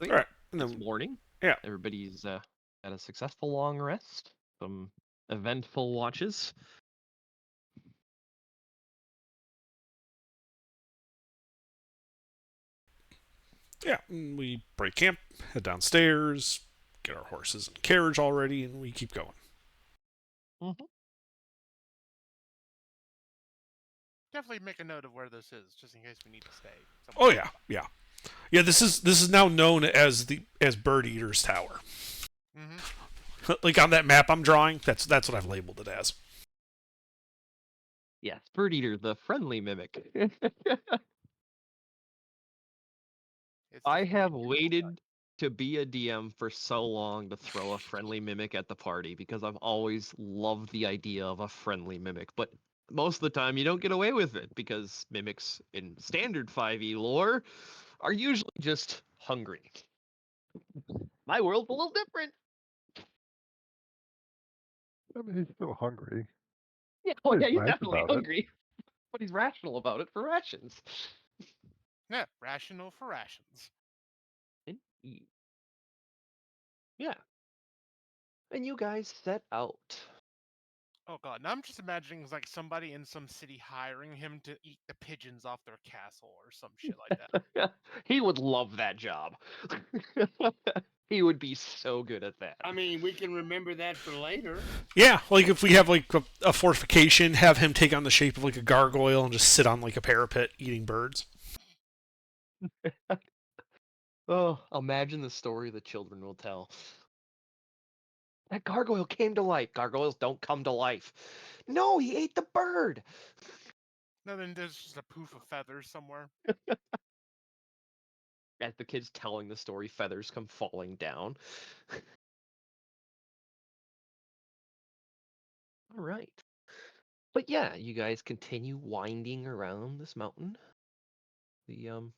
All right. And It's then, morning. yeah. Everybody's had a successful long rest. Some eventful watches. yeah, we break camp, head downstairs, get our horses and carriage all ready, and we keep going. Definitely make a note of where this is, just in case we need to stay. Oh yeah, yeah, yeah. This is now known as Bird Eater's Tower. Mm-hmm. Like on that map I'm drawing, that's what I've labeled it as. Yes, Bird Eater, the friendly mimic. It's I just have weird. waited to be a DM for so long to throw a friendly mimic at the party because I've always loved the idea of a friendly mimic, but most of the time you don't get away with it because mimics in standard 5e lore are usually just hungry. My world's a little different. I mean, he's still hungry. Yeah, well, He's yeah, he's nice definitely about it. hungry, but he's rational about it for rations. Yeah, rational for rations. Yeah. And you guys set out. Oh god, now I'm just imagining like somebody in some city hiring him to eat the pigeons off their castle or some shit like that. He would love that job. He would be so good at that. I mean, we can remember that for later. Yeah, like if we have like a fortification, have him take on the shape of like a gargoyle and just sit on like a parapet eating birds. Oh, imagine the story the children will tell. That gargoyle came to life. Gargoyles don't come to life. No, he ate the bird. No, then there's just a poof of feathers somewhere. As the kid's telling the story, feathers come falling down. All right. But yeah, you guys continue winding around this mountain. The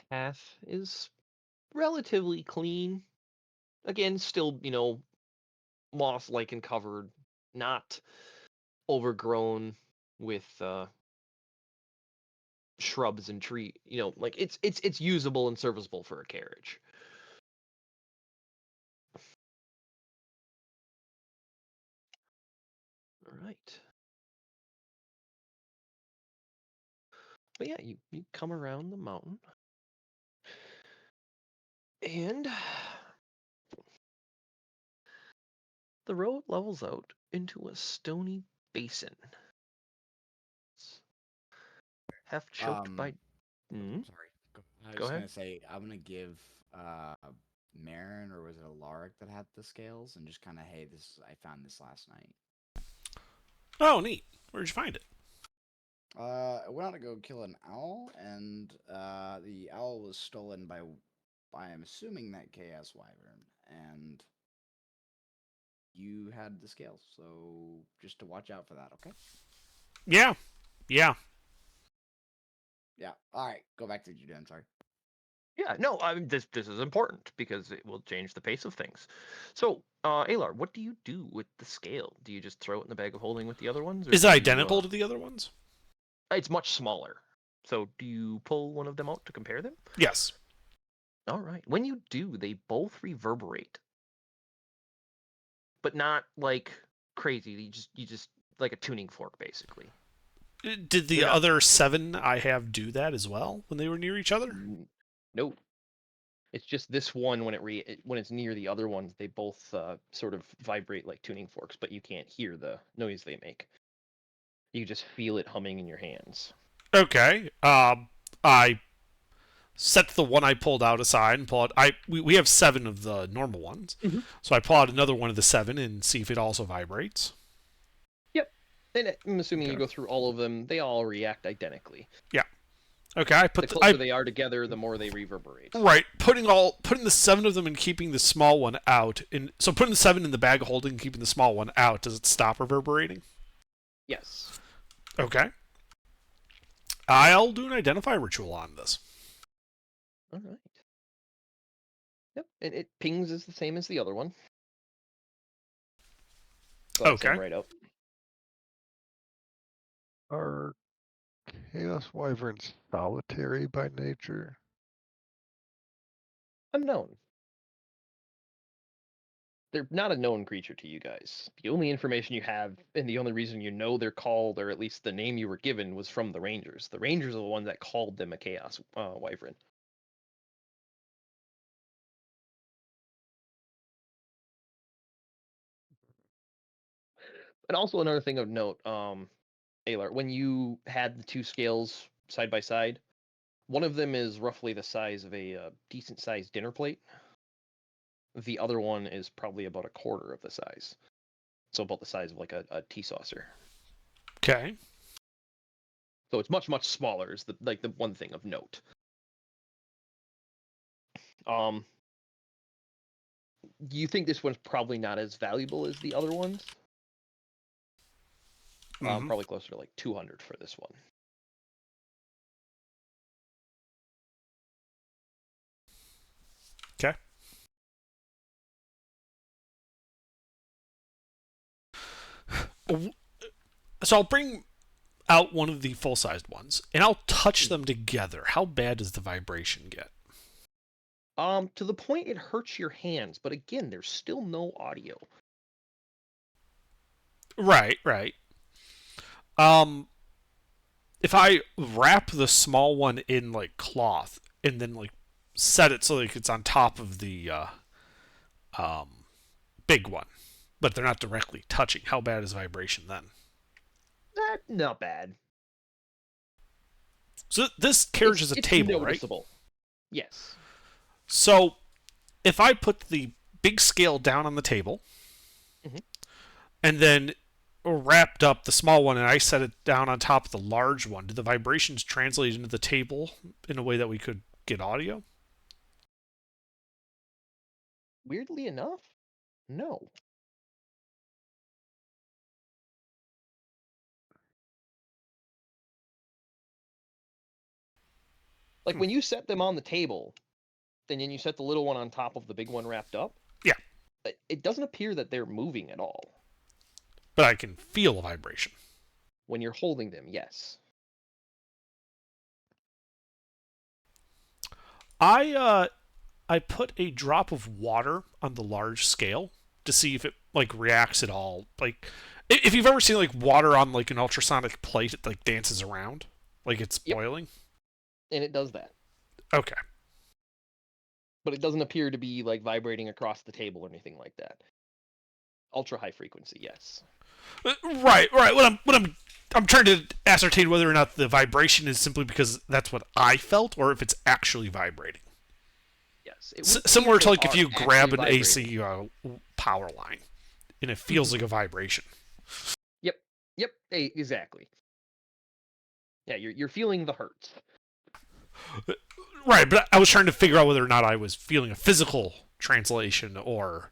path is relatively clean. Again, still, moss lichen covered, not overgrown with shrubs and tree. Like it's usable and serviceable for a carriage. All right. But yeah, you come around the mountain. And the road levels out into a stony basin. It's half choked by. Sorry. I was Go just ahead. gonna say I'm gonna give Marin, or was it Alaric that had the scales, and just kind of, hey, I found this last night. Oh, neat. Where'd you find it? I went out to go kill an owl, and the owl was stolen by, I am assuming, that Chaos Wyvern, and you had the scales, so just to watch out for that, okay? Yeah. Yeah. All right, go back to what you're doing. Sorry. Yeah, no, I mean this is important because it will change the pace of things. So, Alar, what do you do with the scale? Do you just throw it in the bag of holding with the other ones? Or Is do it you, identical to the other ones? It's much smaller. So, do you pull one of them out to compare them? Yes. All right. When you do, they both reverberate, but not like crazy. You just like a tuning fork, basically. Did the Yeah. other 7 I have do that as well when they were near each other? No. It's just this one when when it's near the other ones, they both sort of vibrate like tuning forks, but you can't hear the noise they make. You just feel it humming in your hands. Okay. I set the one I pulled out aside and pull out. We have 7 of the normal ones, so I pull out another one of the 7 and see if it also vibrates. Yep. And I'm assuming you go through all of them. They all react identically. Yeah. Okay. I The put closer they are together, the more they reverberate. right. Putting the 7 of them and keeping the small one out. So putting the 7 in the bag of holding and keeping the small one out. Does it stop reverberating? Yes. Okay. I'll do an identify ritual on this. All right. Yep. And it pings is the same as the other one. So I'll send Okay. right up. Are Chaos Wyverns solitary by nature? Unknown. They're not a known creature to you guys. The only information you have, and the only reason you know they're called, or at least the name you were given, was from the Rangers. The Rangers are the ones that called them a Chaos Wyvern. And also another thing of note, Alar, when you had the 2 scales side by side, one of them is roughly the size of a decent-sized dinner plate. The other one is probably about a quarter of the size. So about the size of like a tea saucer. Okay. So it's much, much smaller is the one thing of note. You think this one's probably not as valuable as the other ones? Probably closer to like 200 for this one. Okay. So I'll bring out one of the full-sized ones, and I'll touch them together. How bad does the vibration get? To the point it hurts your hands, but again, there's still no audio. Right. If I wrap the small one in like cloth and then like set it so like it's on top of the big one, but they're not directly touching, how bad is vibration then? Not bad. So this carriage is a table, noticeable. Right? Yes. So if I put the big scale down on the table, and then wrapped up the small one and I set it down on top of the large one, do the vibrations translate into the table in a way that we could get audio? Weirdly enough, no. Like when you set them on the table, and then you set the little one on top of the big one wrapped up. Yeah. It doesn't appear that they're moving at all. But I can feel a vibration. When you're holding them, yes. I put a drop of water on the large scale to see if it like reacts at all. Like if you've ever seen like water on like an ultrasonic plate, it like dances around like it's boiling. And it does that. Okay. But it doesn't appear to be like vibrating across the table or anything like that. Ultra high frequency, yes. Right. I'm trying to ascertain whether or not the vibration is simply because that's what I felt, or if it's actually vibrating. Yes. Similar to like if you grab an AC power line, and it feels like a vibration. Yep. Exactly. Yeah, you're feeling the hertz. Right, but I was trying to figure out whether or not I was feeling a physical translation or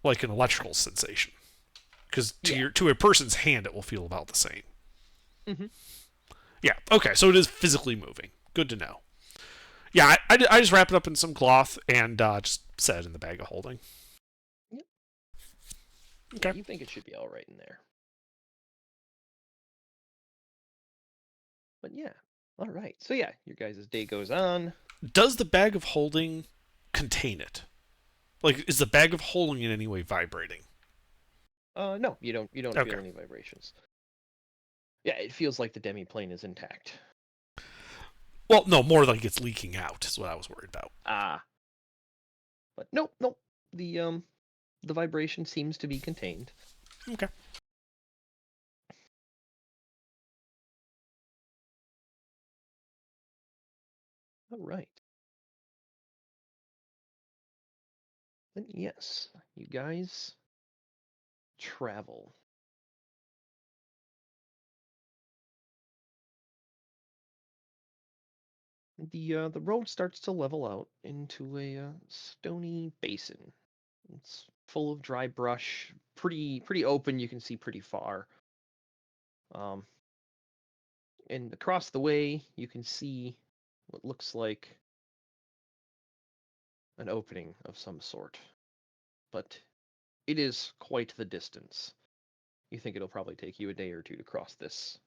like an electrical sensation. Because to a person's hand, it will feel about the same. Yeah. Okay. So it is physically moving. Good to know. Yeah. I just wrap it up in some cloth and just set it in the bag of holding. Yep. Okay. Yeah, you think it should be all right in there. But yeah. All right. So yeah, your guys' day goes on. Does the bag of holding contain it? Like, is the bag of holding in any way vibrating? No, you don't feel any vibrations. Yeah, it feels like the demi-plane is intact. Well, no, more like it's leaking out is what I was worried about. But nope, nope. The vibration seems to be contained. Okay. All right. Then yes, you guys travel. The road starts to level out into a stony basin. It's full of dry brush, pretty open. You can see pretty far. And across the way, you can see what looks like an opening of some sort, but it is quite the distance. You think it'll probably take you a day or two to cross this.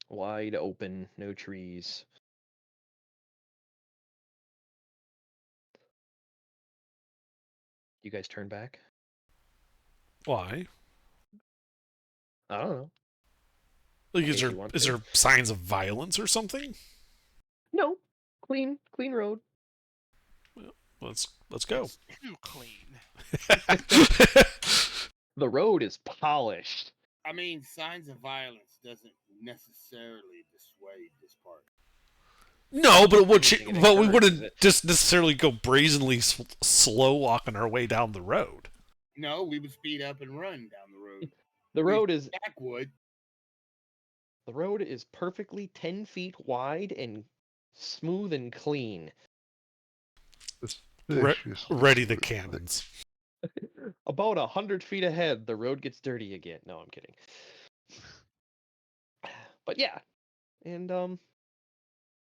Wide open, no trees. You guys turn back? Why? I don't know. Like, In is case there you want is to. there signs of violence or something? No. Clean road. Let's go. It's too clean. The road is polished. I mean, signs of violence doesn't necessarily dissuade this party. No, but Anything it but we encourages wouldn't it. just necessarily go brazenly slow walking our way down the road. No, we would speed up and run down the road. The road is Jack would. The road is perfectly 10 feet wide and smooth and clean. Suspiciously Ready the smooth, like- cannons. About 100 feet ahead, the road gets dirty again. No, I'm kidding. But yeah, and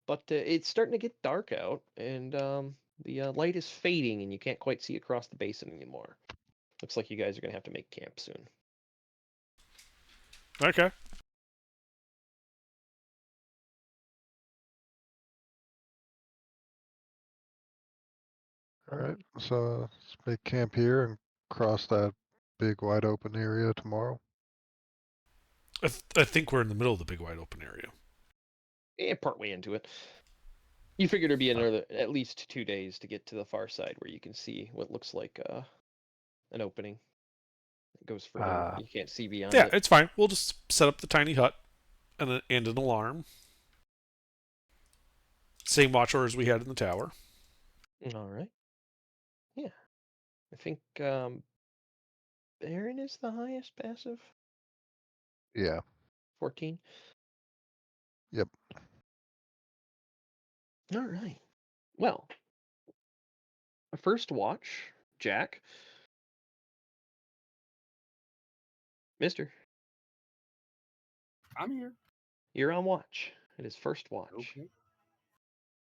but it's starting to get dark out, and the light is fading, and you can't quite see across the basin anymore. Looks like you guys are gonna have to make camp soon. Okay. All right, so let's make camp here and cross that big wide open area tomorrow. I think we're in the middle of the big wide open area. Partway into it. You figured it'd be another at least 2 days to get to the far side where you can see what looks like an opening. It goes further. You can't see beyond Yeah, it. it's fine. We'll just set up the tiny hut and an alarm. Same watch orders we had in the tower. All right. Yeah. I think Baron is the highest passive. Yeah. 14. Yep. All right. Well, first watch, Jack. Mister, I'm here. you're on watch. It is first watch. Okay.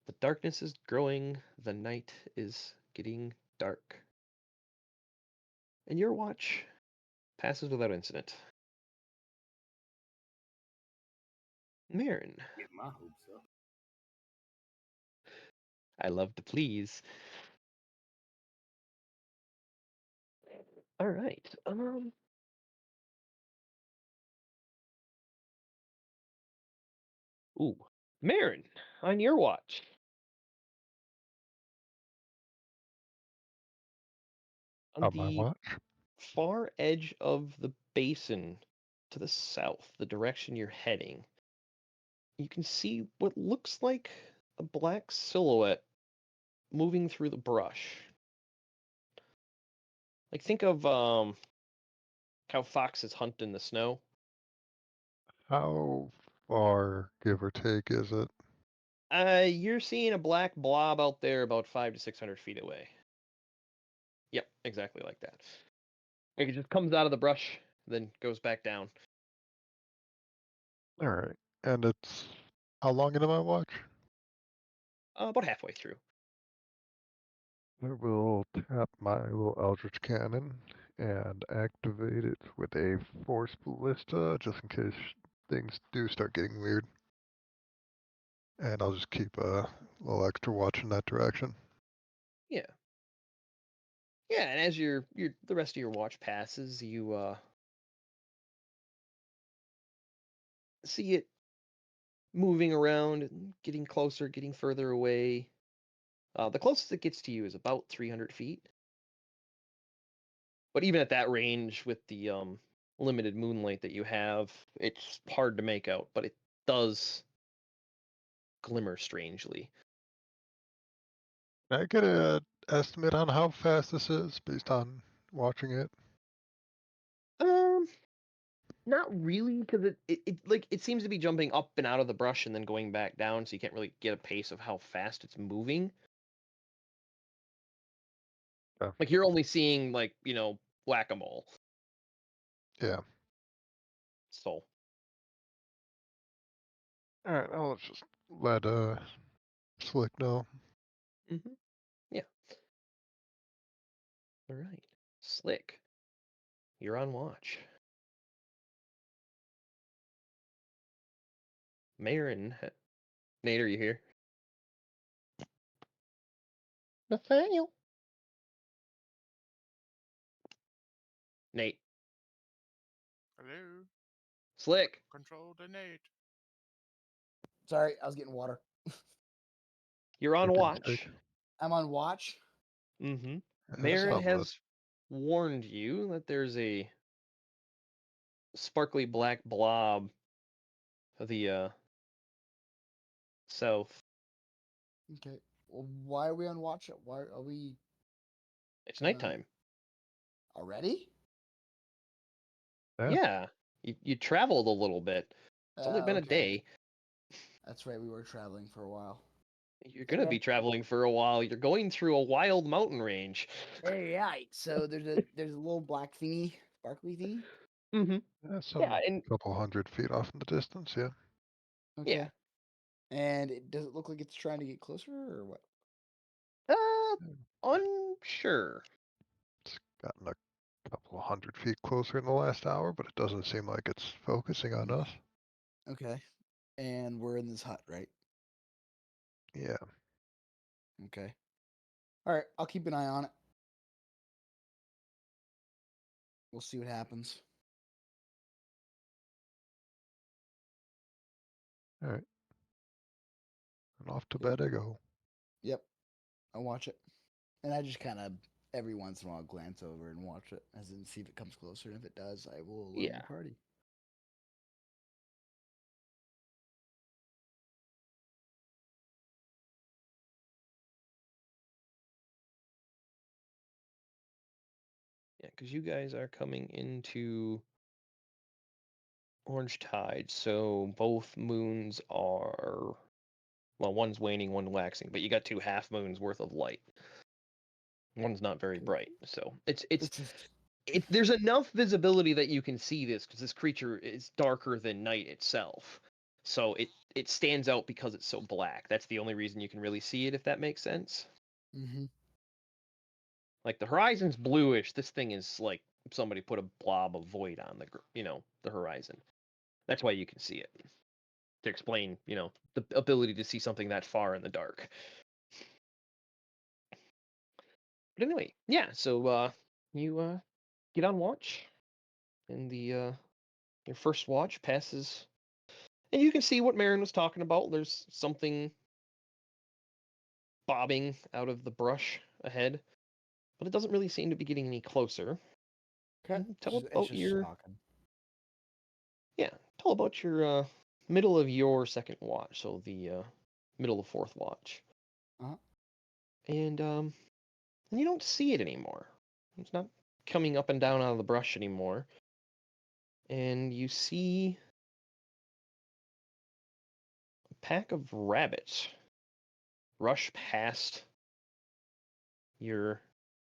The darkness is growing. The night is getting dark. And your watch passes without incident. Marin, Get my hopes up. I love to please. All right. Ooh, Marin, on your watch. On On my the watch. far edge of the basin to the south, the direction you're heading, you can see what looks like a black silhouette moving through the brush. Like think of how foxes hunt in the snow. How far, give or take, is it? You're seeing a black blob out there about 500 to 600 feet away. Yep, exactly like that. Like it just comes out of the brush, then goes back down. All right. And it's how long into my watch? About halfway through. I will tap my little Eldritch Cannon and activate it with a Force Ballista, just in case things do start getting weird. And I'll just keep a little extra watch in that direction. Yeah. Yeah, and as the rest of your watch passes, you see it moving around and getting closer, getting further away. The closest it gets to you is about 300 feet. But even at that range, with the limited moonlight that you have, it's hard to make out, but it does glimmer strangely. Can I get an estimate on how fast this is based on watching it? Not really, because it seems to be jumping up and out of the brush and then going back down, so you can't really get a pace of how fast it's moving. Yeah. Like you're only seeing whack-a-mole. Yeah. So All right. Well, let's just let Slick know. yeah. All right, Slick, you're on watch. Marin, Nate, are you here? Nathaniel. Nate. Hello. Slick. Control the Nate. Sorry, I was getting water. You're on Okay, watch. I'm on watch. Mm-hmm. Yeah, Marin something has warned you that there's a sparkly black blob of the south. Okay. Well, why are we on watch? Why are we It's nighttime. already? Yeah. Yeah. You traveled a little bit. It's only been a Okay. day. That's right. We were traveling for a while. You're gonna Okay. be traveling for a while. You're going through a wild mountain range. Hey, right. So there's a little black thingy, sparkly thingy. Mm-hmm. Yeah, some Yeah, and couple 100 feet off in the distance. Yeah. Okay. yeah. And does it look like it's trying to get closer or what? Unsure. It's gotten a couple of 100 feet closer in the last hour, but it doesn't seem like it's focusing on us. Okay. And we're in this hut, right? Yeah. Okay. All right. I'll keep an eye on it. We'll see what happens. All right. And off to bed I go. Yep. I'll watch it. And I just kind of every once in a while glance over and watch it as in see if it comes closer. And if it does, I will alert Yeah. the party. Yeah, because you guys are coming into Orange Tide, so both moons are, well, one's waning, one waxing, but you got 2 half moons worth of light. One's not very bright, so it's there's enough visibility that you can see this because this creature is darker than night itself. So it stands out because it's so black. That's the only reason you can really see it, if that makes sense. Mm-hmm. Like the horizon's bluish. This thing is like somebody put a blob of void on the horizon. That's why you can see it. To explain, the ability to see something that far in the dark. But anyway, yeah, so you get on watch, and your first watch passes, and you can see what Marin was talking about. There's something bobbing out of the brush ahead, but it doesn't really seem to be getting any closer. Okay. Tell It's about just your stalking. tell about your middle of your second watch, so the middle of fourth watch. Uh-huh. And you don't see it anymore. It's not coming up and down out of the brush anymore. And you see a pack of rabbits rush past your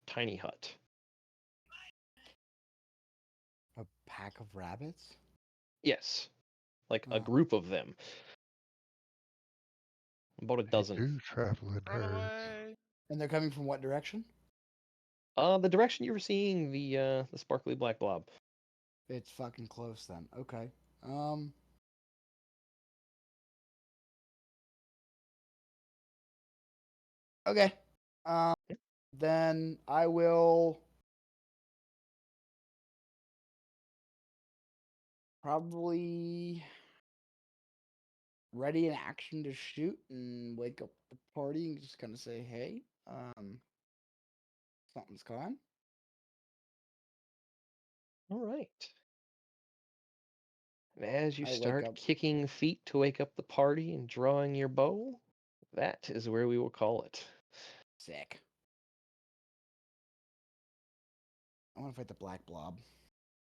tiny hut. A pack of rabbits? Yes, like a Oh. group of them. About a dozen. Do travel in Run herds. away. And they're coming from what direction? The direction you were seeing the sparkly black blob. It's fucking close then. Okay. Okay. Then I will probably ready in action to shoot and wake up the party and just kind of say, "Hey, something's gone." All right. And as you I wake start up. kicking feet to wake up the party and drawing your bow, that is where we will call it. Sick. I want to fight the black blob.